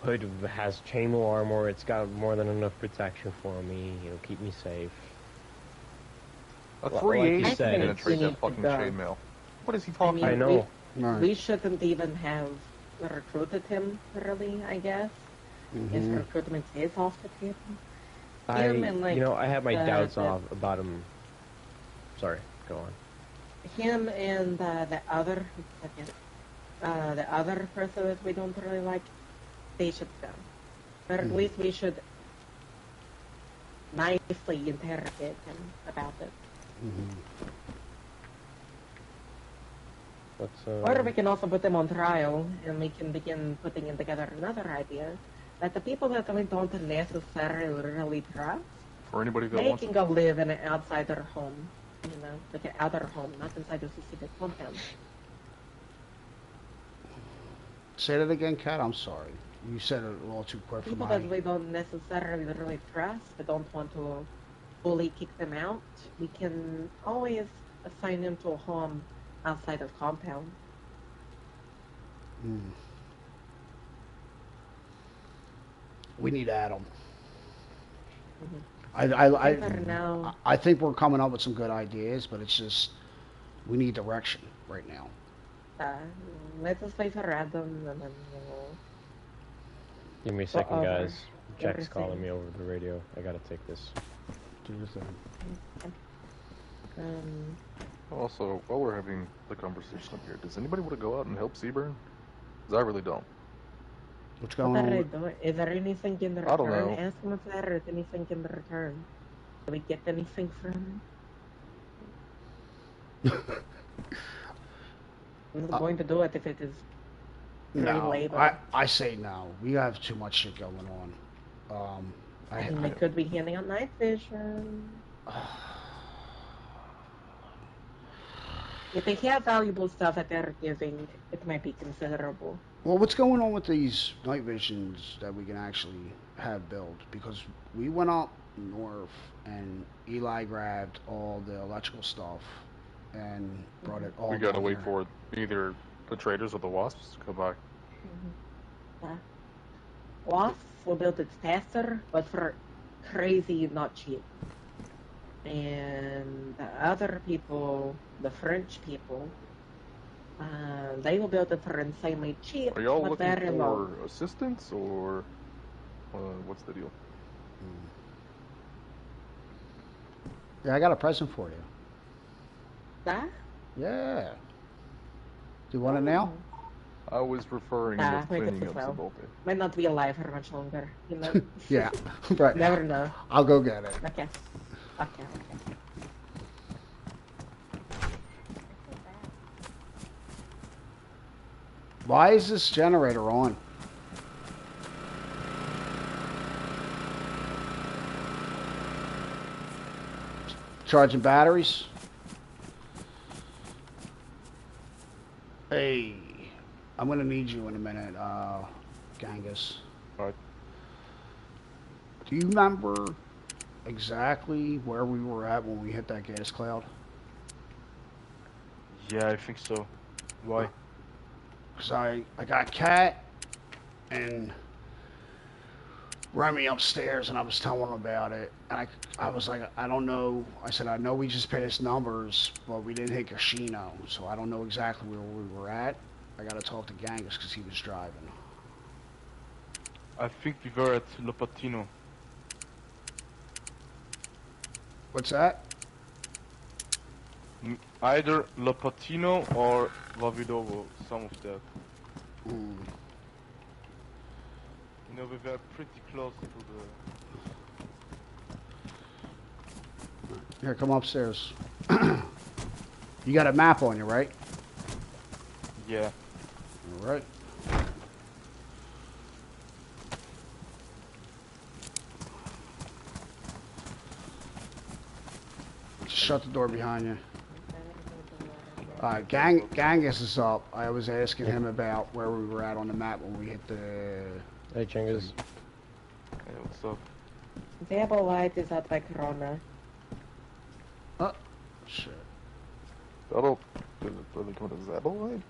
S2: hood has chainmail armor, it's got more than enough protection for me, it'll keep me safe.
S6: A
S2: Well,
S6: 380
S2: like you
S6: can't
S2: said,
S6: penetrate
S8: it's-
S6: that fucking
S8: it's,
S6: chainmail. What is he
S8: I
S6: talking
S8: mean,
S2: I know.
S8: we shouldn't even have recruited him, really, I guess. If recruitment is off the table. Him and, like,
S2: I have my doubts
S8: the-
S2: about him. Sorry, go on.
S8: Him and the other person that we don't really like, they should go. But at least we should nicely interrogate him about it. Or we can also put them on trial, and we can begin putting together another idea that the people that we don't necessarily really trust,
S6: For anybody that
S8: they
S6: wants
S8: can go live in an outside their home, like an outer home, not inside the specific compound.
S3: Say that again, Kat. I'm sorry. You said it a little too quick for
S8: People
S3: my...
S8: that we don't necessarily really trust, we don't want to fully kick them out, we can always assign them to a home outside of compound.
S3: We need Adam.
S8: Now,
S3: I think we're coming up with some good ideas, but it's just we need direction right now.
S8: let's just wait for Adam, and then
S2: Give me a second,
S8: over
S2: guys. Jack's
S8: everything.
S2: calling me over the radio. I gotta take this.
S3: Do your thing.
S6: Also, while we're having the conversation up here, does anybody want to go out and help Seaburn? Because I really don't.
S3: What's
S8: What
S3: going
S8: are they
S3: on?
S8: doing? Is there anything in the
S6: I don't
S8: return?
S6: know.
S8: Ask him if there is anything in the return. Do we get anything from him? I'm not going to do it if it is free
S3: No,
S8: labor.
S3: I say no. We have too much shit going on.
S8: And they could be handing out night vision. If they have valuable stuff that they're giving, it might be considerable.
S3: Well, what's going on with these night visions that we can actually have built? Because we went up north and Eli grabbed all the electrical stuff and brought it all
S6: We gotta
S3: down
S6: wait
S3: here.
S6: for either the traders or the wasps to come by.
S8: Wasps will build it faster, but for crazy, not cheap. And the other people, the French people, they will build it for insanely cheap,
S6: Are y'all
S8: but
S6: looking
S8: very
S6: for
S8: low.
S6: assistance or what's the deal?
S3: Yeah, I got a present for you.
S8: That?
S3: Yeah. Do you want it now?
S6: I was referring to
S8: Wait,
S6: cleaning
S8: this
S6: up
S8: as well.
S6: Zimbabwe.
S8: Might not be alive for much longer, you know?
S3: Yeah, right.
S8: Never know.
S3: I'll go get it.
S8: Okay. Okay.
S3: Why is this generator on? Charging batteries? Hey, I'm gonna need you in a minute, Genghis.
S6: Alright.
S3: Do you remember exactly where we were at when we hit that gas cloud?
S11: Yeah, I think so. Why?
S3: Because I got Kat and Remy upstairs and I was telling them about it. And I was like, I don't know. I said, I know we just passed numbers, but we didn't hit Casino. So I don't know exactly where we were at. I got to talk to Genghis because he was driving.
S11: I think we were at Lopatino.
S3: What's that?
S11: Either Lopatino or Vavidovo, some of that.
S3: Mm.
S11: You know, we were pretty close to the...
S3: Here, come upstairs. You got a map on you, right?
S11: Yeah.
S3: All right. Shut the door behind you. Genghis is up. I was asking him about where we were at on the map when we hit the...
S2: Hey, Genghis.
S11: Hey, what's up?
S8: Table light is out by Corona.
S3: Oh, shit.
S6: Are they going to Zabalite?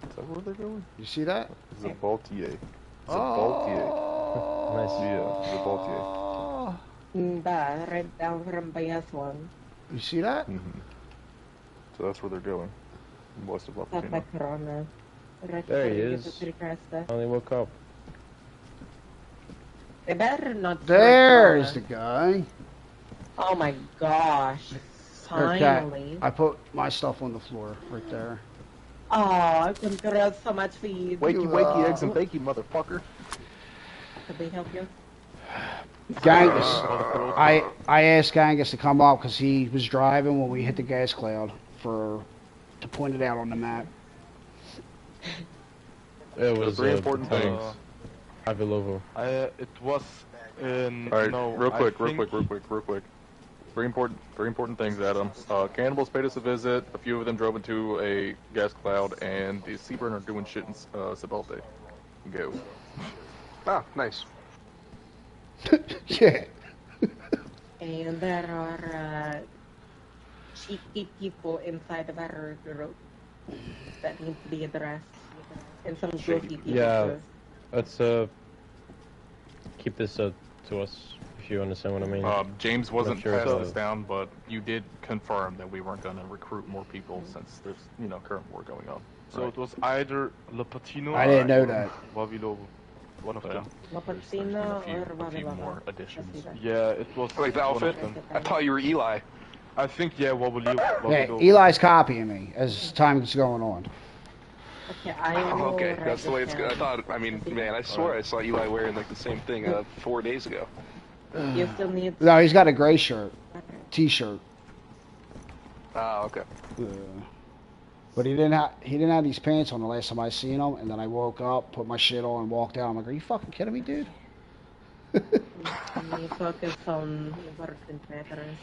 S6: Is that where they're going?
S3: You see that?
S6: Zabaltier. Zabaltier.
S3: Oh.
S2: Nice.
S6: Yeah, Zabaltier.
S8: Right down from Bayas one.
S3: You see that?
S6: Mm-hmm. So that's where they're going. West of La
S8: Stop by
S6: Patina.
S8: Corona. Right
S2: There
S8: before
S2: he
S8: you get
S2: is.
S8: to City Cresta.
S2: Finally woke up.
S8: They better not.
S3: There's the
S8: Corona.
S3: guy.
S8: Oh my gosh!
S3: Okay.
S8: Finally.
S3: I put my stuff on the floor right there.
S8: Oh, congrats so much for you.
S6: Wakey, wakey, eggs and bakey, motherfucker.
S8: Could they help you?
S3: Gangus. I asked Gangus to come up because he was driving when we hit the gas cloud to point it out on the map.
S2: It was
S6: three important things.
S2: Avilovo.
S11: It was in.
S6: All right,
S11: no,
S6: real quick. Three important things, Adam. Cannibals paid us a visit. A few of them drove into a gas cloud, and the Seaburn are doing shit in Sabalte. Go.
S12: Ah, nice.
S3: Yeah.
S8: And there are cheeky people inside the battery group that need to be addressed. And some goofy people.
S2: Yeah,
S8: too.
S2: let's keep this to us, if you understand what I mean.
S6: James wasn't
S2: Sure
S6: passing
S2: about
S6: this
S2: it.
S6: down, but you did confirm that we weren't going to recruit more people since there's, current war going on.
S11: So
S6: right?
S11: it was either Le Patino
S3: I didn't know
S11: or
S3: that.
S11: Vavilovo. One of them.
S8: Lapacino
S6: a few
S8: or
S6: more additions.
S11: Yeah, it was
S12: Like the
S11: one
S12: outfit?
S11: of them.
S12: I thought you were Eli.
S11: I think, yeah,
S3: Yeah,
S11: Vavilovo.
S3: Eli's copying me as time is going on.
S8: Okay, I will
S12: Okay,
S8: write
S12: that's the way it's
S8: this
S12: good. I
S8: down.
S12: thought, man, I swear I saw Eli wearing like the same thing 4 days ago.
S8: You still need.
S3: No, he's got a gray shirt, t-shirt.
S12: Ah, okay.
S3: But he didn't have these pants on the last time I seen him, and then I woke up, put my shit on, and walked out. I'm like, are you fucking kidding me, dude?
S8: You focus on your work and matters.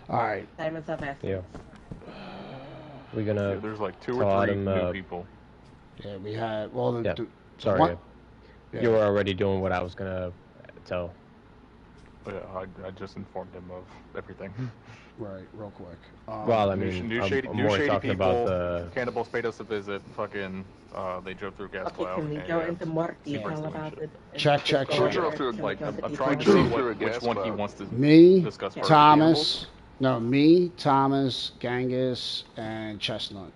S3: All right.
S8: Time is of essence.
S2: Yeah. We're gonna.
S6: There's like 2
S2: tell
S6: or 3
S2: Adam,
S6: new people.
S3: Yeah, we had. Well,
S2: Yeah.
S3: the
S2: Sorry.
S3: one- yeah.
S2: You were already doing what I was gonna tell.
S6: Yeah, I just informed him of everything.
S3: Right, real quick.
S2: Well, I mean,
S6: new
S2: I'm
S6: shady
S2: more talking
S6: people.
S2: about the.
S6: Cannibals paid us a visit. Fucking, they drove through gas
S8: Okay,
S6: cloud.
S8: can we
S6: and,
S8: go into more
S6: Seaburn
S8: detail
S6: doing
S8: about
S6: shit.
S8: it?
S3: Check.
S12: Who drove through
S6: Like, I'm
S8: I'm
S6: trying to
S12: drove
S6: see
S12: through a
S6: which
S12: gas
S6: one he
S12: cloud?
S6: wants to
S3: Me,
S6: discuss first.
S3: Thomas. No, me, Thomas, Gangus, and Chestnut.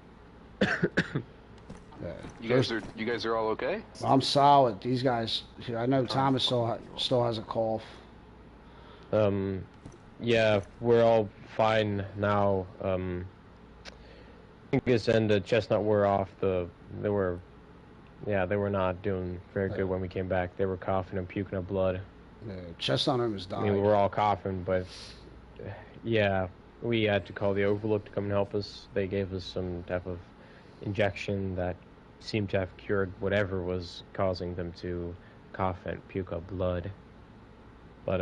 S3: Yeah.
S12: You guys are all okay?
S3: I'm solid. These guys. I know Thomas still has a cough.
S2: Yeah, we're all fine now. Angus and Chestnut were off they were not doing very good when we came back. They were coughing and puking up blood.
S3: Yeah, Chestnut almost died.
S2: I mean, we were all coughing, but yeah, we had to call the Overlook to come and help us. They gave us some type of injection that seemed to have cured whatever was causing them to cough and puke up blood. But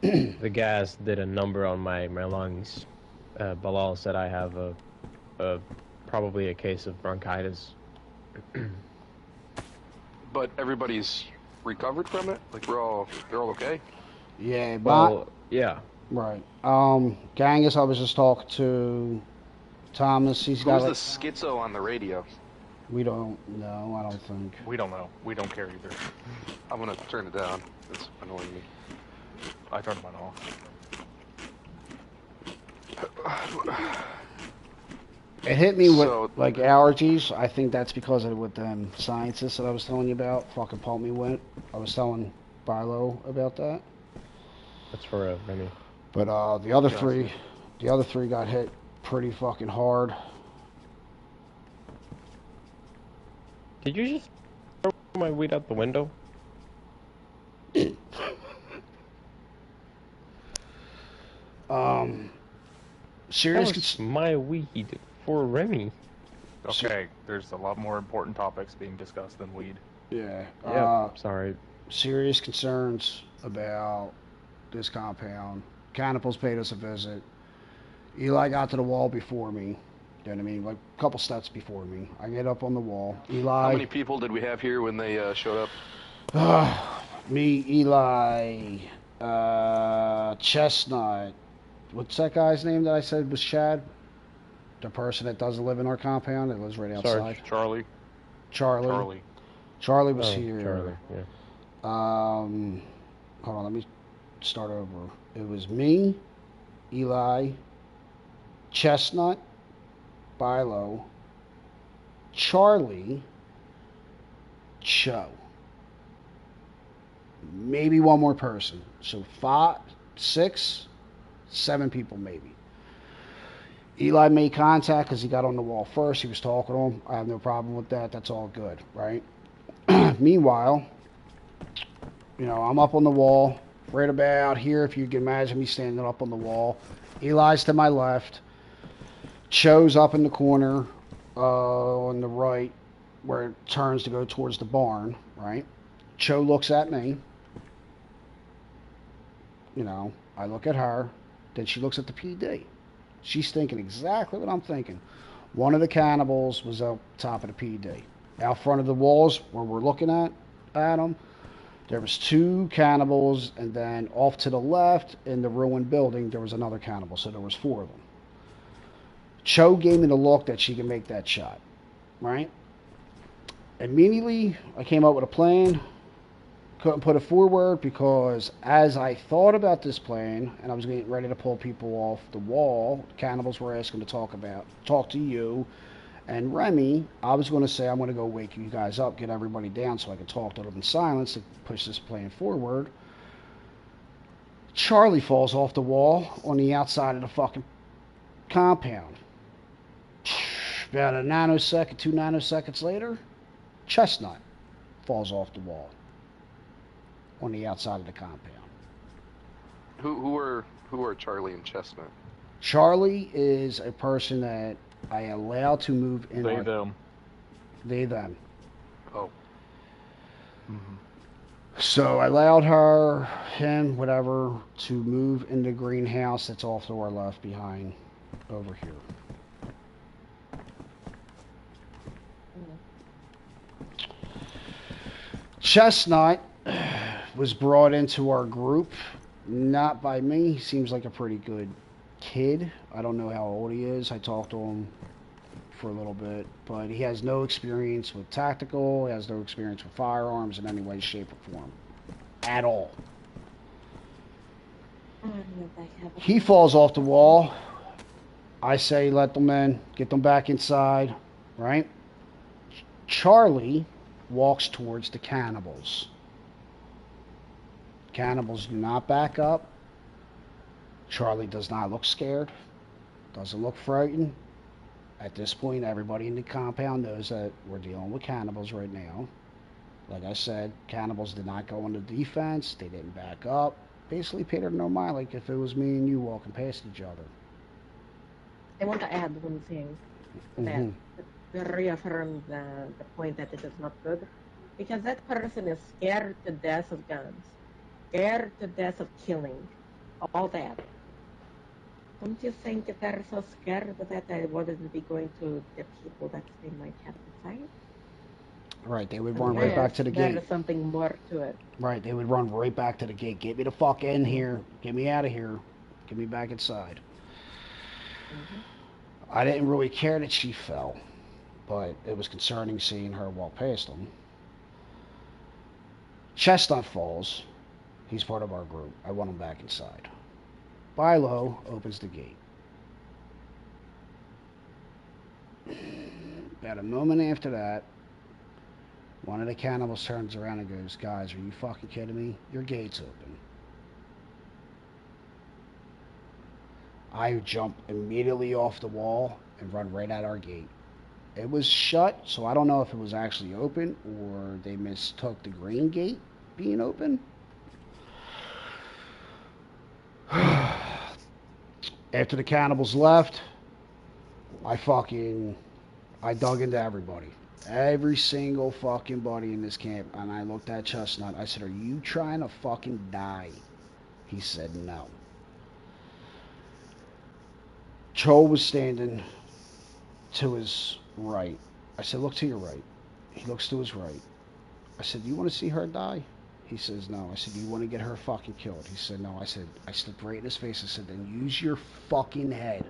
S2: the gas did a number on my lungs. Bilal said I have a probably a case of bronchitis.
S12: But everybody's recovered from it? Like they're all okay?
S3: Yeah, but
S2: Well, yeah.
S3: right. Gangus, I was just talking to Thomas. He's got.
S12: Who's the schizo on the radio?
S3: We don't know. I don't think.
S6: We don't know. We don't care either.
S12: I'm gonna turn it down. It's annoying me.
S6: I turned mine off.
S3: It hit me with
S12: So-
S3: like allergies. I think that's because of what them scientists that I was telling you about fucking pumped me with. I was telling Bilo about that.
S2: That's for Remy.
S3: But the other three got hit pretty fucking hard.
S2: Did you just throw my weed out the window?
S3: Serious.
S2: That was my weed for Remy.
S6: Okay, there's a lot more important topics being discussed than weed.
S3: Yeah.
S2: Yeah. Sorry.
S3: Serious concerns about this compound. Cannibals paid us a visit. Eli got to the wall before me. You know what I mean? Like a couple steps before me. I get up on the wall. Eli.
S12: How many people did we have here when they showed up?
S3: Me, Eli, Chestnut. What's that guy's name that I said was Chad? The person that doesn't live in our compound that lives right outside.
S6: Charlie.
S3: Charlie was
S2: Oh,
S3: here.
S2: Charlie, yeah.
S3: Hold on, let me start over. It was me, Eli, Chestnut, Bilo, Charlie, Cho. Maybe one more person. So 5, 6, 7 people maybe. Eli made contact because he got on the wall first. He was talking to him. I have no problem with that. That's all good, right? Meanwhile, I'm up on the wall, right about here. If you can imagine me standing up on the wall. Eli's to my left. Cho's up in the corner on the right where it turns to go towards the barn, right? Cho looks at me. I look at her. Then she looks at the PD. She's thinking exactly what I'm thinking. One of the cannibals was up top of the PD. Out front of the walls where we're looking at them, there was 2 cannibals, and then off to the left in the ruined building, there was another cannibal, so there was 4 of them. Cho gave me the look that she can make that shot, right? Immediately, I came up with a plan. Couldn't put it forward because as I thought about this plan and I was getting ready to pull people off the wall, cannibals were asking to talk to you and Remy. I was going to say I'm going to go wake you guys up, get everybody down so I can talk to them in silence to push this plan forward. Charlie falls off the wall on the outside of the fucking compound. About a nanosecond, 2 nanoseconds later, Chestnut falls off the wall on the outside of the compound.
S12: Who are Charlie and Chestnut?
S3: Charlie is a person that I allow to move in.
S6: They, them.
S3: They, them.
S12: Oh.
S6: Mm-hmm.
S3: So I allowed her, him, whatever, to move in the greenhouse that's off to our left behind over here. Chestnut was brought into our group, not by me. He seems like a pretty good kid. I don't know how old he is. I talked to him for a little bit, but he has no experience with tactical. He has no experience with firearms in any way, shape, or form. At all. He falls off the wall. I say let them in, get them back inside, right? Charlie walks towards the cannibals. Cannibals do not back up. Charlie does not look scared. Doesn't look frightened. At this point, everybody in the compound knows that we're dealing with cannibals right now. Like I said, cannibals did not go into defense. They didn't back up. Basically, Peter no mind, like if it was me and you walking past each other.
S8: I want to add one thing. That reaffirm the point that it is not good. Because that person is scared to death of guns. Scared to death of killing. All that. Don't you think if they're so scared that they wouldn't be going to the people that they might have to fight?
S3: Right, they would run right back to the gate.
S8: There's something more to it.
S3: Right, they would run right back to the gate. Get me the fuck in here. Get me out of here. Get me back inside. I didn't really care that she fell, but it was concerning seeing her walk past them. Chestnut falls. He's part of our group. I want him back inside. Bilo opens the gate. About a moment after that, one of the cannibals turns around and goes, "Guys, are you fucking kidding me? Your gate's open." I jump immediately off the wall and run right at our gate. It was shut, so I don't know if it was actually open or they mistook the green gate being open. After the cannibals left, I dug into everybody. Every single fucking buddy in this camp. And I looked at Chestnut. I said, "Are you trying to fucking die?" He said, "No." Cho was standing to his right. I said, "Look to your right." He looks to his right. I said, "Do you want to see her die?" He says, "No." I said, "Do you want to get her fucking killed?" He said, "No." I said, I stepped right in his face. I said, "Then use your fucking head."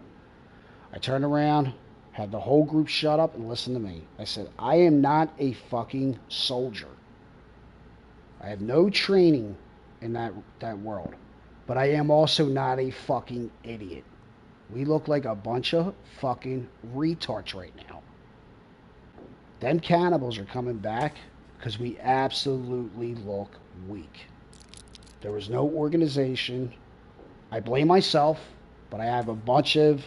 S3: I turned around, had the whole group shut up and listen to me. I said, "I am not a fucking soldier. I have no training in that world. But I am also not a fucking idiot. We look like a bunch of fucking retards right now. Them cannibals are coming back because we absolutely look weak. There was no organization. I blame myself, but I have a bunch of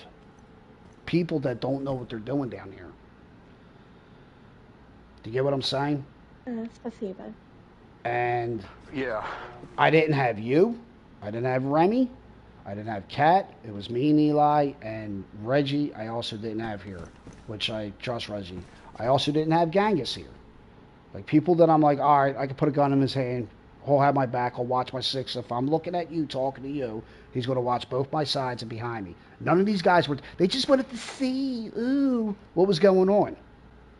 S3: people that don't know what they're doing down here. Do you get what I'm saying?
S8: Спасибо.
S3: And
S12: Yeah.
S3: I didn't have you. I didn't have Remy. I didn't have Kat. It was me and Eli and Reggie. I also didn't have here, which I trust Reggie. I also didn't have Genghis here. Like people that I'm like, all right, I can put a gun in his hand. He'll have my back. He'll watch my six. If I'm looking at you, talking to you, he's going to watch both my sides and behind me. None of these guys were. They just wanted to see, ooh, what was going on.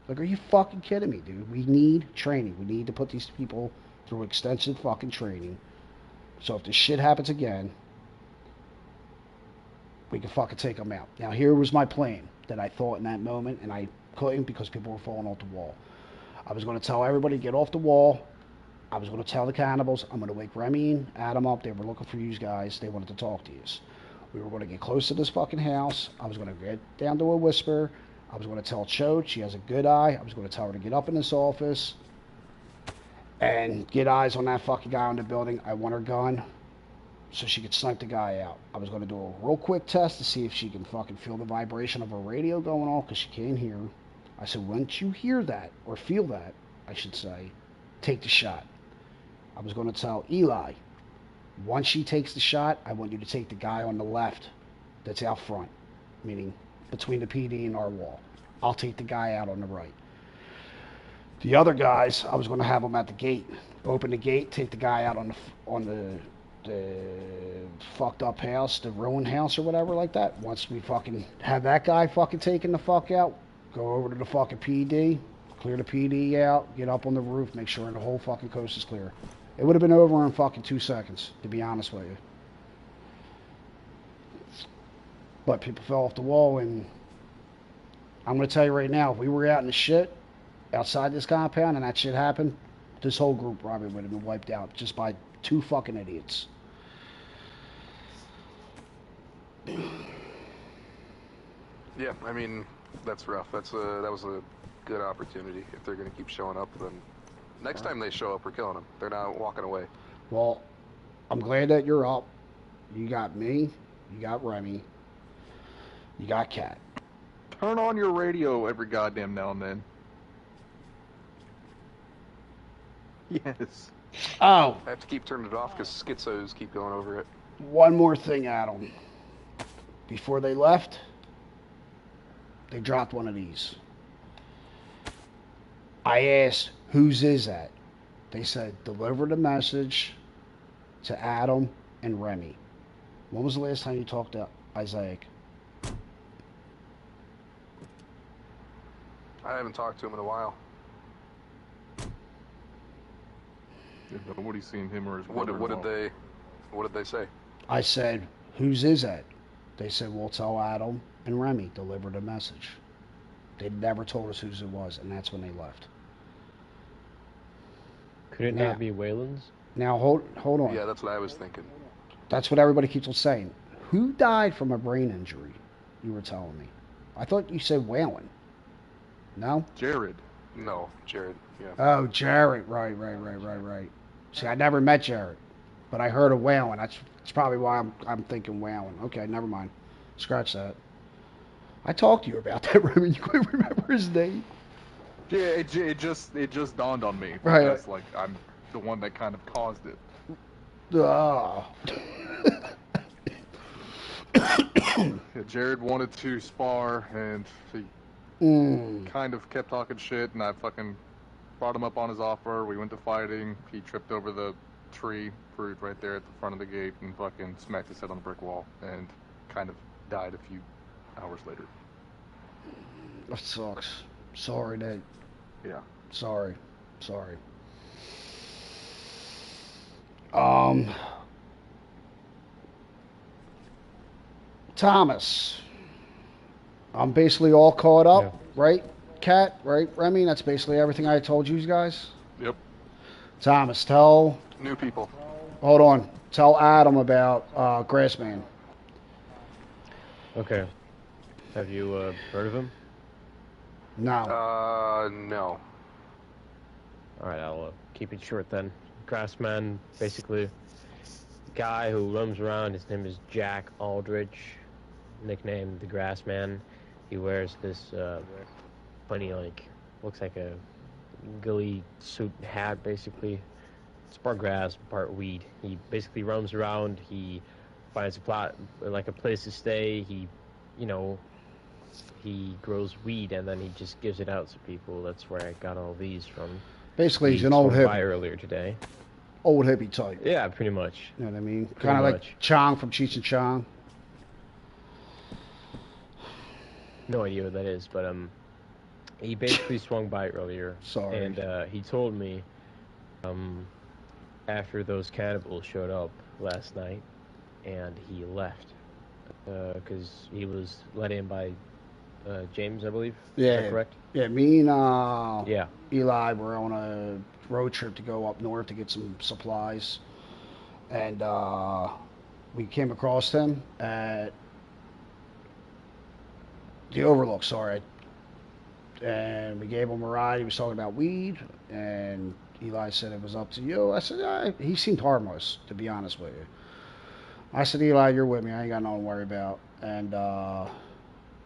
S3: Like, are you fucking kidding me, dude? We need training. We need to put these people through extensive fucking training. So if this shit happens again, we can fucking take them out. Now, here was my plan that I thought in that moment, and I couldn't because people were falling off the wall. I was going to tell everybody, get off the wall. I was going to tell the cannibals, I'm going to wake Remy and Adam up. They were looking for you guys. They wanted to talk to you. We were going to get close to this fucking house. I was going to get down to a whisper. I was going to tell Cho, she has a good eye. I was going to tell her to get up in this office and get eyes on that fucking guy in the building. I want her gun so she could snipe the guy out. I was going to do a real quick test to see if she can fucking feel the vibration of her radio going on because she can't hear. I said, once you hear that, or feel that, I should say, take the shot. I was going to tell Eli, once she takes the shot, I want you to take the guy on the left that's out front, meaning between the PD and our wall. I'll take the guy out on the right. The other guys, I was going to have them at the gate. Open the gate, take the guy out on the fucked up house, the ruined house or whatever like that. Once we fucking have that guy fucking taken the fuck out, go over to the fucking PD, clear the PD out, get up on the roof, make sure the whole fucking coast is clear. It would have been over in fucking 2 seconds, to be honest with you. But people fell off the wall, and I'm going to tell you right now, if we were out in the shit outside this compound and that shit happened, this whole group probably would have been wiped out just by 2 fucking idiots.
S12: Yeah, I mean, that's rough. That was a good opportunity. If they're going to keep showing up, then next time they show up, we're killing them. They're not walking away.
S3: Well, I'm glad that you're up. You got me. You got Remy. You got Kat.
S6: Turn on your radio every goddamn now and then. Yes.
S3: Oh.
S12: I have to keep turning it off because schizos keep going over it.
S3: One more thing, Adam. Before they left, they dropped one of these. I asked, whose is that? They said, deliver the message to Adam and Remy. When was the last time you talked to Isaac?
S12: I haven't talked to him in a while.
S6: Nobody's seen him or his
S12: What
S6: brother.
S12: What did they say?
S3: I said, whose is that? They said, well, tell Adam and Remy, deliver the message. They never told us whose it was, and that's when they left.
S2: Could it not be Wayland's?
S3: Now, hold on.
S12: Yeah, that's what I was thinking.
S3: That's what everybody keeps on saying. Who died from a brain injury? You were telling me. I thought you said Whalen. No?
S6: Jared.
S12: No, Jared. Yeah.
S3: Oh, Jared. Right. See, I never met Jared, but I heard of Whalen. That's probably why I'm thinking Whalen. Okay, never mind. Scratch that. I talked to you about that, Remy. You couldn't remember his name.
S6: Yeah, it just dawned on me.
S3: Right.
S6: That's like I'm the one that kind of caused it. Yeah, Jared wanted to spar, and he kind of kept talking shit, and I fucking brought him up on his offer. We went to fighting. He tripped over the tree fruit right there at the front of the gate and fucking smacked his head on the brick wall and kind of died a few hours later.
S3: That sucks. Sorry, Nate.
S6: Yeah.
S3: Sorry. Thomas. I'm basically all caught up, right? Kat, right? Remy, that's basically everything I told you guys.
S6: Yep.
S3: Thomas, tell...
S12: New people.
S3: Hold on. Tell Adam about Grassman.
S2: Okay. Have you heard of him?
S3: No.
S12: No.
S2: Alright, I'll keep it short then. Grassman, basically, guy who roams around. His name is Jack Aldrich, nicknamed the Grassman. He wears this funny, like, looks like a ghillie suit hat, basically. It's part grass, part weed. He basically roams around. He finds a plot, like a place to stay. He, you know, he grows weed and then he just gives it out to people. That's where I got all these from.
S3: Basically, he's
S2: He
S3: an old
S2: swung by
S3: hippie.
S2: earlier today.
S3: Old hippie type.
S2: Yeah, pretty much.
S3: You know what I mean?
S2: Pretty
S3: Kind of like
S2: much.
S3: Chong from Cheech and Chong.
S2: No idea what that is, but he basically swung by earlier.
S3: Sorry.
S2: And he told me after those cannibals showed up last night, and he left because he was let in by James, I believe.
S3: Yeah.
S2: Is that correct?
S3: Yeah, me and
S2: Yeah.
S3: Eli were on a road trip to go up north to get some supplies. And we came across him at the Overlook, sorry. And we gave him a ride. He was talking about weed. And Eli said it was up to you. I said, he seemed harmless, to be honest with you. I said, Eli, you're with me. I ain't got nothing to worry about. And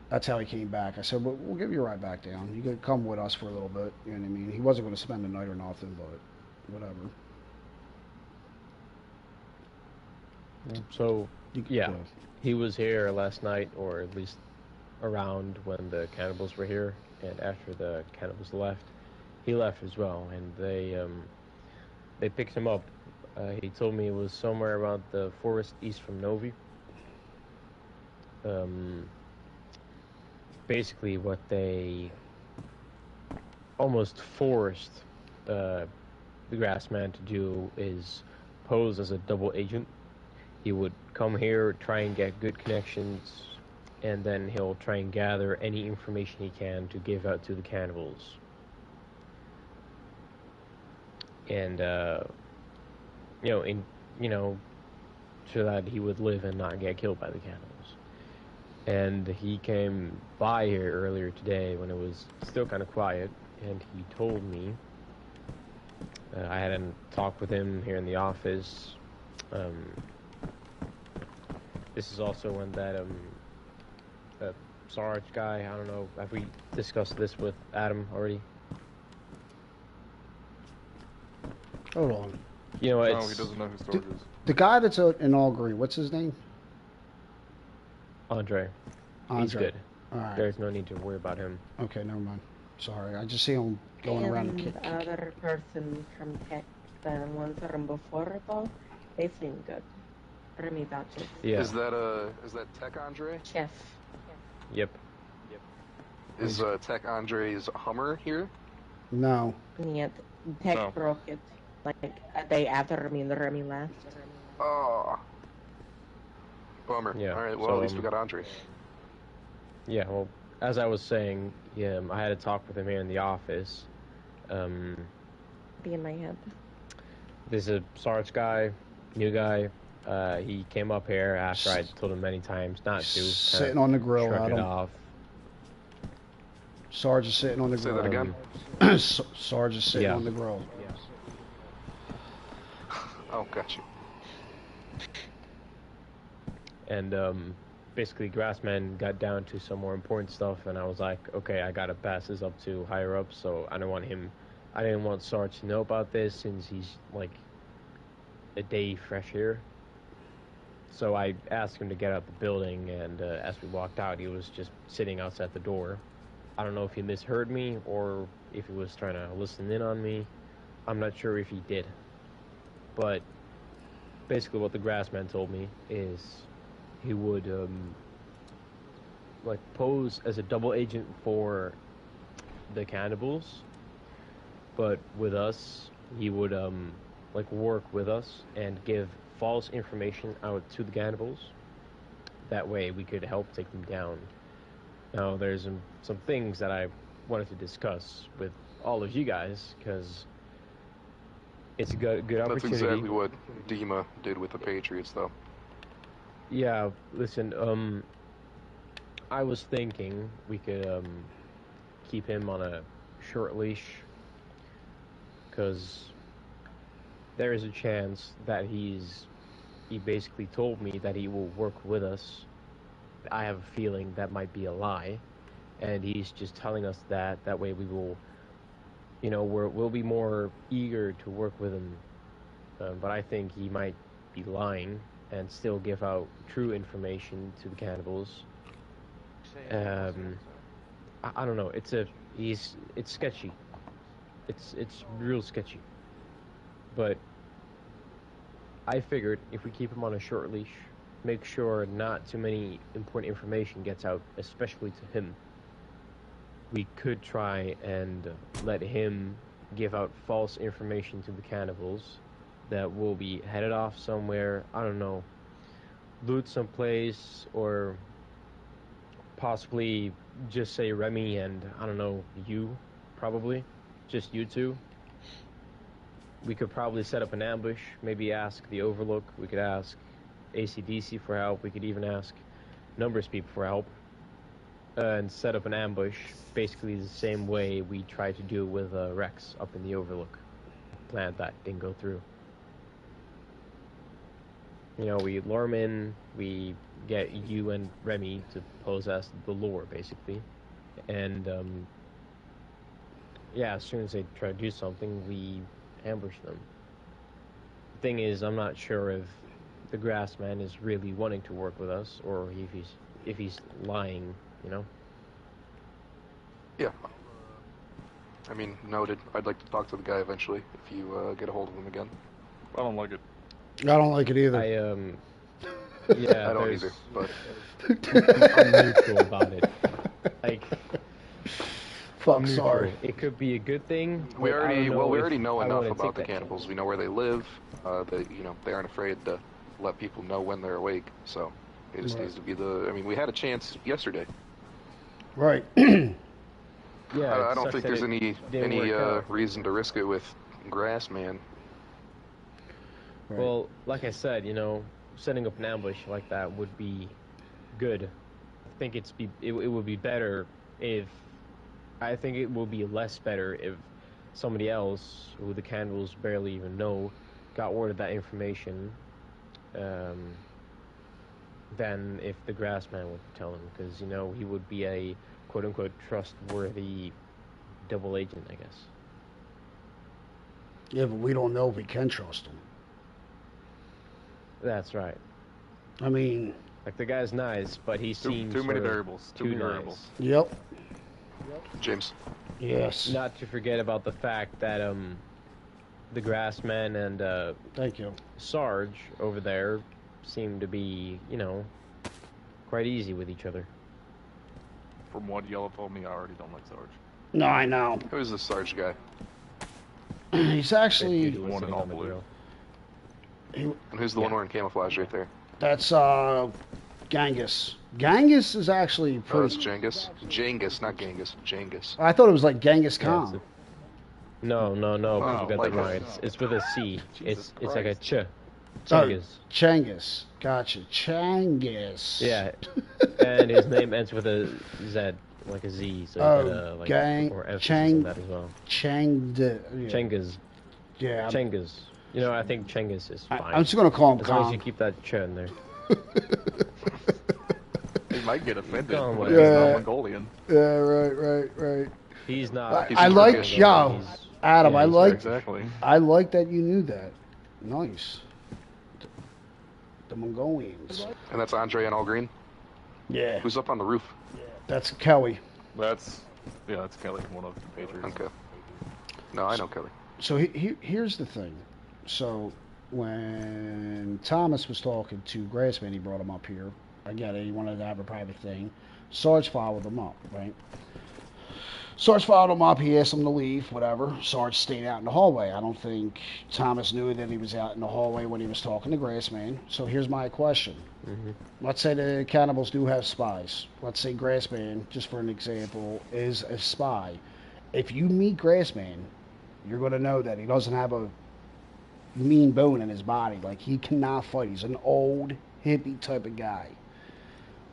S3: that's how he came back. I said, we'll give you a ride back down. You could come with us for a little bit. You know what I mean? He wasn't going to spend the night or nothing, but whatever.
S2: So, yeah, he was here last night, or at least around when the cannibals were here, and after the cannibals left, he left as well, and they picked him up. He told me it was somewhere around the forest east from Novi. Basically, what they almost forced the Grassman to do is pose as a double agent. He would come here, try and get good connections, and then he'll try and gather any information he can to give out to the cannibals. And so that he would live and not get killed by the cannibals. And he came by here earlier today when it was still kind of quiet, and he told me, I had a talk with him here in the office. This is also when that Sarge guy, I don't know, have we discussed this with Adam already?
S3: Hold on.
S2: You know,
S6: No,
S2: it's...
S6: he doesn't know who Sarge is.
S3: The guy that's in all green, what's his name?
S2: Andre. He's
S3: Andre.
S2: good.
S3: All right.
S2: There's no need to worry about him.
S3: Okay, never mind. Sorry, I just see him going around.
S8: And the other person from Tech, the ones from before though, they seem good. Remy vouches.
S2: Yeah.
S12: Is that Tech Andre?
S8: Chef.
S2: Yep.
S12: Is Tech Andre's Hummer here?
S3: No.
S8: Yeah, Tech
S12: No.
S8: broke it like a day after Remy left.
S12: Oh. Bummer.
S2: Yeah,
S12: All right, well,
S2: so,
S12: at least we got Andre.
S2: Yeah, well, as I was saying, yeah, I had a talk with him here in the office.
S8: Be in my head.
S2: There's a Sarge guy, new guy. He came up here after I told him many times not to.
S3: Sitting on the grill,
S2: shrugged it
S3: Adam.
S2: off.
S3: Sarge is sitting on the
S12: Say
S3: grill.
S12: that again?
S3: Sarge is sitting
S2: Yeah.
S3: on the grill.
S12: Oh, gotcha.
S2: And basically, Grassman got down to some more important stuff, and I was like, okay, I gotta pass this up to higher up, so I didn't want Sarge to know about this since he's like a day fresh here. So I asked him to get out the building, and as we walked out, he was just sitting outside the door. I don't know if he misheard me or if he was trying to listen in on me. I'm not sure if he did. But basically what the Grassman told me is he would like pose as a double agent for the cannibals, but with us he would like work with us and give false information out to the cannibals. That way we could help take them down. Now there's some things that I wanted to discuss with all of you guys because it's a good
S12: That's
S2: opportunity.
S12: exactly what Dima did with the Patriots, though.
S2: Yeah, listen, I was thinking we could keep him on a short leash, because there is a chance that he basically told me that he will work with us. I have a feeling that might be a lie, and he's just telling us that. That way we will, we'll be more eager to work with him. But I think he might be lying and still give out true information to the cannibals. I don't know. It's sketchy. It's real sketchy. But I figured if we keep him on a short leash, make sure not too many important information gets out, especially to him. We could try and let him give out false information to the cannibals that will be headed off somewhere, I don't know, loot someplace, or possibly just say Remy and, I don't know, you, probably, just you two. We could probably set up an ambush, maybe ask the Overlook, we could ask ACDC for help, we could even ask numbers people for help, and set up an ambush basically the same way we tried to do with Rex up in the Overlook. Planned that, didn't go through. We lure him in, we get you and Remy to pose as the lure, basically. And, as soon as they try to do something, we ambush them. The thing is, I'm not sure if the Grassman is really wanting to work with us, or if he's lying,
S12: Yeah. I mean, noted. I'd like to talk to the guy eventually, if you get a hold of him again.
S6: I don't like it.
S3: I don't like it either.
S12: I don't either, but
S2: I'm neutral about it.
S3: Fuck, sorry.
S2: It could be a good thing.
S12: We already know enough about the cannibals. We know where they live. They aren't afraid to let people know when they're awake. So it just needs to be we had a chance yesterday.
S3: Right.
S12: I don't think there's any reason to risk it with Grassman.
S2: Right. Well, like I said, setting up an ambush like that would be good. I think it would be better if... I think it will be less better if somebody else, who the cannibals barely even know, got word of that information, than if the Grassman would tell him, because, he would be a quote-unquote trustworthy double agent, I guess.
S3: Yeah, but we don't know if we can trust him.
S2: That's right.
S3: I mean...
S2: the guy's nice, but he seems
S6: too many variables. Too many variables.
S3: Yep.
S12: James.
S3: Yes.
S2: Not to forget about the fact that the Grassman and
S3: thank you,
S2: Sarge over there seem to be, quite easy with each other.
S6: From what Yellow told me, I already don't like Sarge.
S3: No, I know.
S12: Who's the Sarge guy?
S3: He's actually
S6: the one in all blue.
S12: And who's the one wearing camouflage right there?
S3: That's Genghis. Genghis is actually pretty...
S12: Oh, it's Genghis. Genghis, not Genghis. Genghis.
S3: I thought it was like Genghis Khan.
S2: No,
S12: Wow,
S2: you got that right. It's with a C. It's like a ch.
S3: Chengiz. Chengiz. Gotcha. Chengiz.
S2: Yeah. And his name ends with a Z, like a Z. So more emphasis on that as well. Chengiz.
S3: Yeah.
S2: Chengiz. I think Chengiz is fine.
S3: I'm just going to call him
S2: As long as you keep that ch in there.
S6: He might get offended.
S2: Yeah.
S6: He's not Mongolian.
S3: Yeah, right.
S2: He's not.
S3: I like, Adam,
S6: yeah,
S3: I like,
S6: exactly.
S3: I like that you knew that. Nice. The Mongolians.
S12: And that's Andre in all green?
S3: Yeah.
S12: Who's up on the roof?
S3: That's Kelly.
S6: That's Kelly, one of the Patriots.
S12: Okay. No, I know Kelly.
S3: So here's the thing. So when Thomas was talking to Grassman, he brought him up here. I get it. He wanted to have a private thing. Sarge followed him up, right? Sarge followed him up. He asked him to leave, whatever. Sarge stayed out in the hallway. I don't think Thomas knew that he was out in the hallway when he was talking to Grassman. So here's my question.
S2: Mm-hmm.
S3: Let's say the cannibals do have spies. Let's say Grassman, just for an example, is a spy. If you meet Grassman, you're going to know that he doesn't have a mean bone in his body. Like, he cannot fight. He's an old, hippie type of guy.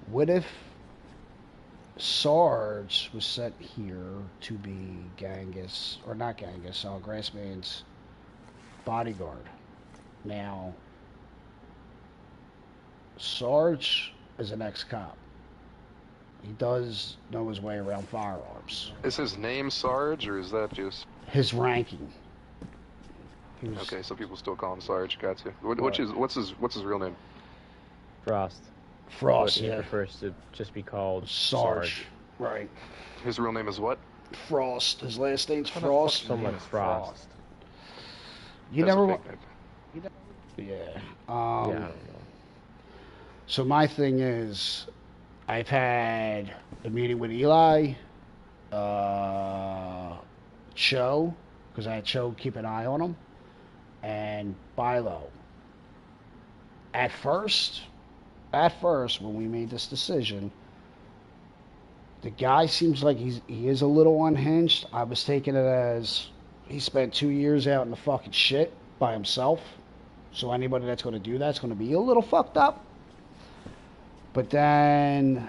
S3: What if Sarge was sent here to be Genghis, or not Genghis, Grassman's bodyguard. Now, Sarge is an ex-cop. He does know his way around firearms.
S12: Is his name Sarge, or is that just
S3: his ranking?
S12: Okay, so people still call him Sarge. Gotcha. What's his real name?
S2: Frost.
S3: Frost.
S2: But he
S3: Yeah.
S2: prefers to just be called
S3: Sarge. Right.
S12: His real name is what?
S3: Frost. His last name's Frost.
S2: Something like Frost.
S3: You
S12: That's
S3: never.
S12: a fake name.
S3: Yeah.
S2: Yeah, I don't know.
S3: So my thing is, I've had a meeting with Eli, Cho, because I had Cho keep an eye on him, and Bilo. At first, when we made this decision, the guy seems like he is a little unhinged. I was taking it as he spent 2 years out in the fucking shit by himself. So anybody that's going to do that's going to be a little fucked up. But then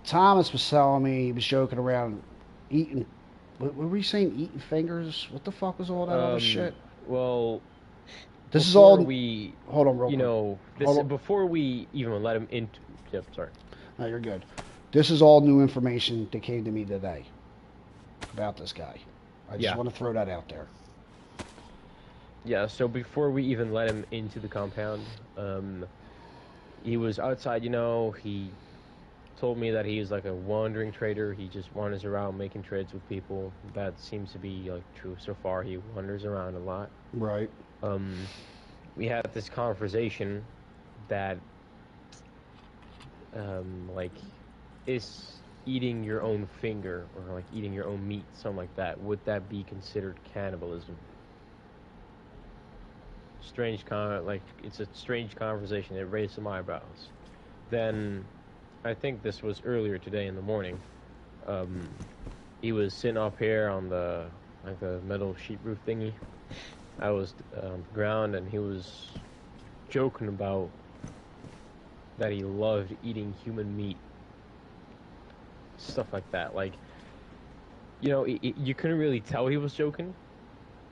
S3: Thomas was telling me he was joking around eating. What were we saying? Eating fingers? What the fuck was all that other shit?
S2: Well,
S3: this is all.
S2: Hold
S3: on, real quick.
S2: Before we even let him into. Yep, sorry.
S3: No, you're good. This is all new information that came to me today about this guy. I just want to throw that out there.
S2: Yeah, so before we even let him into the compound, he was outside, he told me that he is like a wandering trader. He just wanders around making trades with people. That seems to be like true so far. He wanders around a lot.
S3: Right.
S2: We had this conversation that like, is eating your own finger or like eating your own meat, something like that, would that be considered cannibalism? Strange it's a strange conversation. It raised some eyebrows. Then I think this was earlier today in the morning. He was sitting up here on the metal sheet roof thingy. I was on the ground, and he was joking about that he loved eating human meat, stuff like that. Like, you couldn't really tell he was joking.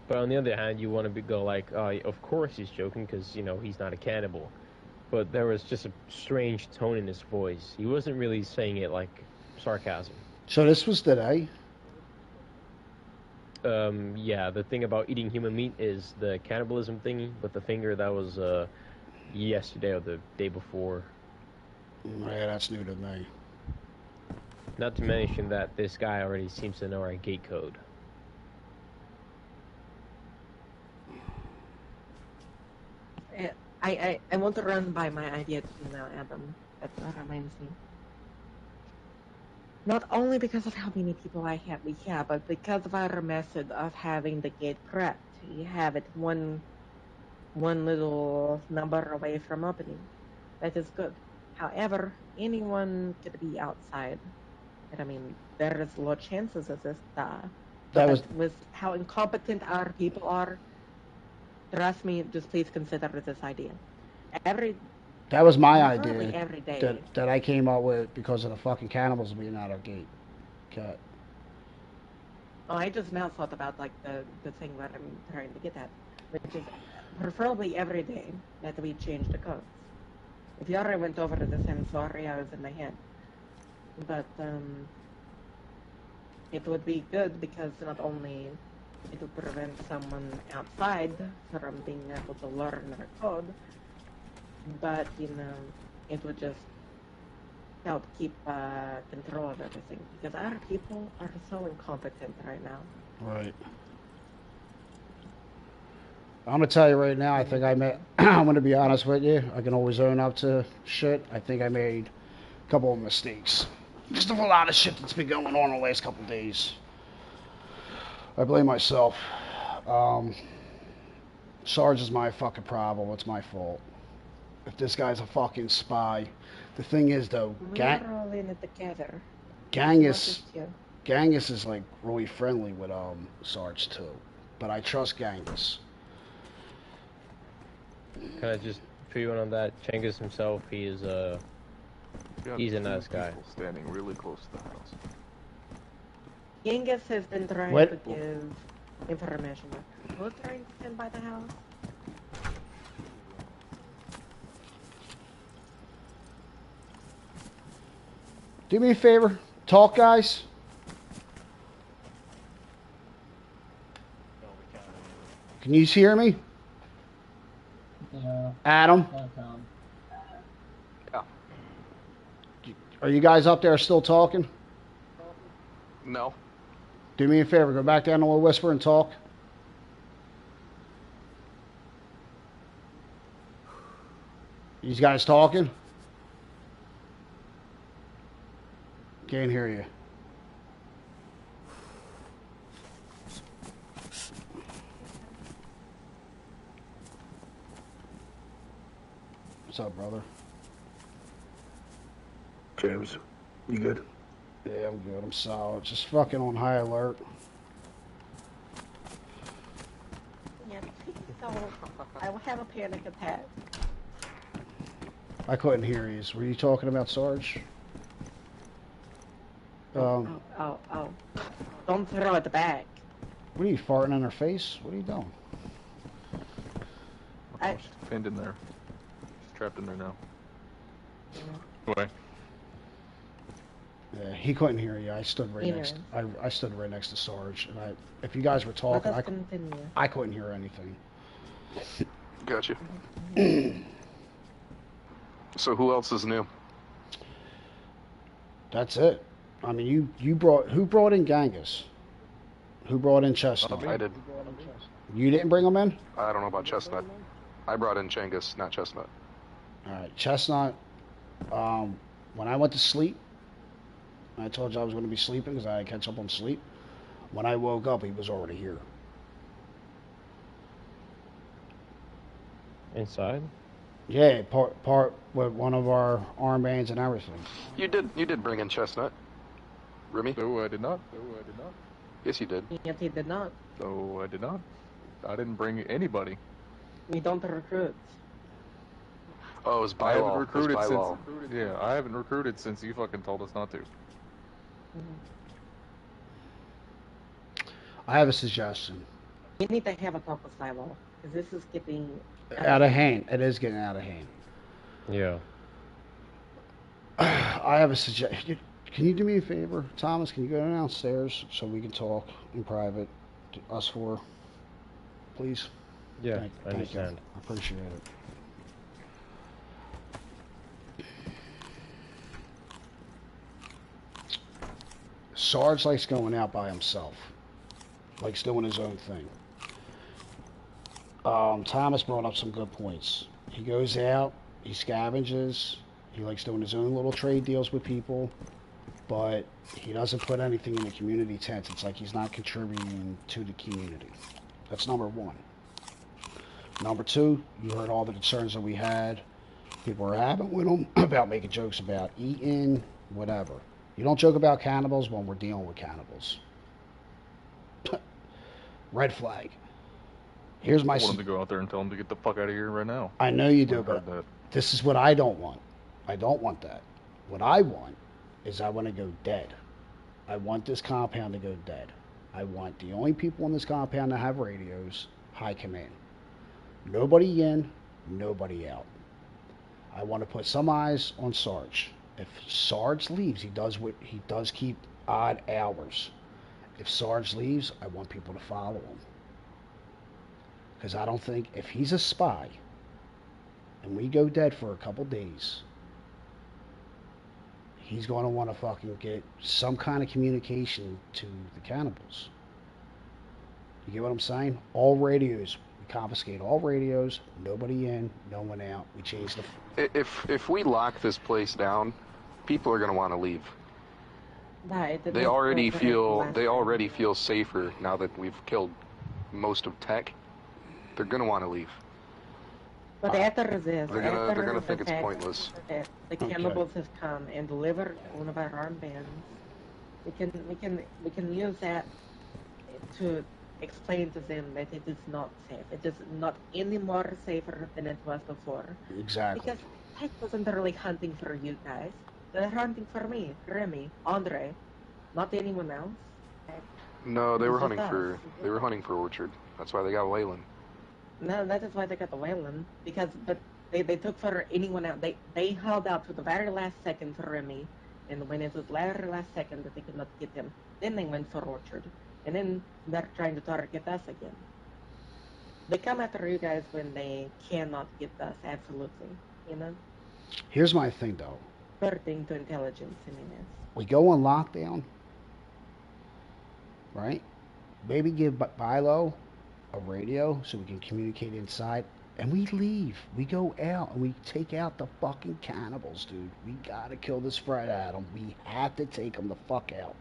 S2: But on the other hand, you want to go like, of course he's joking, because, he's not a cannibal. But there was just a strange tone in his voice. He wasn't really saying it like sarcasm.
S3: So this was today?
S2: Yeah, the thing about eating human meat is the cannibalism thingy, but the finger, that was yesterday or the day before.
S3: Yeah, that's new to me.
S2: Not to mention that this guy already seems to know our gate code.
S8: I want to run by my idea to you now, Adam. That reminds me. Not only because of how many people we have, but because of our method of having the gate prepped. You have it one little number away from opening. That is good. However, anyone could be outside. And I mean, there is low chances of this. With how incompetent our people are, trust me, just please consider this idea.
S3: That was my idea
S8: every day.
S3: that I came up with because of the fucking cannibals being out our gate. Cut.
S8: Oh, I just now thought about like the thing that I'm trying to get at, which is preferably every day that we change the codes. If you already went over this, I'm sorry, I was in my head. But it would be good because not only it would prevent someone outside from being able to learn our code, but it would just help keep control of everything, because our people are so incompetent right now.
S3: Right. I'm gonna tell you right now, I think I'm gonna be honest with you, I can always own up to shit. I think I made a couple of mistakes. Just a lot of shit that's been going on the last couple of days. I blame myself. Sarge is my fucking problem. It's my fault. If this guy's a fucking spy. The thing is, though,
S8: we're all in it together.
S3: Genghis is like really friendly with Sarge too, but I trust Genghis.
S2: Can I just fill you in on that? Genghis himself, he is
S6: got
S2: He's a
S6: two
S2: nice guy.
S6: people standing really close to the house.
S8: Genghis has been trying
S3: What?
S8: to give information. Who's trying to stand by the house?
S3: Do me a favor. Talk, guys. Can you hear me?
S1: Yeah.
S3: Adam?
S12: Yeah.
S3: Are you guys up there still talking?
S12: No.
S3: Do me a favor. Go back down to a whisper and talk. You guys talking? Can't hear you. What's up, brother?
S13: James, you good?
S3: Yeah, I'm good. I'm solid. Just fucking on high alert.
S8: Yeah, so I will have a panic attack.
S3: I couldn't hear you. Were you talking about Sarge?
S8: Oh. Don't throw it back.
S3: What are you, farting in her face? What are you doing?
S6: She's pinned in there. She's trapped in there now. Anyway.
S3: Yeah, he couldn't hear you. I stood right
S8: Neither.
S3: next. I stood right next to Sarge, and if you guys were talking,
S8: Let us continue.
S3: I couldn't hear anything.
S12: Gotcha. So who else is new?
S3: That's it. I mean, who brought in Genghis? Who brought in Chestnut?
S12: I did.
S3: You didn't bring him in?
S12: I don't know about Chestnut. I brought in Chengus, not Chestnut.
S3: All right, Chestnut. When I went to sleep, I told you I was going to be sleeping because I had to catch up on sleep. When I woke up, he was already here.
S2: Inside?
S3: Yeah, part with one of our armbands and everything.
S12: You did bring in Chestnut. Remy?
S6: No, I did not.
S12: Yes, you did.
S8: Yes, he did not.
S6: No, I did not. I didn't bring anybody.
S8: We don't recruit.
S12: Oh, it was
S6: I haven't
S12: bylaw.
S6: recruited
S12: It was bylaw.
S6: since. Yeah, I haven't recruited since you fucking told us not to.
S3: I have a suggestion.
S8: We need to have a talk with Silo, because this is getting
S3: Out of hand. It is getting out of hand.
S2: Yeah.
S3: I have a suggestion. Can you do me a favor, Thomas? Can you go downstairs so we can talk in private, us four, please?
S2: Yeah,
S3: Thank
S2: I understand.
S3: You. I appreciate it. Sarge likes going out by himself. Likes doing his own thing. Thomas brought up some good points. He goes out, he scavenges, he likes doing his own little trade deals with people, but he doesn't put anything in the community tent. It's like he's not contributing to the community. That's number one. Number two, you heard all the concerns that we had. People were having with him about making jokes about eating, whatever. You don't joke about cannibals when we're dealing with cannibals. Red flag. Here's my.
S6: I want him to go out there and tell him to get the fuck out of here right now.
S3: I know you do,
S6: I've heard
S3: but
S6: that.
S3: this is what I don't want. I don't want that. What I want is I want to go dead. I want this compound to go dead. I want the only people in this compound to have radios, high command. Nobody in, nobody out. I want to put some eyes on Sarge. If Sarge leaves, he does keep odd hours. If Sarge leaves, I want people to follow him. Because I don't think, if he's a spy, and we go dead for a couple days, he's going to want to fucking get some kind of communication to the cannibals. You get what I'm saying? All radios. We confiscate all radios. Nobody in, no one out. We change the...
S12: If we lock this place down, people are going to want to leave. They already feel safer now that we've killed most of tech. They're going to want to leave.
S8: But after this,
S12: They're gonna think it's pointless.
S8: The cannibals have come and delivered one of our armbands. We can use that to explain to them that it is not safe. It is not any more safer than it was before.
S3: Exactly.
S8: Because Tech wasn't really hunting for you guys. They're hunting for me, Remy, Andre, not anyone else.
S12: No, they
S8: It's
S12: were
S8: just
S12: hunting
S8: us.
S12: for Orchard. That's why they got Leyland.
S8: No, that is why they got the Wayland. Because, but they took for anyone else. They held out to the very last second for Remy. And when it was very last second that they could not get him, then they went for Orchard. And then they're trying to target us again. They come after you guys when they cannot get us, absolutely. You know?
S3: Here's my thing, though.
S8: According to intelligence, I mean,
S3: We go on lockdown, right? Maybe give Bilo a radio so we can communicate inside, and we leave. We go out and we take out the fucking cannibals, dude. We gotta kill this Fred Adam. We have to take them the fuck out.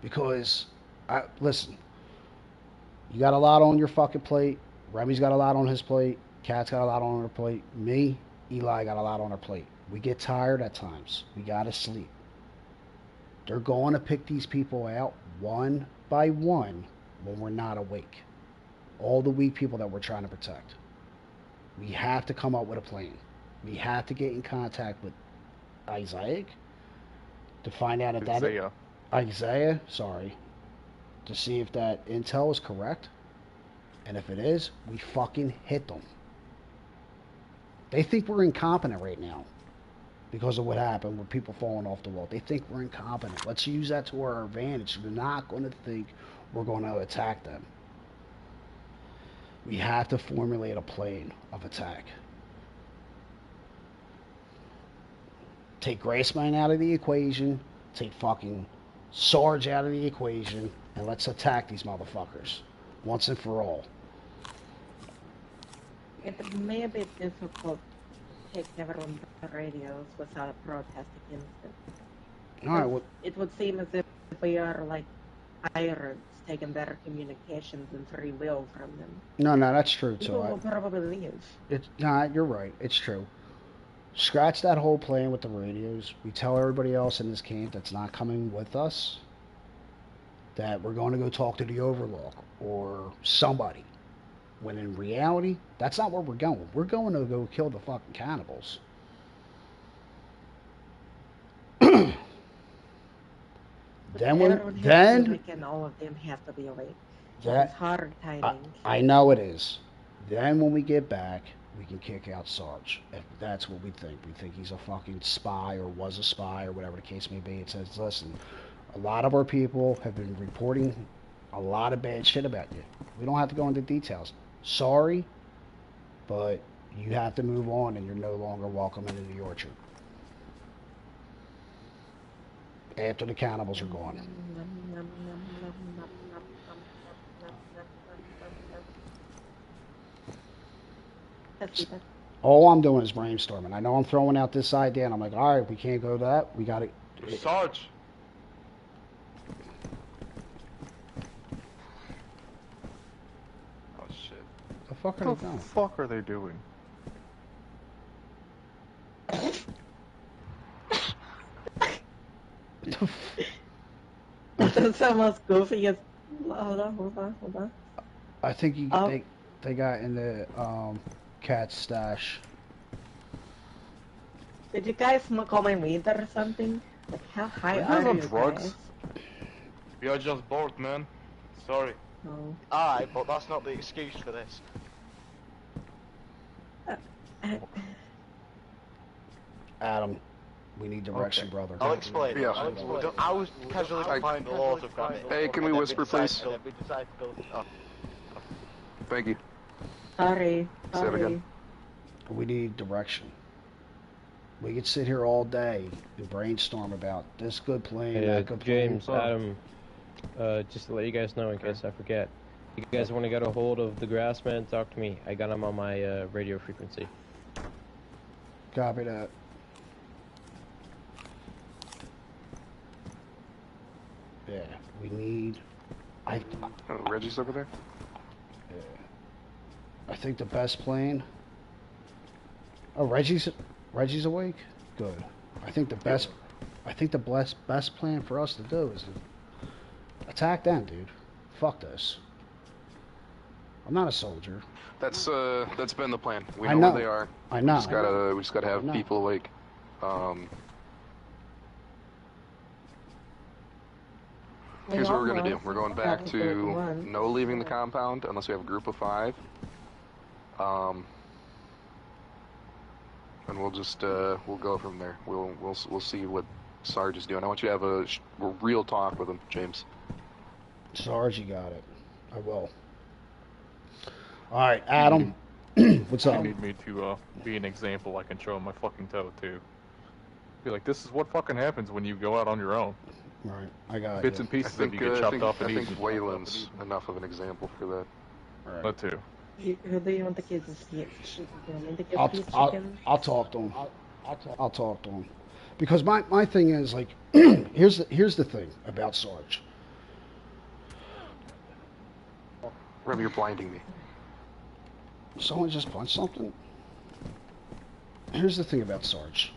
S3: Because, listen, you got a lot on your fucking plate. Remy's got a lot on his plate. Kat's got a lot on her plate. Me, Eli got a lot on her plate. We get tired at times. We gotta sleep. They're going to pick these people out one by one when we're not awake. All the weak people that we're trying to protect. We have to come up with a plan. We have to get in contact with Isaiah to find out if Isaiah, sorry, to see if that intel is correct. And if it is, we fucking hit them. They think we're incompetent right now because of what happened with people falling off the wall. They think we're incompetent. Let's use that to our advantage. They're not going to think we're going to attack them. We have to formulate a plan of attack. Take Graceman out of the equation. Take fucking Sarge out of the equation. And let's attack these motherfuckers. Once and for all.
S8: it may be difficult to take everyone the radios without a protest against it.
S3: All right, well,
S8: it would seem as if we are like pirates taking their communications and free will from them.
S3: No, that's true too.
S8: People will probably leave.
S3: You're right. It's true. Scratch that whole plan with the radios. We tell everybody else in this camp that's not coming with us that we're going to go talk to the Overlook or somebody. When in reality, that's not where we're going. We're going to go kill the fucking cannibals.
S8: Then all of them have to be awake. That's hard timing.
S3: I know it is. Then when we get back, we can kick out Sarge. If that's what we think. We think he's a fucking spy or was a spy or whatever the case may be. It says, listen, a lot of our people have been reporting a lot of bad shit about you. We don't have to go into details. Sorry, but you have to move on and you're no longer welcome into the orchard. After the cannibals are gone. All I'm doing is brainstorming. I know I'm throwing out this idea, and I'm like, all right, we can't go that. We got to...
S11: Sarge! Oh, shit.
S3: The fuck are they doing?
S6: What the fuck are they doing?
S8: That's almost goofy as... Hold on.
S3: I think they got in the cat's stash.
S8: Did you guys smoke all my weed or something? Like, how high are you guys?
S11: We are just bored, man. Sorry.
S8: No.
S4: Aye, but that's not the excuse for this.
S3: Adam, we need direction, brother.
S4: I'll explain.
S12: Yeah.
S4: I was casually behind the laws of granite.
S12: Hey, can we whisper, please? Thank you.
S8: Sorry.
S12: Say it again.
S3: We need direction. We could sit here all day and brainstorm about this good plan, that good
S2: James,
S3: plan.
S2: Adam, just to let you guys know in case I forget. If you guys want to get a hold of the Grassman, talk to me. I got him on my radio frequency.
S3: Copy that. Yeah, we need...
S12: Reggie's over there?
S3: Yeah. I think the best plan... Oh, Reggie's awake? Good. I think the best plan for us to do is to attack them, dude. Fuck this. I'm not a soldier.
S12: That's been the plan. We
S3: I
S12: know
S3: know.
S12: where they are.
S3: I know.
S12: We just gotta have people awake. Here's what we're gonna do. We're going back to no leaving the compound unless we have a group of 5. And we'll just we'll go from there. We'll see what Sarge is doing. I want you to have a real talk with him, James.
S3: Sarge, you got it. I will. All right, Adam. What's up?
S6: You need me to be an example. I can show him my fucking toe too. Be like, this is what fucking happens when you go out on your own.
S3: Right, I got
S6: Bits and pieces of you get chopped off and eaten.
S12: I think Waylon's enough of an example for that.
S3: All right.
S6: That too.
S8: Who do you want the kids to see?
S3: I'll talk to him. I'll talk to him. Because my thing is, like, here's the thing about Sarge.
S12: Rem, you're blinding me.
S3: Someone just punched something? Here's the thing about Sarge.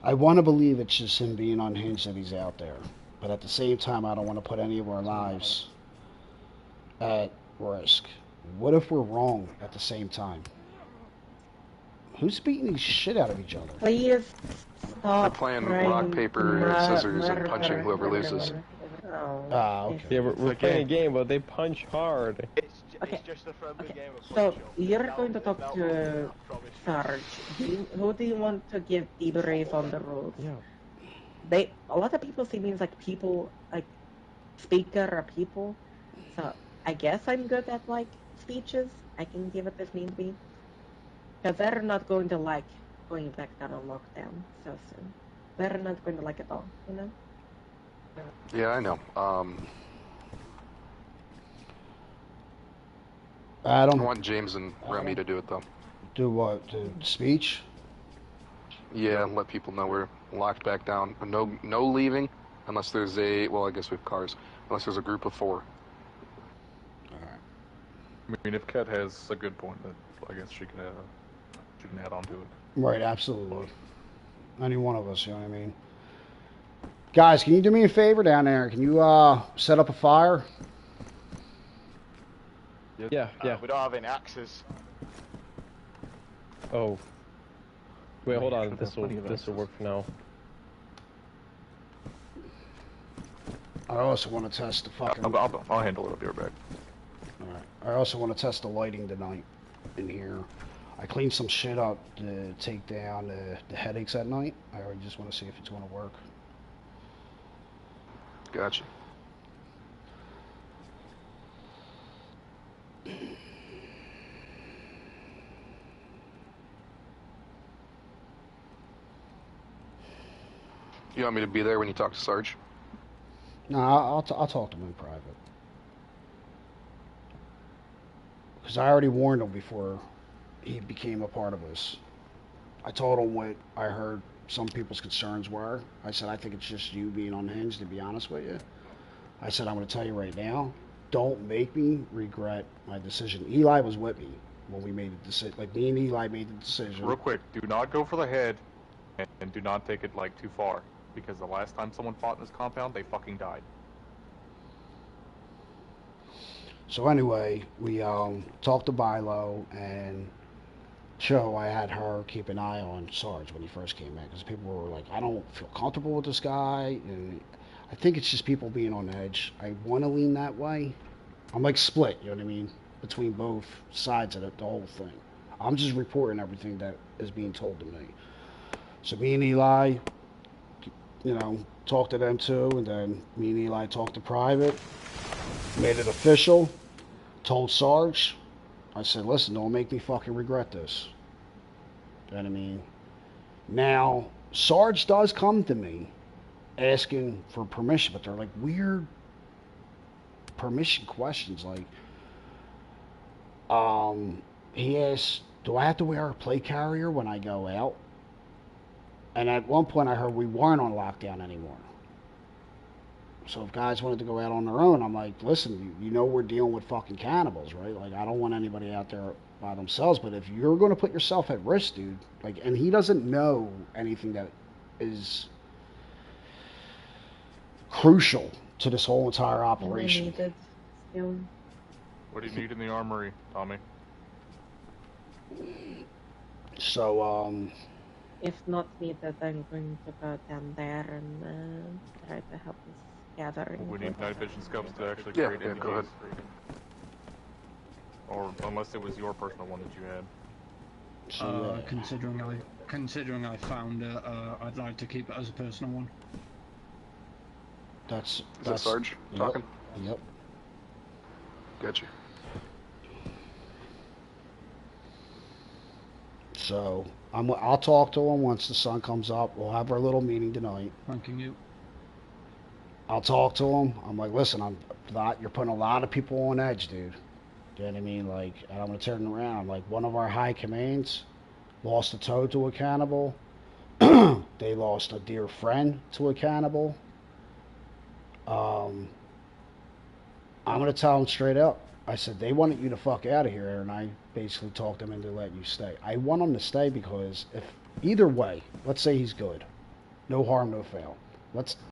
S3: I want to believe it's just him being unhinged that he's out there. But at the same time, I don't want to put any of our lives at risk. What if we're wrong at the same time? Who's beating the shit out of each other?
S8: Please
S12: They're playing rock, paper, scissors, and punching whoever loses.
S3: Okay.
S2: Yeah, we're playing a game, but they punch hard.
S8: It's just a friendly game of so you're going to talk to Sarge. Who do you want to give debrief on the rules? Yeah. A lot of people see me as like people, like speaker or people. So I guess I'm good at like speeches. I can give it if need be. Because they're not going to like going back down on lockdown so soon. They're not going to like it all, you know?
S12: Yeah, I know.
S3: Adam?
S12: I want James and Remy to do it, though.
S3: Do what? Do speech?
S12: Yeah, let people know we're locked back down. No leaving unless there's well, I guess we have cars. Unless there's a group of 4.
S3: Alright.
S6: I mean, if Kat has a good point, I guess she can add on to it.
S3: Right, absolutely. Any one of us, you know what I mean? Guys, can you do me a favor down there? Can you set up a fire?
S2: Yeah.
S14: We don't have any axes.
S2: Oh. Wait, hold on. This will work for now.
S3: I also want to test the fucking...
S6: I'll handle it. I'll be right back.
S3: Alright. I also want to test the lighting tonight in here. I cleaned some shit up to take down the headaches at night. I just want to see if it's going to work.
S12: Gotcha. You want me to be there when you talk to Sarge?
S3: No, I'll talk to him in private. Because I already warned him before he became a part of us. I told him what I heard some people's concerns were. I said, I think it's just you being unhinged, to be honest with you. I said, I'm going to tell you right now, don't make me regret my decision. Eli was with me when we made the decision. Like, me and Eli made the decision.
S6: Real quick, do not go for the head, and do not take it, like, too far. Because the last time someone fought in this compound, they fucking died.
S3: So anyway, we talked to Bilo, and Cho, I had her keep an eye on Sarge when he first came in. Because people were like, I don't feel comfortable with this guy. And I think it's just people being on edge. I want to lean that way. I'm like split, you know what I mean? Between both sides of the whole thing. I'm just reporting everything that is being told to me. So me and Eli, you know, talked to them too, and then me and Eli talked to private, made it official, told Sarge, I said, listen, don't make me fucking regret this. You know what I mean? Now, Sarge does come to me asking for permission, but they're like weird permission questions. Like, he asked, do I have to wear a plate carrier when I go out? And at one point I heard we weren't on lockdown anymore. So if guys wanted to go out on their own, I'm like, listen, you know we're dealing with fucking cannibals, right? Like, I don't want anybody out there by themselves, but if you're going to put yourself at risk, dude, like, and he doesn't know anything that is crucial to this whole entire operation.
S6: What do you need in the armory, Tommy?
S3: So,
S8: if not needed, I'm going to go down there and try to help this gathering.
S6: We need night vision scopes to actually
S12: Yeah,
S6: create
S12: go ahead.
S6: Or unless it was your personal one that you had.
S1: Considering I found it, I'd like to keep it as a personal one.
S12: Is that Sarge talking?
S3: Yep.
S12: Gotcha.
S3: So I'll talk to him once the sun comes up. We'll have our little meeting tonight.
S1: Thanking you.
S3: I'll talk to him. I'm like, listen, you're putting a lot of people on edge, dude. You know what I mean? Like, and I'm gonna turn around. I'm like, one of our high commands lost a toe to a cannibal. They lost a dear friend to a cannibal. I'm gonna tell them straight up. I said they wanted you to fuck out of here, and I basically talked them into letting you stay. I want them to stay because if either way, let's say he's good, no harm, no foul. Let's